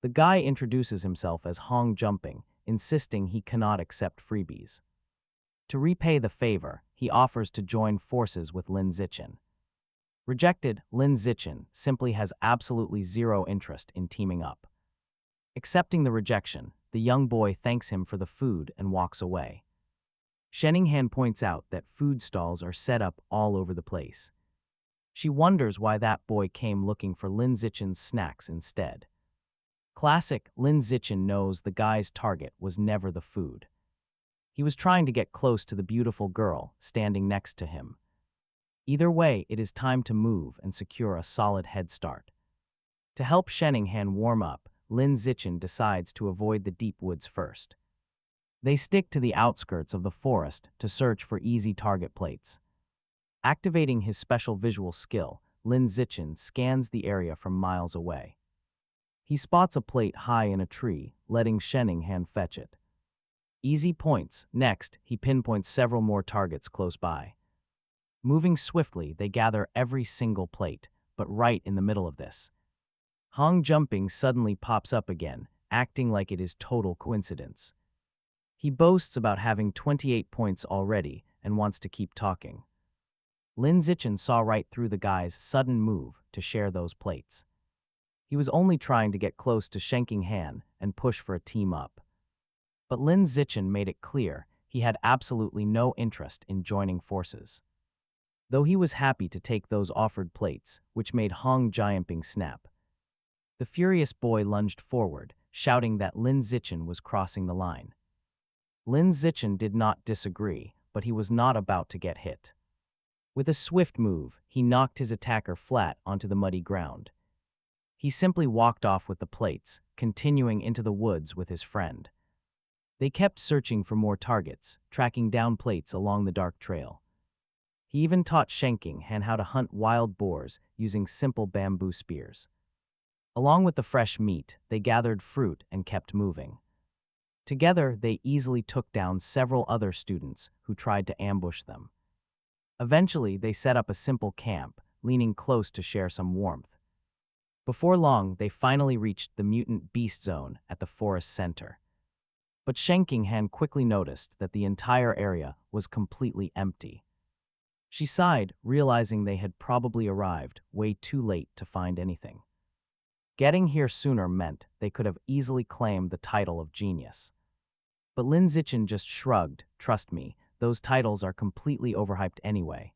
The guy introduces himself as Hong Jumping, insisting he cannot accept freebies. To repay the favor, he offers to join forces with Lin Zichen. Rejected, Lin Zichen simply has absolutely zero interest in teaming up. Accepting the rejection, the young boy thanks him for the food and walks away. Shenninghan points out that food stalls are set up all over the place. She wonders why that boy came looking for Lin Zichen's snacks instead. Classic, Lin Zichen knows the guy's target was never the food. He was trying to get close to the beautiful girl standing next to him. Either way, it is time to move and secure a solid head start. To help Shenninghan warm up, Lin Zichen decides to avoid the deep woods first. They stick to the outskirts of the forest to search for easy target plates. Activating his special visual skill, Lin Zichen scans the area from miles away. He spots a plate high in a tree, letting Shenninghan fetch it. Easy points. Next, he pinpoints several more targets close by. Moving swiftly, they gather every single plate, but right in the middle of this, Hong Jumping suddenly pops up again, acting like it is total coincidence. He boasts about having 28 points already and wants to keep talking. Lin Zichen saw right through the guy's sudden move to share those plates. He was only trying to get close to Shenninghan and push for a team-up. But Lin Zichen made it clear he had absolutely no interest in joining forces. Though he was happy to take those offered plates, which made Hong Jianping snap. The furious boy lunged forward, shouting that Lin Zichen was crossing the line. Lin Zichen did not disagree, but he was not about to get hit. With a swift move, he knocked his attacker flat onto the muddy ground. He simply walked off with the plates, continuing into the woods with his friend. They kept searching for more targets, tracking down plates along the dark trail. He even taught Shenninghan how to hunt wild boars using simple bamboo spears. Along with the fresh meat, they gathered fruit and kept moving. Together, they easily took down several other students who tried to ambush them. Eventually, they set up a simple camp, leaning close to share some warmth. Before long, they finally reached the mutant beast zone at the forest center. But Shankingham quickly noticed that the entire area was completely empty. She sighed, realizing they had probably arrived way too late to find anything. Getting here sooner meant they could have easily claimed the title of genius. But Lin Zichen just shrugged. Trust me, those titles are completely overhyped anyway.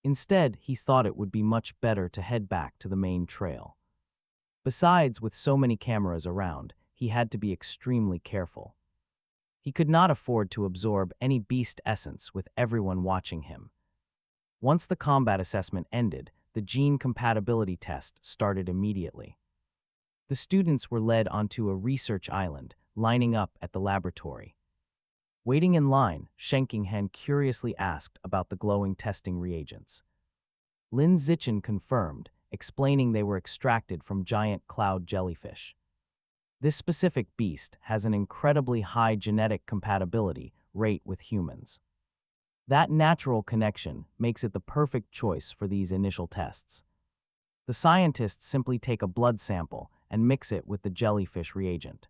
Instead, he thought it would be much better to head back to the main trail. Besides, with so many cameras around, he had to be extremely careful. He could not afford to absorb any beast essence with everyone watching him. Once the combat assessment ended, the gene compatibility test started immediately. The students were led onto a research island, lining up at the laboratory. Waiting in line, Shankingham curiously asked about the glowing testing reagents. Lin Zichen confirmed, explaining they were extracted from giant cloud jellyfish. This specific beast has an incredibly high genetic compatibility rate with humans. That natural connection makes it the perfect choice for these initial tests. The scientists simply take a blood sample and mix it with the jellyfish reagent.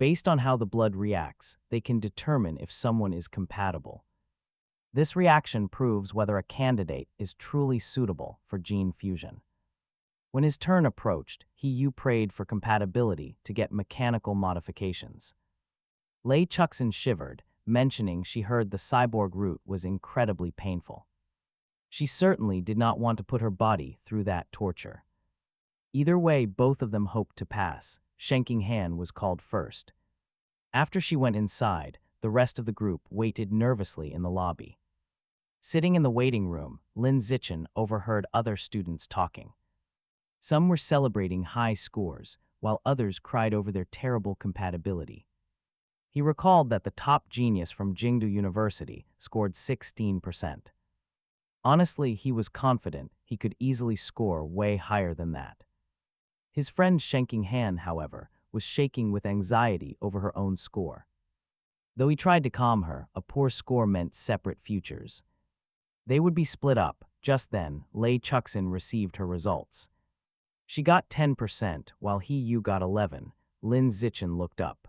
Based on how the blood reacts, they can determine if someone is compatible. This reaction proves whether a candidate is truly suitable for gene fusion. When his turn approached, he prayed for compatibility to get mechanical modifications. Lei Chuxin shivered, mentioning she heard the cyborg route was incredibly painful. She certainly did not want to put her body through that torture. Either way, both of them hoped to pass. Shankingham was called first. After she went inside, the rest of the group waited nervously in the lobby. Sitting in the waiting room, Lin Zichen overheard other students talking. Some were celebrating high scores, while others cried over their terrible compatibility. He recalled that the top genius from Jingdu University scored 16%. Honestly, he was confident he could easily score way higher than that. His friend Shankingham, however, was shaking with anxiety over her own score. Though he tried to calm her, a poor score meant separate futures. They would be split up. Just then, Lei Chuxin received her results. She got 10%, while he got 11. Lin Zichen looked up.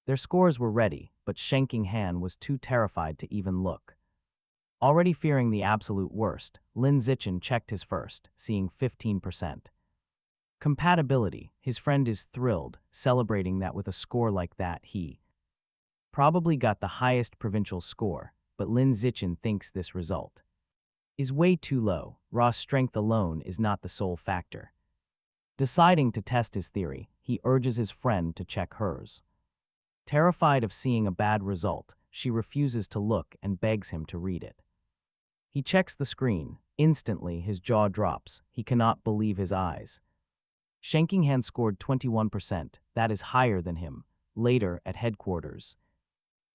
Their scores were ready, but Shankingham was too terrified to even look. Already fearing the absolute worst, Lin Zichen checked his first, seeing 15%. Compatibility, his friend is thrilled, celebrating that with a score like that he probably got the highest provincial score, but Lin Zichen thinks this result is way too low. Raw strength alone is not the sole factor. Deciding to test his theory, he urges his friend to check hers. Terrified of seeing a bad result, she refuses to look and begs him to read it. He checks the screen. Instantly, his jaw drops. He cannot believe his eyes. Shankingham scored 21%, that is higher than him. Later, at headquarters,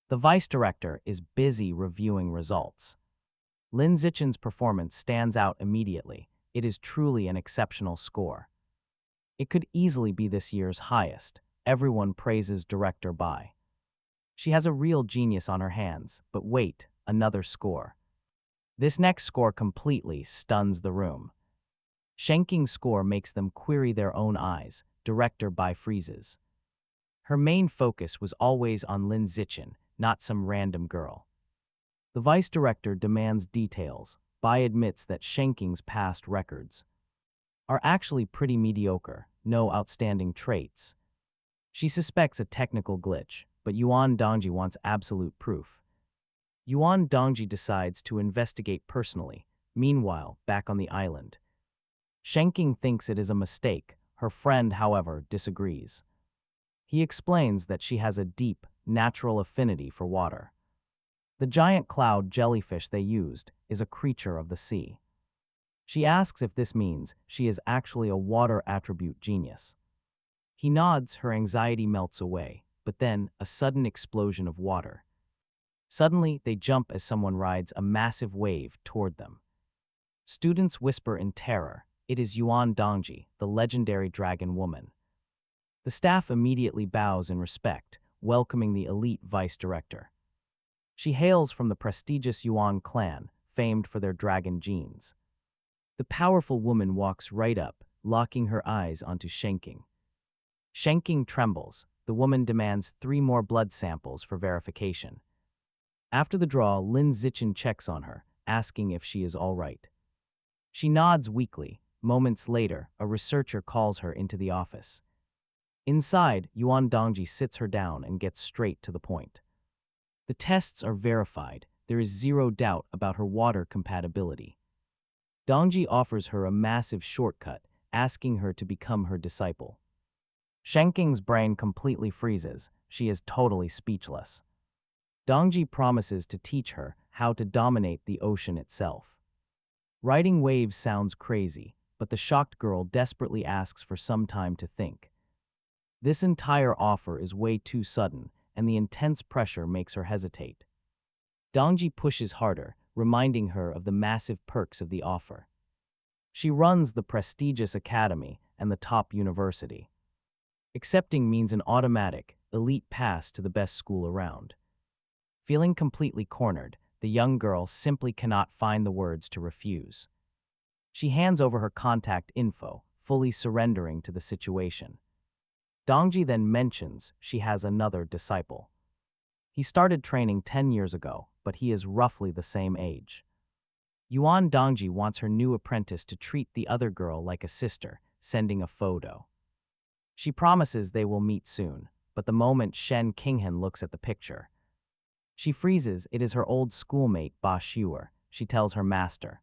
the vice director is busy reviewing results. Lin Zichen's performance stands out immediately. It is truly an exceptional score. It could easily be this year's highest. Everyone praises Director Bai. She has a real genius on her hands, but wait, another score. This next score completely stuns the room. Schenking's score makes them query their own eyes. Director Bai freezes. Her main focus was always on Lin Zichen, not some random girl. The vice director demands details. Bai admits that Schenking's past records are actually pretty mediocre, no outstanding traits. She suspects a technical glitch, but Yuan Dongji wants absolute proof. Yuan Dongji decides to investigate personally. Meanwhile, back on the island, Shenking thinks it is a mistake. Her friend, however, disagrees. He explains that she has a deep, natural affinity for water. The giant cloud jellyfish they used is a creature of the sea. She asks if this means she is actually a water attribute genius. He nods, her anxiety melts away, but then a sudden explosion of water. Suddenly, they jump as someone rides a massive wave toward them. Students whisper in terror, it is Yuan Dongji, the legendary dragon woman. The staff immediately bows in respect, welcoming the elite vice director. She hails from the prestigious Yuan clan, famed for their dragon genes. The powerful woman walks right up, locking her eyes onto Shenking. Shenking trembles. The woman demands 3 more blood samples for verification. After the draw, Lin Zichen checks on her, asking if she is all right. She nods weakly. Moments later, a researcher calls her into the office. Inside, Yuan Dongji sits her down and gets straight to the point. The tests are verified. There is zero doubt about her water compatibility. Dongji offers her a massive shortcut, asking her to become her disciple. Shenking's brain completely freezes. She is totally speechless. Dongji promises to teach her how to dominate the ocean itself. Riding waves sounds crazy, but the shocked girl desperately asks for some time to think. This entire offer is way too sudden, and the intense pressure makes her hesitate. Dongji pushes harder, reminding her of the massive perks of the offer. She runs the prestigious academy and the top university. Accepting means an automatic, elite pass to the best school around. Feeling completely cornered, the young girl simply cannot find the words to refuse. She hands over her contact info, fully surrendering to the situation. Dongji then mentions she has another disciple. He started training 10 years ago, but he is roughly the same age. Yuan Dongji wants her new apprentice to treat the other girl like a sister, sending a photo. She promises they will meet soon, but the moment Shen Qinghan looks at the picture, she freezes. It is her old schoolmate Ba Xuer, she tells her master.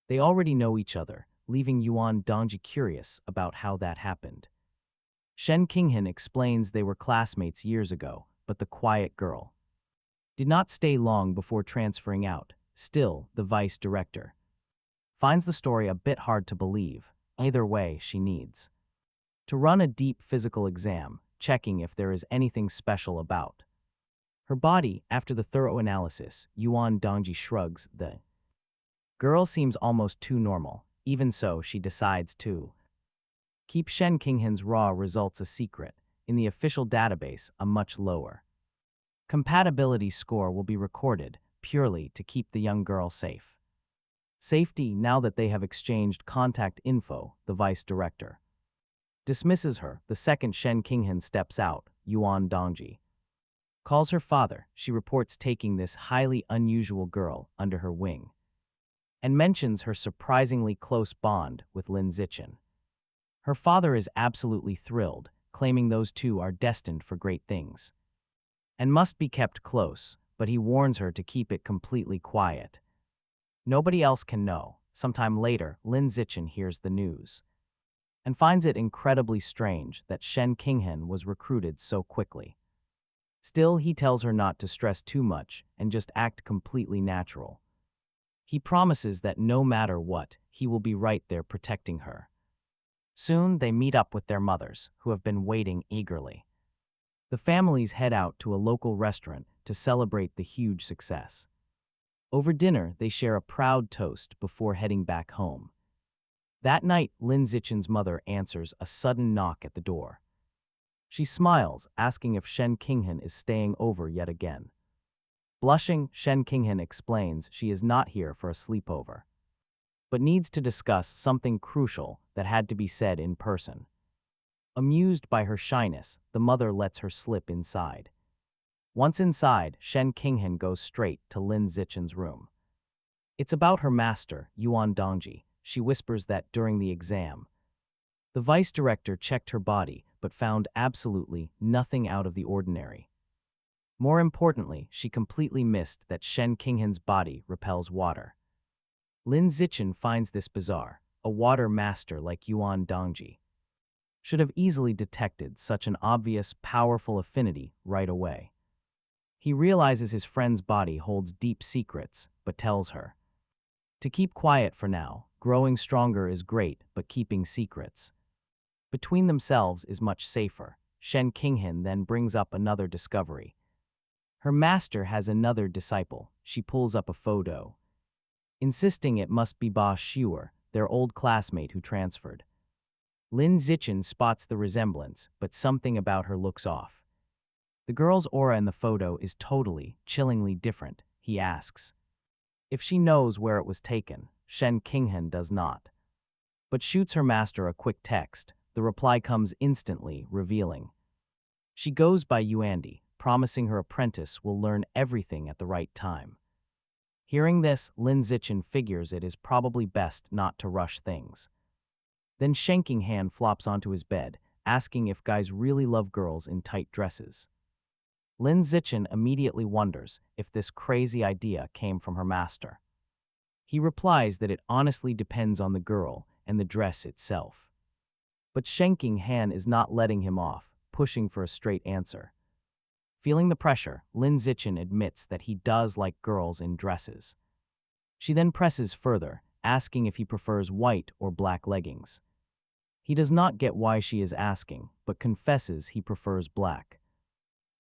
They already know each other, leaving Yuan Dongji curious about how that happened. Shen Qinghan explains they were classmates years ago, but the quiet girl did not stay long before transferring out. Still, the vice director finds the story a bit hard to believe. Either way, she needs to run a deep physical exam, checking if there is anything special about her body. After the thorough analysis, Yuan Dongji shrugs. The girl seems almost too normal. Even so, she decides to keep Shen Qinghan's raw results a secret. In the official database, a much lower compatibility score will be recorded, purely to keep the young girl safe. Safety now that they have exchanged contact info, the vice director dismisses her. The second Shen Qinghan steps out, Yuan Dongji calls her father. She reports taking this highly unusual girl under her wing and mentions her surprisingly close bond with Lin Zichen. Her father is absolutely thrilled, claiming those two are destined for great things and must be kept close, but he warns her to keep it completely quiet. Nobody else can know. Sometime later, Lin Zichen hears the news and finds it incredibly strange that Shen Qinghan was recruited so quickly. Still, he tells her not to stress too much and just act completely natural. He promises that no matter what, he will be right there protecting her. Soon, they meet up with their mothers, who have been waiting eagerly. The families head out to a local restaurant to celebrate the huge success. Over dinner, they share a proud toast before heading back home. That night, Lin Zichen's mother answers a sudden knock at the door. She smiles, asking if Shen Qinghan is staying over yet again. Blushing, Shen Qinghan explains she is not here for a sleepover, but needs to discuss something crucial that had to be said in person. Amused by her shyness, the mother lets her slip inside. Once inside, Shen Qinghan goes straight to Lin Zichen's room. It's about her master, Yuan Dongji. She whispers that during the exam, the vice director checked her body but found absolutely nothing out of the ordinary. More importantly, she completely missed that Shen Qinghan's body repels water. Lin Zichen finds this bizarre. A water master like Yuan Dongji should have easily detected such an obvious, powerful affinity right away. He realizes his friend's body holds deep secrets, but tells her to keep quiet for now. Growing stronger is great, but keeping secrets between themselves is much safer. Shen Qinghan then brings up another discovery. Her master has another disciple. She pulls up a photo, insisting it must be Ba Xuer, their old classmate who transferred. Lin Zichen spots the resemblance, but something about her looks off. The girl's aura in the photo is totally, chillingly different. He asks If she knows where it was taken, Shen Qinghan does not. But shoots her master a quick text. The reply comes instantly, revealing. She goes by Yuandi, promising her apprentice will learn everything at the right time. Hearing this, Lin Zichen figures it is probably best not to rush things. Then Shanking Han flops onto his bed, asking if guys really love girls in tight dresses. Lin Zichen immediately wonders if this crazy idea came from her master. He replies that it honestly depends on the girl and the dress itself. But Shanking Han is not letting him off, pushing for a straight answer. Feeling the pressure, Lin Zichen admits that he does like girls in dresses. She then presses further, asking if he prefers white or black leggings. He does not get why she is asking, but confesses he prefers black.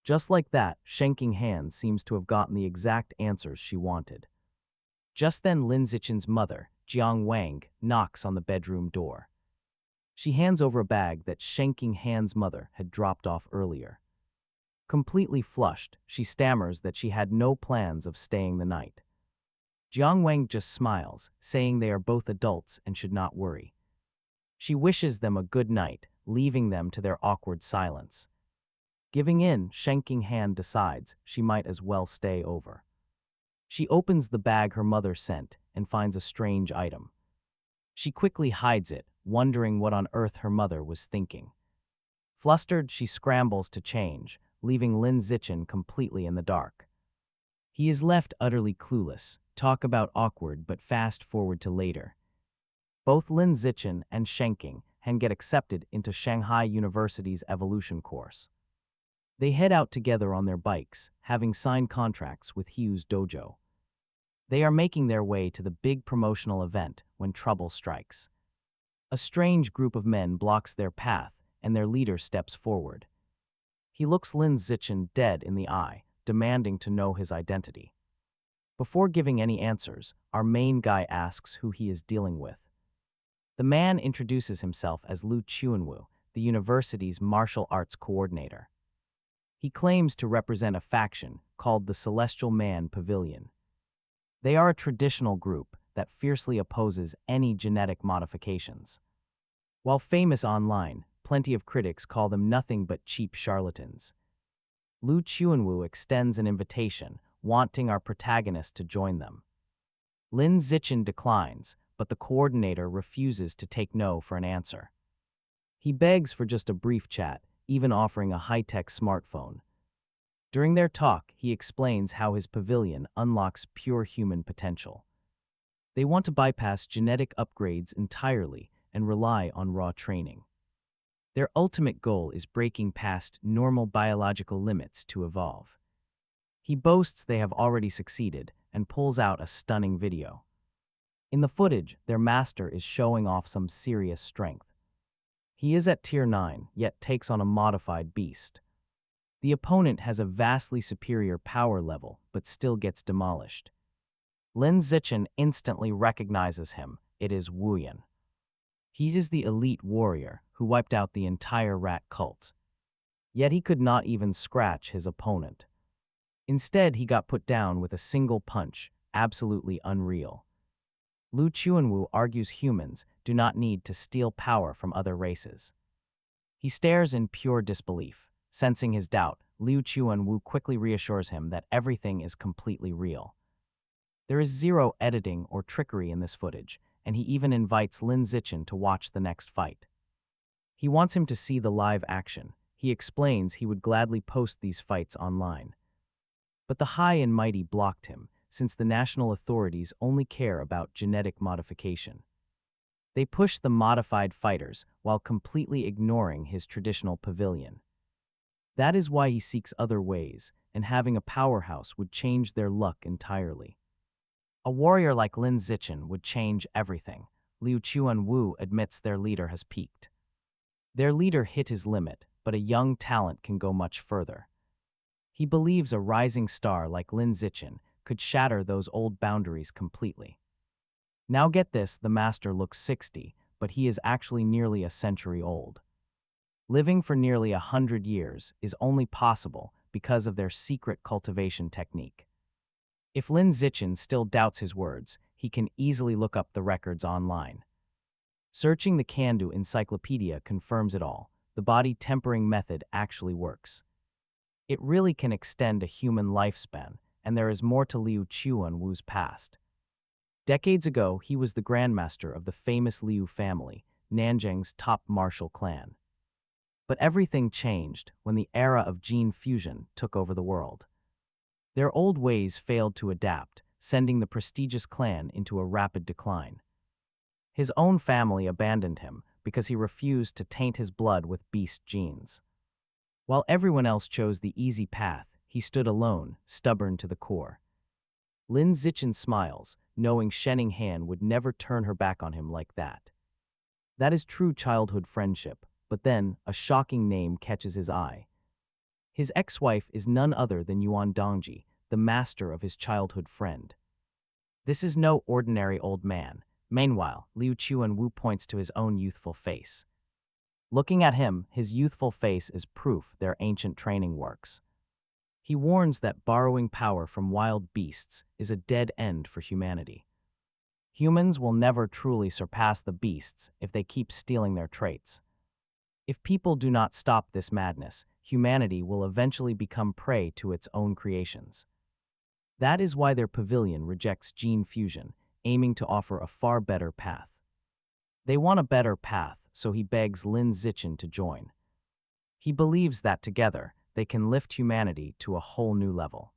Just like that, Shanking Han seems to have gotten the exact answers she wanted. Just then Lin Zichen's mother, Jiang Wang, knocks on the bedroom door. She hands over a bag that Shanking Han's mother had dropped off earlier. Completely flushed, she stammers that she had no plans of staying the night. Jiang Wang just smiles, saying they are both adults and should not worry. She wishes them a good night, leaving them to their awkward silence. Giving in, Shanking Han decides she might as well stay over. She opens the bag her mother sent and finds a strange item. She quickly hides it, wondering what on earth her mother was thinking. Flustered, she scrambles to change, leaving Lin Zichen completely in the dark. He is left utterly clueless. Talk about awkward, but fast forward to later. Both Lin Zichen and Shanking Han get accepted into Shanghai University's evolution course. They head out together on their bikes, having signed contracts with Hugh's dojo. They are making their way to the big promotional event when trouble strikes. A strange group of men blocks their path, and their leader steps forward. He looks Lin Zichen dead in the eye, demanding to know his identity. Before giving any answers, our main guy asks who he is dealing with. The man introduces himself as Lu Chuanwu, the university's martial arts coordinator. He claims to represent a faction called the Celestial Man Pavilion. They are a traditional group that fiercely opposes any genetic modifications. While famous online, plenty of critics call them nothing but cheap charlatans. Lu Chuanwu extends an invitation, wanting our protagonist to join them. Lin Zichen declines, but the coordinator refuses to take no for an answer. He begs for just a brief chat, even offering a high-tech smartphone. During their talk, he explains how his pavilion unlocks pure human potential. They want to bypass genetic upgrades entirely and rely on raw training. Their ultimate goal is breaking past normal biological limits to evolve. He boasts they have already succeeded and pulls out a stunning video. In the footage, their master is showing off some serious strength. He is at tier 9, yet takes on a modified beast. The opponent has a vastly superior power level, but still gets demolished. Lin Zichen instantly recognizes him. It is Wu Yan. He is the elite warrior who wiped out the entire rat cult. Yet he could not even scratch his opponent. Instead, he got put down with a single punch, absolutely unreal. Lu Chuanwu argues humans do not need to steal power from other races. He stares in pure disbelief. Sensing his doubt, Liu Chuanwu quickly reassures him that everything is completely real. There is zero editing or trickery in this footage, and he even invites Lin Zichen to watch the next fight. He wants him to see the live action. He explains he would gladly post these fights online. But the high and mighty blocked him, since the national authorities only care about genetic modification. They push the modified fighters while completely ignoring his traditional pavilion. That is why he seeks other ways, and having a powerhouse would change their luck entirely. A warrior like Lin Zichen would change everything. Liu Chuanwu admits their leader has peaked. Their leader hit his limit, but a young talent can go much further. He believes a rising star like Lin Zichen could shatter those old boundaries completely. Now get this, the master looks 60, but he is actually nearly a century old. Living for nearly 100 years is only possible because of their secret cultivation technique. If Lin Zichin still doubts his words, he can easily look up the records online. Searching the Kandu encyclopedia confirms it all. The body tempering method actually works. It really can extend a human lifespan, and there is more to Liu Chuanwu's past. Decades ago, he was the grandmaster of the famous Liu family, Nanjing's top martial clan. But everything changed when the era of gene fusion took over the world. Their old ways failed to adapt, sending the prestigious clan into a rapid decline. His own family abandoned him because he refused to taint his blood with beast genes. While everyone else chose the easy path, he stood alone, stubborn to the core. Lin Zichin smiles, knowing Shenning Han would never turn her back on him like that. That is true childhood friendship, but then a shocking name catches his eye. His ex-wife is none other than Yuan Dongji, the master of his childhood friend. This is no ordinary old man. Meanwhile, Liu Chuanwu points to his own youthful face. Looking at him, his youthful face is proof their ancient training works. He warns that borrowing power from wild beasts is a dead end for humanity. Humans will never truly surpass the beasts if they keep stealing their traits. If people do not stop this madness, humanity will eventually become prey to its own creations. That is why their pavilion rejects gene fusion, aiming to offer a far better path. They want a better path, so he begs Lin Zichin to join. He believes that together, they can lift humanity to a whole new level.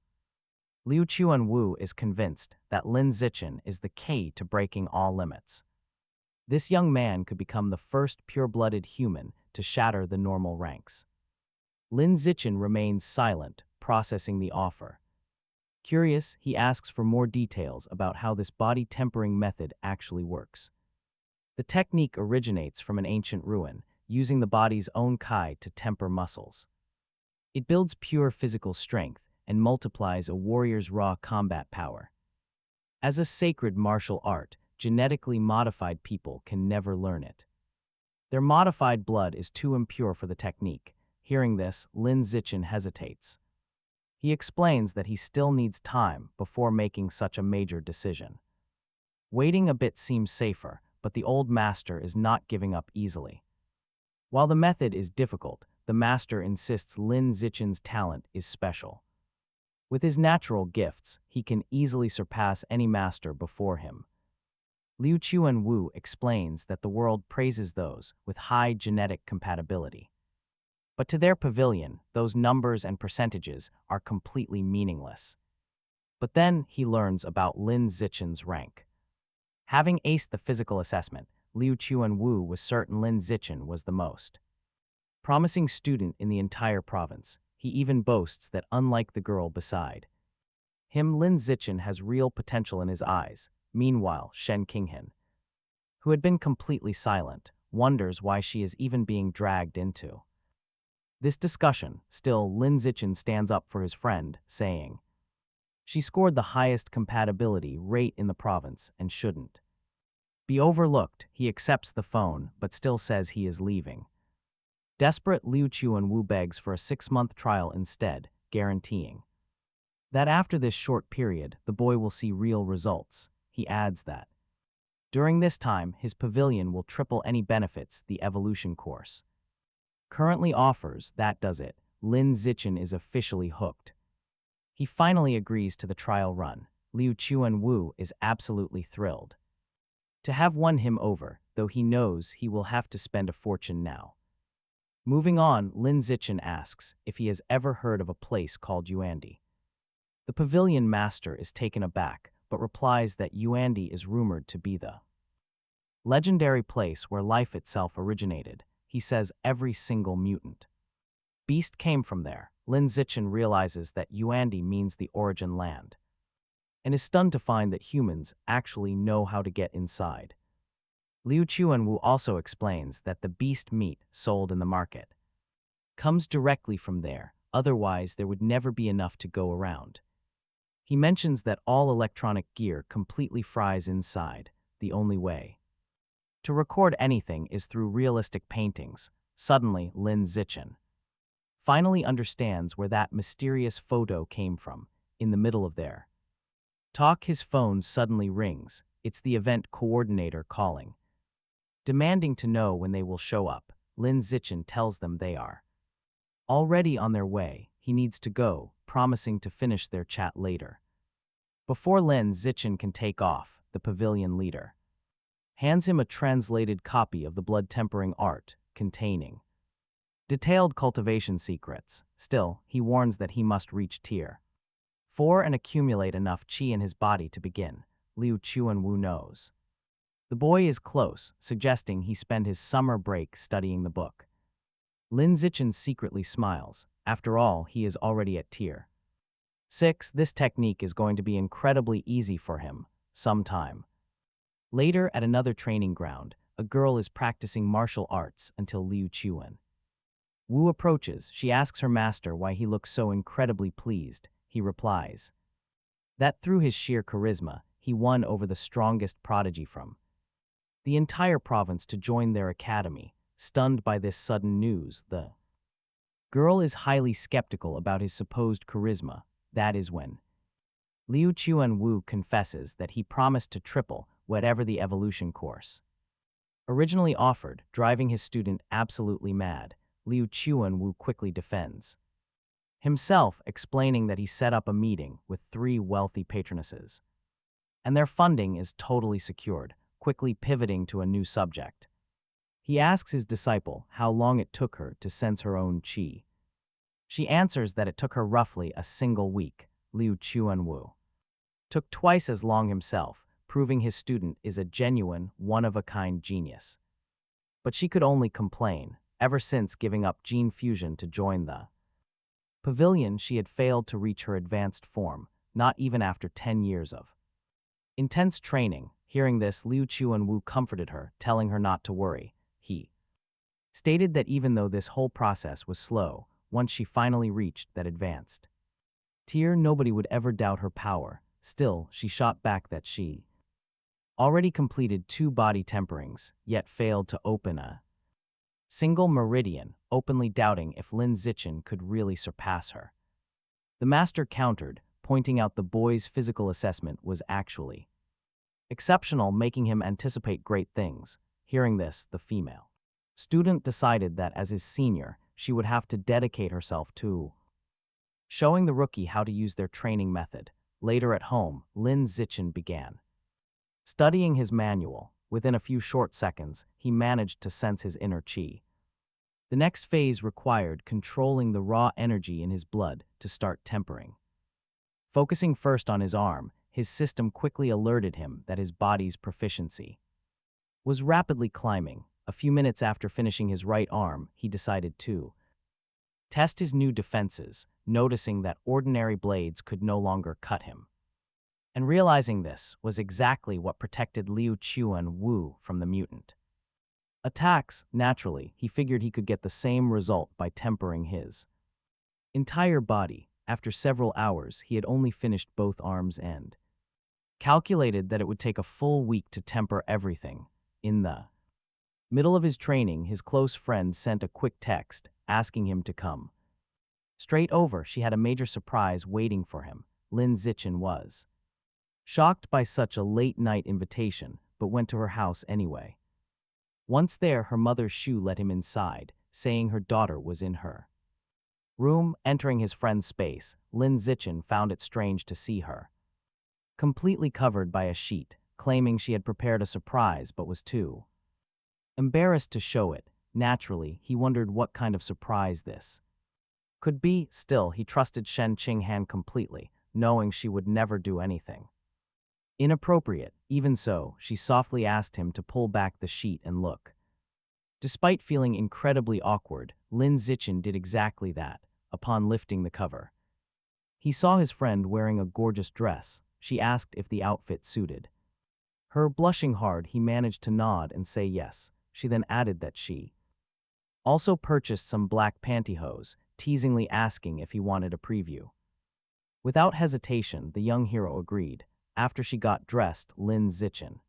Liu Chuanwu is convinced that Lin Zichin is the key to breaking all limits. This young man could become the first pure-blooded human to shatter the normal ranks. Lin Zichin remains silent, processing the offer. Curious, he asks for more details about how this body tempering method actually works. The technique originates from an ancient ruin, using the body's own kai to temper muscles. It builds pure physical strength and multiplies a warrior's raw combat power. As a sacred martial art, genetically modified people can never learn it. Their modified blood is too impure for the technique. Hearing this, Lin Zichin hesitates. He explains that he still needs time before making such a major decision. Waiting a bit seems safer, but the old master is not giving up easily. While the method is difficult, the master insists Lin Zichin's talent is special. With his natural gifts, he can easily surpass any master before him. Liu Chuanwu explains that the world praises those with high genetic compatibility. But to their pavilion, those numbers and percentages are completely meaningless. But then he learns about Lin Zichin's rank. Having aced the physical assessment, Liu Chuanwu was certain Lin Zichin was the most promising student in the entire province. He even boasts that unlike the girl beside him, Lin Zichin has real potential in his eyes. Meanwhile, Shen Qinghan, who had been completely silent, wonders why she is even being dragged into this discussion. Still, Lin Zichin stands up for his friend, saying, "She scored the highest compatibility rate in the province and shouldn't be overlooked." He accepts the phone, but still says he is leaving. Desperate, Liu Chuanwu begs for a 6-month trial instead, guaranteeing that after this short period, the boy will see real results. He adds that during this time, his pavilion will triple any benefits the evolution course currently offers. That does it. Lin Zichin is officially hooked. He finally agrees to the trial run. Liu Chuanwu is absolutely thrilled to have won him over, though he knows he will have to spend a fortune now. Moving on, Lin Zichin asks if he has ever heard of a place called Yuandi. The pavilion master is taken aback, but replies that Yuandi is rumored to be the legendary place where life itself originated. He says every single mutant beast came from there. Lin Zichin realizes that Yuandi means the origin land, and is stunned to find that humans actually know how to get inside. Liu Chuanwu also explains that the beast meat sold in the market comes directly from there, otherwise there would never be enough to go around. He mentions that all electronic gear completely fries inside. The only way to record anything is through realistic paintings. Suddenly, Lin Zichin finally understands where that mysterious photo came from, in the middle of there. His phone suddenly rings. It's the event coordinator calling. Demanding to know when they will show up, Lin Zichen tells them they are already on their way. He needs to go, promising to finish their chat later. Before Lin Zichen can take off, the pavilion leader hands him a translated copy of the blood-tempering art, containing detailed cultivation secrets. Still, he warns that he must reach tier 4 and accumulate enough qi in his body to begin. Liu Chuanwu knows the boy is close, suggesting he spend his summer break studying the book. Lin Zichen secretly smiles. After all, he is already at tier 6. This technique is going to be incredibly easy for him, sometime. Later, at another training ground, a girl is practicing martial arts until Liu Chuan Wu approaches. She asks her master why he looks so incredibly pleased. He replies that through his sheer charisma, he won over the strongest prodigy from the entire province to join their academy. Stunned by this sudden news, the girl is highly skeptical about his supposed charisma. That is when Liu Chuan-Wu confesses that he promised to triple whatever the evolution course originally offered, driving his student absolutely mad. Liu Chuan-Wu quickly defends himself, explaining that he set up a meeting with 3 wealthy patronesses, and their funding is totally secured, quickly pivoting to a new subject. He asks his disciple how long it took her to sense her own qi. She answers that it took her roughly a single week. Liu Chuan-Wu took twice as long himself, proving his student is a genuine, one-of-a-kind genius. But she could only complain. Ever since giving up gene fusion to join the pavilion, she had failed to reach her advanced form, not even after 10 years of intense training. Hearing this, Liu Chuan-Wu comforted her, telling her not to worry. He stated that even though this whole process was slow, once she finally reached that advanced tier, nobody would ever doubt her power. Still, she shot back that she already completed 2 body temperings, yet failed to open a single meridian, openly doubting if Lin Zichen could really surpass her. The master countered, pointing out the boy's physical assessment was actually exceptional, making him anticipate great things. Hearing this, the female student decided that as his senior, she would have to dedicate herself to showing the rookie how to use their training method. Later at home, Lin Zichen began studying his manual. Within a few short seconds, he managed to sense his inner qi. The next phase required controlling the raw energy in his blood to start tempering. Focusing first on his arm, his system quickly alerted him that his body's proficiency was rapidly climbing. A few minutes after finishing his right arm, he decided to test his new defenses, noticing that ordinary blades could no longer cut him. And realizing this was exactly what protected Liu Chuan-Wu from the mutant attacks. Naturally, he figured he could get the same result by tempering his entire body. After several hours, he had only finished both arms and calculated that it would take a full week to temper everything. In the middle of his training, his close friend sent a quick text asking him to come straight over. She had a major surprise waiting for him. Lin Zichen was shocked by such a late-night invitation, but went to her house anyway. Once there, her mother's Shu let him inside, saying her daughter was in her room. Entering his friend's space, Lin Zichen found it strange to see her completely covered by a sheet, claiming she had prepared a surprise but was too embarrassed to show it. Naturally, he wondered what kind of surprise this could be. Still, he trusted Shen Qinghan completely, knowing she would never do anything inappropriate. Even so, she softly asked him to pull back the sheet and look. Despite feeling incredibly awkward, Lin Zichen did exactly that. Upon lifting the cover, he saw his friend wearing a gorgeous dress. She asked if the outfit suited her. Blushing hard, he managed to nod and say yes. She then added that she also purchased some black pantyhose, teasingly asking if he wanted a preview. Without hesitation, the young hero agreed. After she got dressed, Lin Zichen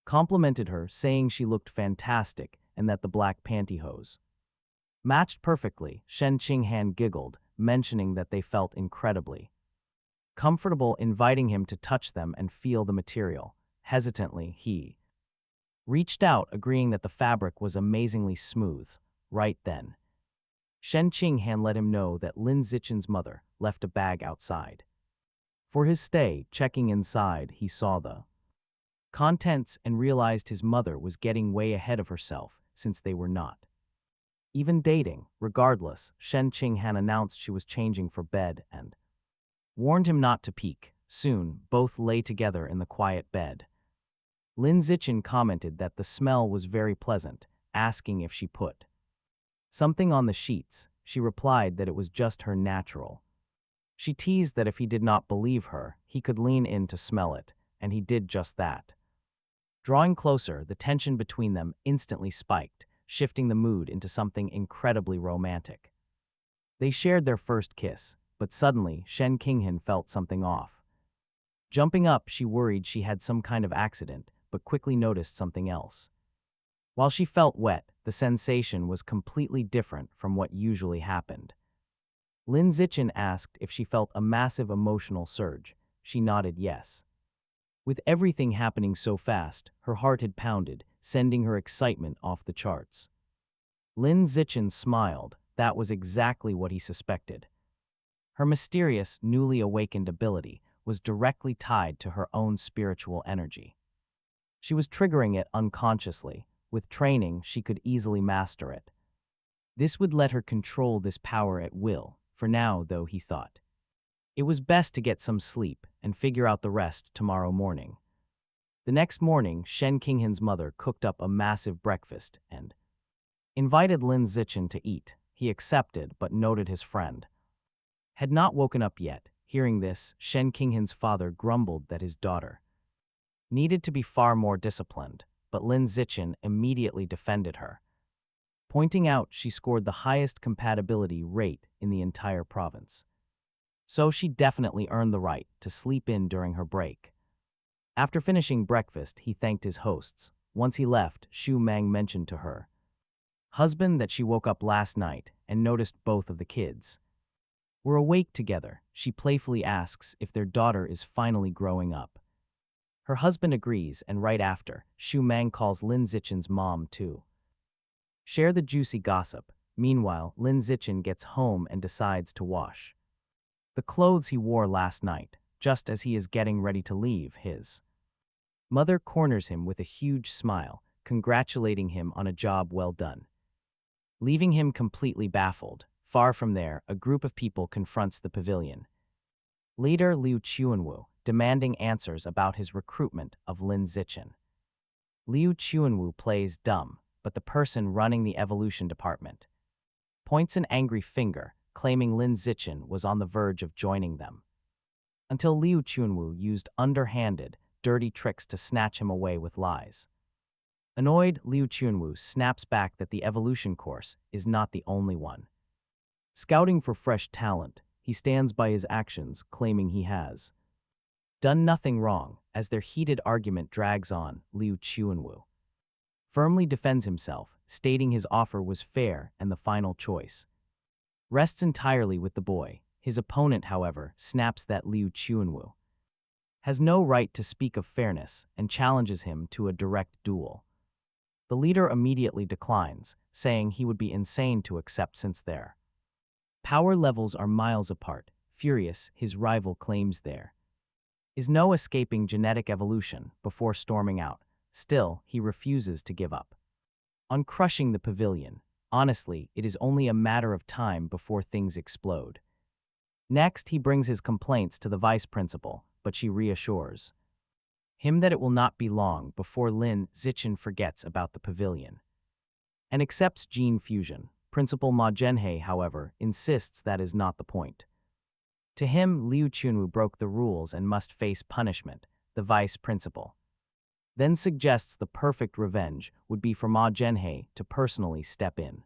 complimented her, saying she looked fantastic and that the black pantyhose matched perfectly. Shen Qinghan giggled, mentioning that they felt incredibly comfortable inviting him to touch them and feel the material. Hesitantly, he reached out, agreeing that the fabric was amazingly smooth. Right then, Shen Qinghan let him know that Lin Zichen's mother left a bag outside. For his stay, checking inside, he saw the contents and realized his mother was getting way ahead of herself since they were not even dating. Regardless, Shen Qinghan announced she was changing for bed and warned him not to peek. Soon, both lay together in the quiet bed. Lin Zichen commented that the smell was very pleasant, asking if she put something on the sheets. She replied that it was just her natural. She teased that if he did not believe her, he could lean in to smell it, and he did just that. Drawing closer, the tension between them instantly spiked, shifting the mood into something incredibly romantic. They shared their first kiss, but suddenly Shen Qinghan felt something off. Jumping up, she worried she had some kind of accident, but quickly noticed something else. While she felt wet, the sensation was completely different from what usually happened. Lin Zichen asked if she felt a massive emotional surge. She nodded yes. With everything happening so fast, her heart had pounded, sending her excitement off the charts. Lin Zichen smiled. That was exactly what he suspected. Her mysterious, newly awakened ability was directly tied to her own spiritual energy. She was triggering it unconsciously. With training, she could easily master it. This would let her control this power at will. For now, though, he thought, it was best to get some sleep and figure out the rest tomorrow morning. The next morning, Shen Qinghan's mother cooked up a massive breakfast and invited Lin Zichen to eat. He accepted, but noted his friend had not woken up yet. Hearing this, Shen Qinghan's father grumbled that his daughter needed to be far more disciplined, but Lin Zichen immediately defended her, pointing out she scored the highest compatibility rate in the entire province. So she definitely earned the right to sleep in during her break. After finishing breakfast, he thanked his hosts. Once he left, Xu Meng mentioned to her husband that she woke up last night and noticed both of the kids were awake together. She playfully asks if their daughter is finally growing up. Her husband agrees, and right after, Xu Meng calls Lin Zichen's mom to share the juicy gossip. Meanwhile, Lin Zichen gets home and decides to wash the clothes he wore last night. Just as he is getting ready to leave, his mother corners him with a huge smile, congratulating him on a job well done, leaving him completely baffled. Far from there, a group of people confronts the pavilion. Leader Liu Chuanwu, demanding answers about his recruitment of Lin Zichen. Liu Chuanwu plays dumb, but the person running the evolution department points an angry finger, claiming Lin Zichen was on the verge of joining them, until Liu Chuanwu used underhanded, dirty tricks to snatch him away with lies. Annoyed, Liu Chuanwu snaps back that the evolution course is not the only one. Scouting for fresh talent, he stands by his actions, claiming he has done nothing wrong. As their heated argument drags on, Liu Chuanwu firmly defends himself, stating his offer was fair and the final choice rests entirely with the boy. His opponent, however, snaps that Liu Chuanwu has no right to speak of fairness and challenges him to a direct duel. The leader immediately declines, saying he would be insane to accept since their power levels are miles apart. Furious, his rival claims there is no escaping genetic evolution before storming out. Still, he refuses to give up on crushing the pavilion. Honestly, it is only a matter of time before things explode. Next, he brings his complaints to the vice principal, but she reassures him that it will not be long before Lin Zichen forgets about the pavilion and accepts gene fusion. Principal Ma Zhenhe, however, insists that is not the point. To him, Liu Chunwu broke the rules and must face punishment. The vice principal then suggests the perfect revenge would be for Ma Zhenhe to personally step in.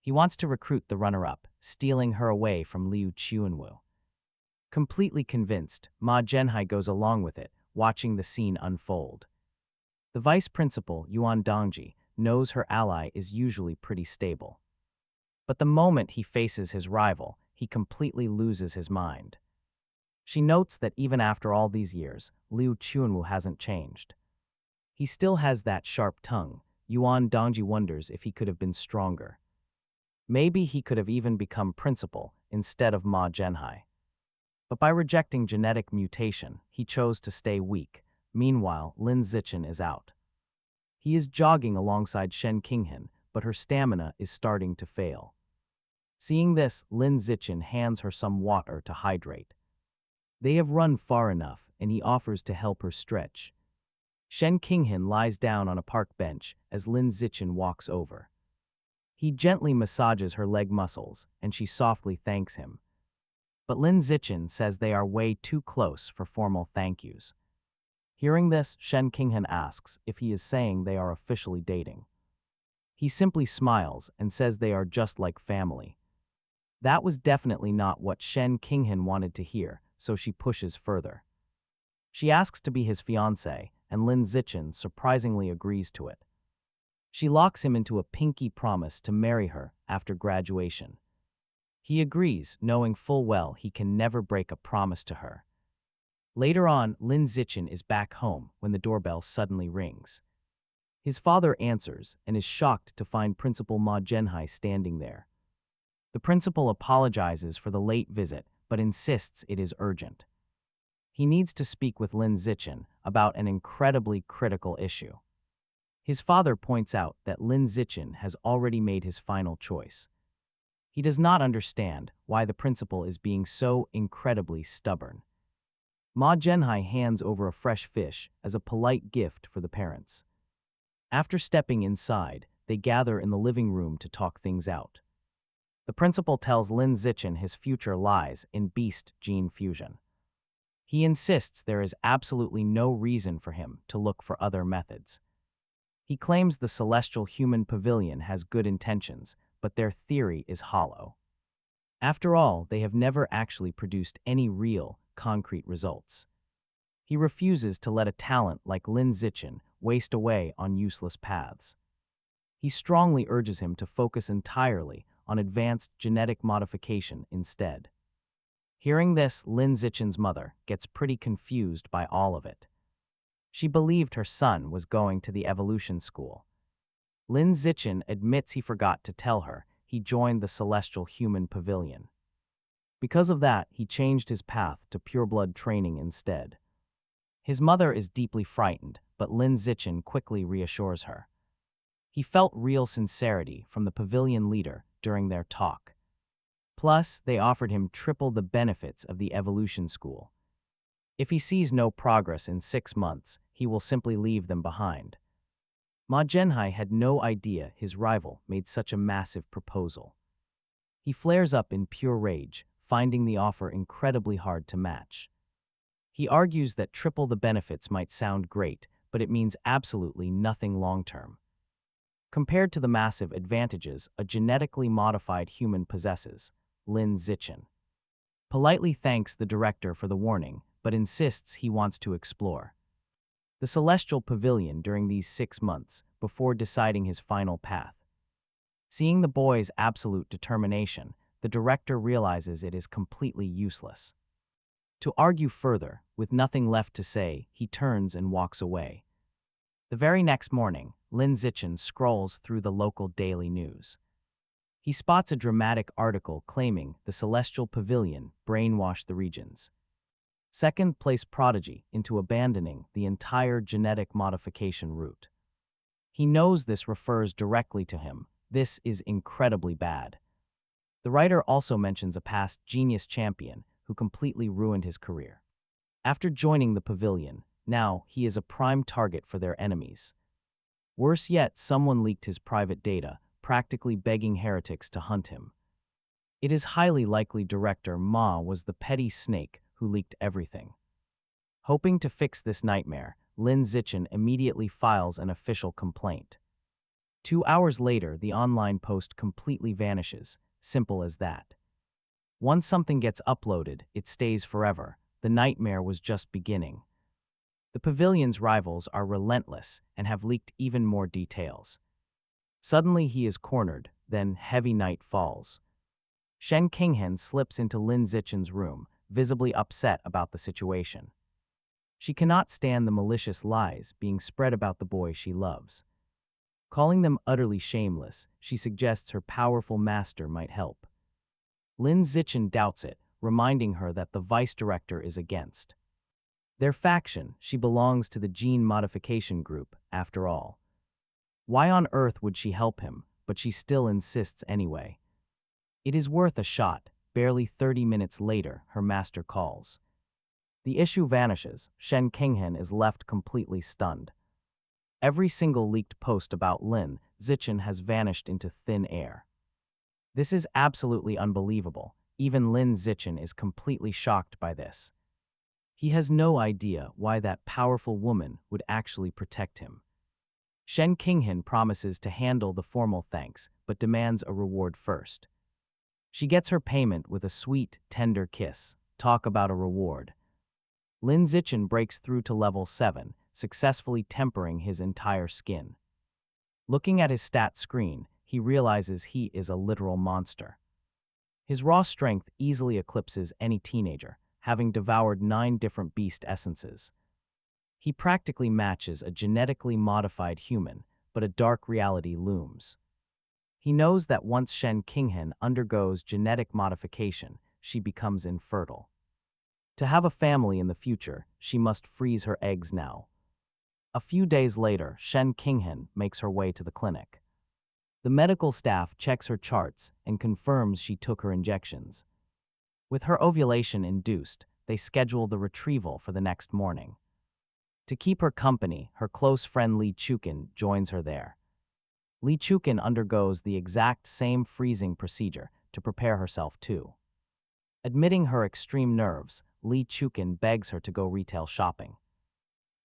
He wants to recruit the runner-up, stealing her away from Liu Chunwu. Completely convinced, Ma Zhenhe goes along with it, watching the scene unfold. The vice principal, Yuan Dongji, knows her ally is usually pretty stable. But the moment he faces his rival, he completely loses his mind. She notes that even after all these years, Liu Chunwu hasn't changed. He still has that sharp tongue. Yuan Dongji wonders if he could have been stronger. Maybe he could have even become principal instead of Ma Zhenhai. But by rejecting genetic mutation, he chose to stay weak. Meanwhile, Lin Zichen is out. He is jogging alongside Shen Qinghan, but her stamina is starting to fail. Seeing this, Lin Zichen hands her some water to hydrate. They have run far enough, and he offers to help her stretch. Shen Qinghan lies down on a park bench as Lin Zichen walks over. He gently massages her leg muscles, and she softly thanks him. But Lin Zichen says they are way too close for formal thank yous. Hearing this, Shen Qinghan asks if he is saying they are officially dating. He simply smiles and says they are just like family. That was definitely not what Shen Qinghan wanted to hear, so she pushes further. She asks to be his fiancée, and Lin Zichen surprisingly agrees to it. She locks him into a pinky promise to marry her after graduation. He agrees, knowing full well he can never break a promise to her. Later on, Lin Zichen is back home when the doorbell suddenly rings. His father answers and is shocked to find Principal Ma Zhenhai standing there. The principal apologizes for the late visit, but insists it is urgent. He needs to speak with Lin Zichen about an incredibly critical issue. His father points out that Lin Zichen has already made his final choice. He does not understand why the principal is being so incredibly stubborn. Ma Zhenhai hands over a fresh fish as a polite gift for the parents. After stepping inside, they gather in the living room to talk things out. The principal tells Lin Zichen his future lies in beast gene fusion. He insists there is absolutely no reason for him to look for other methods. He claims the celestial human pavilion has good intentions, but their theory is hollow. After all, they have never actually produced any real, concrete results. He refuses to let a talent like Lin Zichen waste away on useless paths. He strongly urges him to focus entirely on advanced genetic modification instead. Hearing this, Lin Zichen's mother gets pretty confused by all of it. She believed her son was going to the evolution school. Lin Zichen admits he forgot to tell her he joined the celestial human pavilion. Because of that, he changed his path to pureblood training instead. His mother is deeply frightened, but Lin Zichen quickly reassures her. He felt real sincerity from the pavilion leader during their talk. Plus, they offered him triple the benefits of the evolution school. If he sees no progress in 6 months, he will simply leave them behind. Ma Zhenhai had no idea his rival made such a massive proposal. He flares up in pure rage, finding the offer incredibly hard to match. He argues that triple the benefits might sound great, but it means absolutely nothing long-term. Compared to the massive advantages a genetically modified human possesses, Lin Zichen politely thanks the director for the warning, but insists he wants to explore the celestial pavilion during these 6 months before deciding his final path. Seeing the boy's absolute determination, the director realizes it is completely useless. To argue further, with nothing left to say, he turns and walks away. The very next morning, Lin Zichen scrolls through the local daily news. He spots a dramatic article claiming the celestial pavilion brainwashed the regions. Second place prodigy into abandoning the entire genetic modification route. He knows this refers directly to him. This is incredibly bad. The writer also mentions a past genius champion who completely ruined his career. After joining the pavilion, now he is a prime target for their enemies. Worse yet, someone leaked his private data, practically begging heretics to hunt him. It is highly likely director Ma was the petty snake who leaked everything. Hoping to fix this nightmare, Lin Zichen immediately files an official complaint. 2 hours later, the online post completely vanishes, simple as that. Once something gets uploaded, it stays forever. The nightmare was just beginning. The pavilion's rivals are relentless and have leaked even more details. Suddenly he is cornered, then heavy night falls. Shen Qinghan slips into Lin Zichen's room, visibly upset about the situation. She cannot stand the malicious lies being spread about the boy she loves. Calling them utterly shameless, she suggests her powerful master might help. Lin Zichen doubts it, reminding her that the vice director is against their faction. She belongs to the gene modification group, after all. Why on earth would she help him, but she still insists anyway. It is worth a shot. Barely 30 minutes later, her master calls. The issue vanishes. Shen Qinghen is left completely stunned. Every single leaked post about Lin Zichen has vanished into thin air. This is absolutely unbelievable. Even Lin Zichen is completely shocked by this. He has no idea why that powerful woman would actually protect him. Shen Qinghen promises to handle the formal thanks, but demands a reward first. She gets her payment with a sweet, tender kiss. Talk about a reward. Lin Zichen breaks through to level 7, successfully tempering his entire skin. Looking at his stat screen, he realizes he is a literal monster. His raw strength easily eclipses any teenager, having devoured 9 different beast essences. He practically matches a genetically modified human, but a dark reality looms. He knows that once Shen Qinghen undergoes genetic modification, she becomes infertile. To have a family in the future, she must freeze her eggs now. A few days later, Shen Qinghen makes her way to the clinic. The medical staff checks her charts and confirms she took her injections. With her ovulation induced, they schedule the retrieval for the next morning. To keep her company, her close friend Li Chukin joins her there. Li Chukin undergoes the exact same freezing procedure to prepare herself too. Admitting her extreme nerves, Li Chukin begs her to go retail shopping.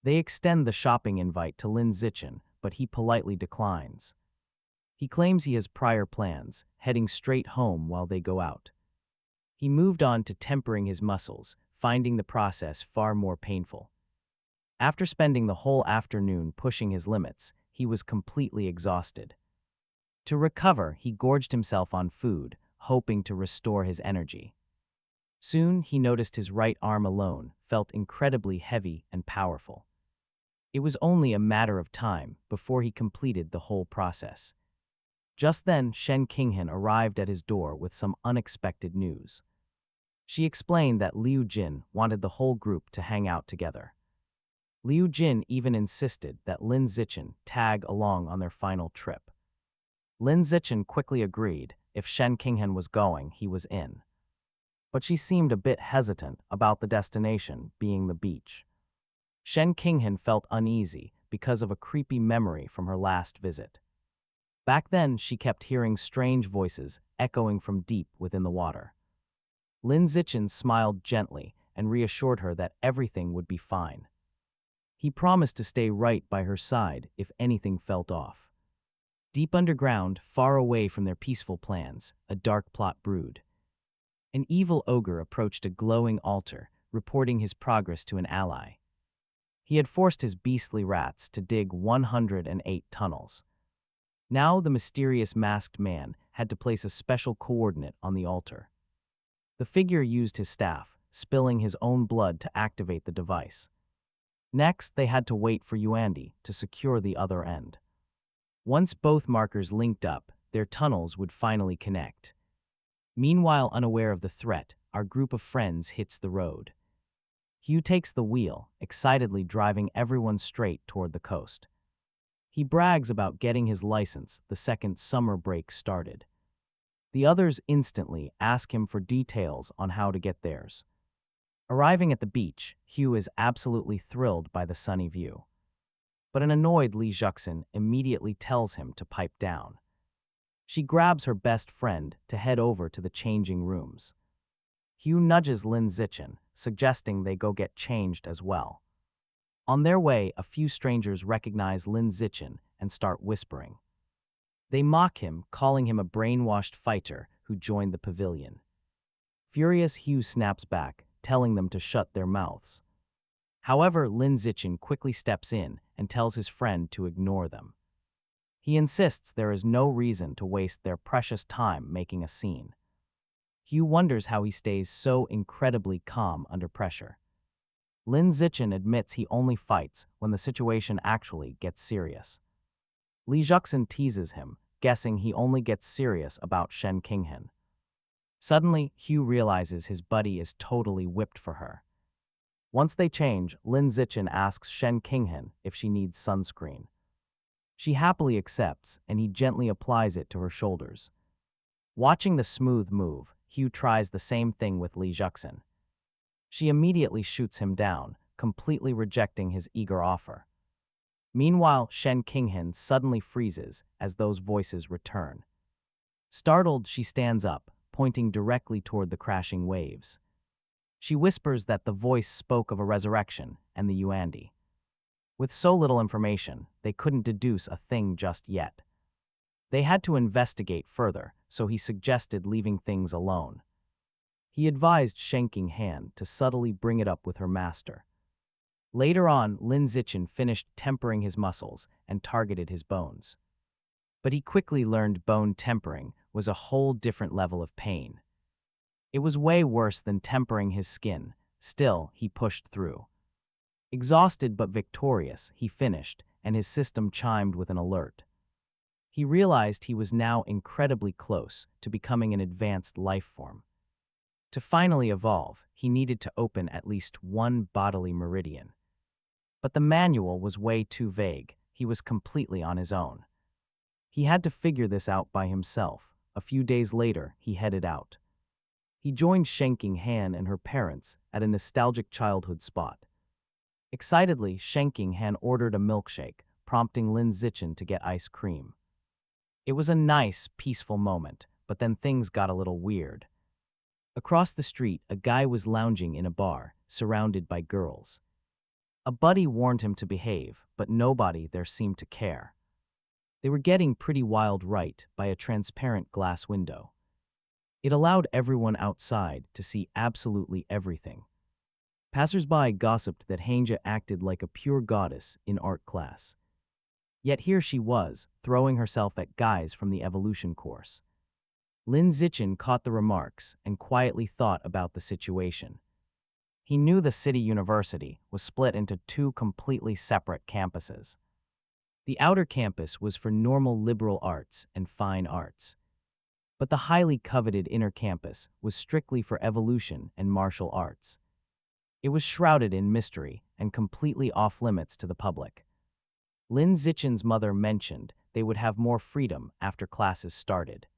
They extend the shopping invite to Lin Zichen, but he politely declines. He claims he has prior plans, heading straight home while they go out. He moved on to tempering his muscles, finding the process far more painful. After spending the whole afternoon pushing his limits, he was completely exhausted. To recover, he gorged himself on food, hoping to restore his energy. Soon, he noticed his right arm alone felt incredibly heavy and powerful. It was only a matter of time before he completed the whole process. Just then, Shen Qinghen arrived at his door with some unexpected news. She explained that Liu Jin wanted the whole group to hang out together. Liu Jin even insisted that Lin Zichen tag along on their final trip. Lin Zichen quickly agreed. If Shen Qinghen was going, he was in. But she seemed a bit hesitant about the destination being the beach. Shen Qinghen felt uneasy because of a creepy memory from her last visit. Back then, she kept hearing strange voices echoing from deep within the water. Lin Zichen smiled gently and reassured her that everything would be fine. He promised to stay right by her side if anything felt off. Deep underground, far away from their peaceful plans, a dark plot brewed. An evil ogre approached a glowing altar, reporting his progress to an ally. He had forced his beastly rats to dig 108 tunnels. Now the mysterious masked man had to place a special coordinate on the altar. The figure used his staff, spilling his own blood to activate the device. Next, they had to wait for Yuandi to secure the other end. Once both markers linked up, their tunnels would finally connect. Meanwhile, unaware of the threat, our group of friends hits the road. Hugh takes the wheel, excitedly driving everyone straight toward the coast. He brags about getting his license the second summer break started. The others instantly ask him for details on how to get theirs. Arriving at the beach, Hugh is absolutely thrilled by the sunny view. But an annoyed Li Juxin immediately tells him to pipe down. She grabs her best friend to head over to the changing rooms. Hugh nudges Lin Zichen, suggesting they go get changed as well. On their way, a few strangers recognize Lin Zichen and start whispering. They mock him, calling him a brainwashed fighter who joined the pavilion. Furious, Hugh snaps back, telling them to shut their mouths. However, Lin Zichen quickly steps in and tells his friend to ignore them. He insists there is no reason to waste their precious time making a scene. Hugh wonders how he stays so incredibly calm under pressure. Lin Zichen admits he only fights when the situation actually gets serious. Li Juxin teases him, guessing he only gets serious about Shen Qinghan. Suddenly, Hugh realizes his buddy is totally whipped for her. Once they change, Lin Zichen asks Shen Qinghan if she needs sunscreen. She happily accepts, and he gently applies it to her shoulders. Watching the smooth move, Hugh tries the same thing with Li Juxin. She immediately shoots him down, completely rejecting his eager offer. Meanwhile, Shen Qinghan suddenly freezes as those voices return. Startled, she stands up, pointing directly toward the crashing waves. She whispers that the voice spoke of a resurrection and the Yuandi. With so little information, they couldn't deduce a thing just yet. They had to investigate further, so he suggested leaving things alone. He advised Shen Qinghan to subtly bring it up with her master. Later on, Lin Zichen finished tempering his muscles and targeted his bones. But he quickly learned bone tempering was a whole different level of pain. It was way worse than tempering his skin. Still, he pushed through. Exhausted but victorious, he finished, and his system chimed with an alert. He realized he was now incredibly close to becoming an advanced life form. To finally evolve, he needed to open at least one bodily meridian. But the manual was way too vague. He was completely on his own. He had to figure this out by himself. A few days later, he headed out. He joined Shen Qinghan and her parents at a nostalgic childhood spot. Excitedly, Shen Qinghan ordered a milkshake, prompting Lin Zichen to get ice cream. It was a nice, peaceful moment, but then things got a little weird. Across the street, a guy was lounging in a bar, surrounded by girls. A buddy warned him to behave, but nobody there seemed to care. They were getting pretty wild right by a transparent glass window. It allowed everyone outside to see absolutely everything. Passers-by gossiped that Hanja acted like a pure goddess in art class. Yet here she was, throwing herself at guys from the evolution course. Lin Zichen caught the remarks and quietly thought about the situation. He knew the city university was split into two completely separate campuses. The outer campus was for normal liberal arts and fine arts. But the highly coveted inner campus was strictly for evolution and martial arts. It was shrouded in mystery and completely off-limits to the public. Lin Zichen's mother mentioned they would have more freedom after classes started.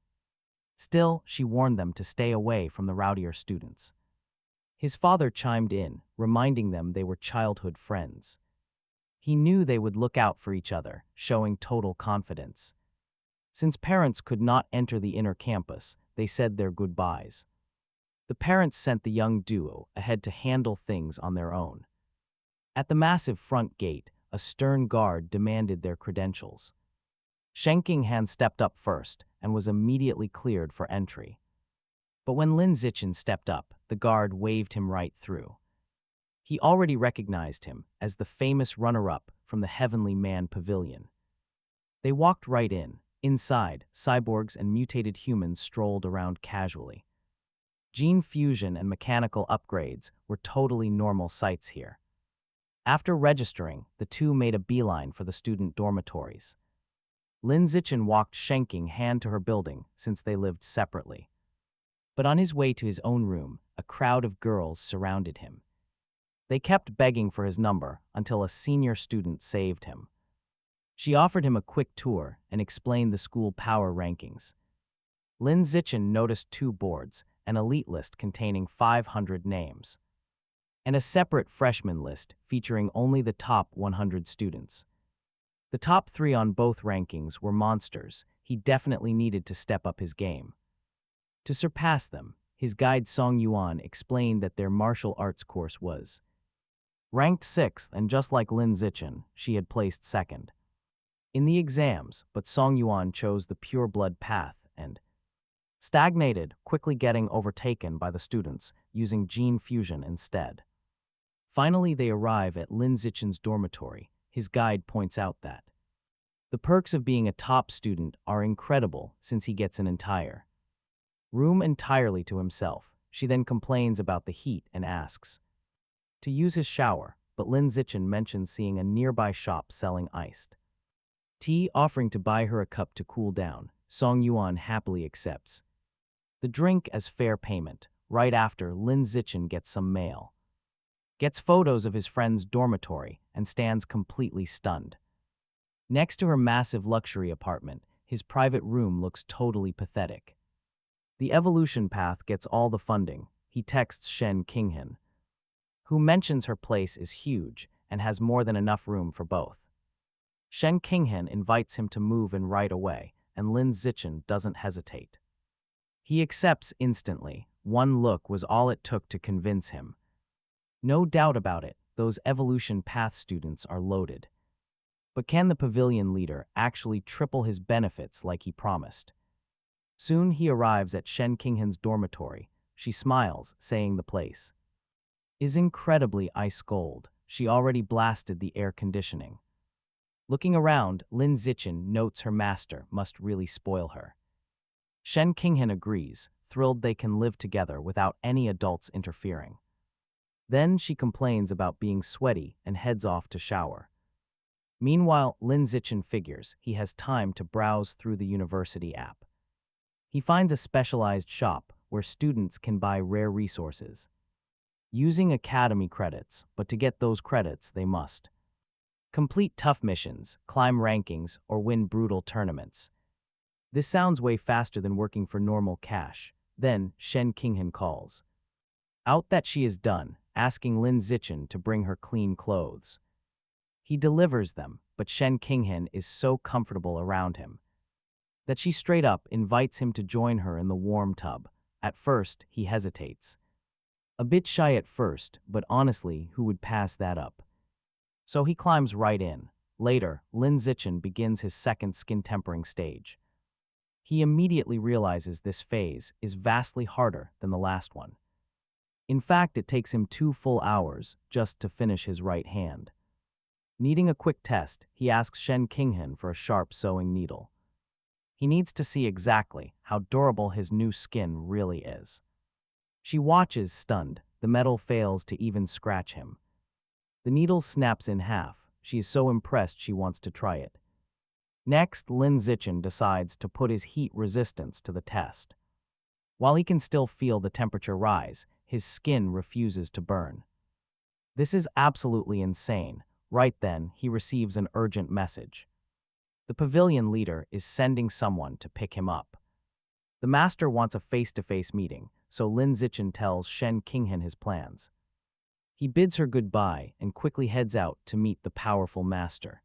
Still, she warned them to stay away from the rowdier students. His father chimed in, reminding them they were childhood friends. He knew they would look out for each other, showing total confidence. Since parents could not enter the inner campus, they said their goodbyes. The parents sent the young duo ahead to handle things on their own. At the massive front gate, a stern guard demanded their credentials. Shen Qinghan stepped up first and was immediately cleared for entry. But when Lin Zichen stepped up, the guard waved him right through. He already recognized him as the famous runner-up from the Heavenly Man Pavilion. They walked right in. Inside, cyborgs and mutated humans strolled around casually. Gene fusion and mechanical upgrades were totally normal sights here. After registering, the two made a beeline for the student dormitories. Lin Zichen walked Shen Qinghan to her building since they lived separately. But on his way to his own room, a crowd of girls surrounded him. They kept begging for his number until a senior student saved him. She offered him a quick tour and explained the school power rankings. Lin Zichen noticed two boards, an elite list containing 500 names, and a separate freshman list featuring only the top 100 students. The top three on both rankings were monsters. He definitely needed to step up his game. To surpass them, his guide Song Yuan explained that their martial arts course was ranked 6th, and just like Lin Zichen, she had placed 2nd in the exams, but Song Yuan chose the pure-blood path and stagnated, quickly getting overtaken by the students using gene fusion instead. Finally, they arrive at Lin Zichen's dormitory. His guide points out that the perks of being a top student are incredible since he gets an entire room entirely to himself. She then complains about the heat and asks to use his shower, but Lin Zichen mentions seeing a nearby shop selling iced tea, offering to buy her a cup to cool down. Song Yuan happily accepts the drink as fair payment. Right after, Lin Zichen gets some mail, gets photos of his friend's dormitory, and stands completely stunned. Next to her massive luxury apartment, his private room looks totally pathetic. The evolution path gets all the funding. He texts Shen Qinghan, who mentions her place is huge and has more than enough room for both. Shen Qinghan invites him to move in right away, and Lin Zichen doesn't hesitate. He accepts instantly. One look was all it took to convince him. No doubt about it, those evolution path students are loaded. But can the pavilion leader actually triple his benefits like he promised? Soon he arrives at Shen Qinghan's dormitory. She smiles, saying the place is incredibly ice cold. She already blasted the air conditioning. Looking around, Lin Zichen notes her master must really spoil her. Shen Qinghan agrees, thrilled they can live together without any adults interfering. Then she complains about being sweaty and heads off to shower. Meanwhile, Lin Zichen figures he has time to browse through the university app. He finds a specialized shop where students can buy rare resources, using academy credits, but to get those credits they must complete tough missions, climb rankings, or win brutal tournaments. This sounds way faster than working for normal cash. Then, Shen Qinghan calls out that she is done, asking Lin Zichen to bring her clean clothes. He delivers them, but Shen Qinghan is so comfortable around him that she straight up invites him to join her in the warm tub. At first, he hesitates. A bit shy at first, but honestly, who would pass that up? So he climbs right in. Later, Lin Zichen begins his second skin tempering stage. He immediately realizes this phase is vastly harder than the last one. In fact, it takes him 2 full hours just to finish his right hand. Needing a quick test, he asks Shen Qinghan for a sharp sewing needle. He needs to see exactly how durable his new skin really is. She watches, stunned. The metal fails to even scratch him. The needle snaps in half. She is so impressed she wants to try it. Next, Lin Zichen decides to put his heat resistance to the test. While he can still feel the temperature rise, his skin refuses to burn. This is absolutely insane. Right then, he receives an urgent message. The pavilion leader is sending someone to pick him up. The master wants a face-to-face meeting, so Lin Zichen tells Shen Qinghan his plans. He bids her goodbye and quickly heads out to meet the powerful master.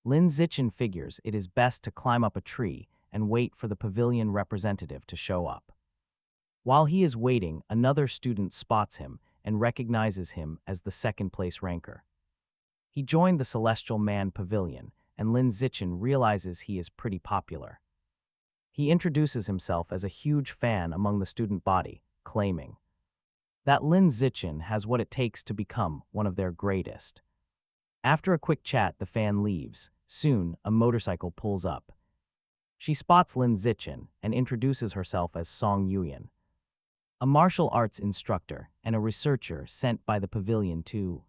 Lin Zichen figures it is best to climb up a tree and wait for the pavilion representative to show up. While he is waiting, another student spots him and recognizes him as the second-place ranker. He joined the Celestial Man Pavilion, and Lin Zichen realizes he is pretty popular. He introduces himself as a huge fan among the student body, claiming that Lin Zichen has what it takes to become one of their greatest. After a quick chat, the fan leaves. Soon, a motorcycle pulls up. She spots Lin Zichen and introduces herself as Song Yuan, a martial arts instructor and a researcher sent by the pavilion to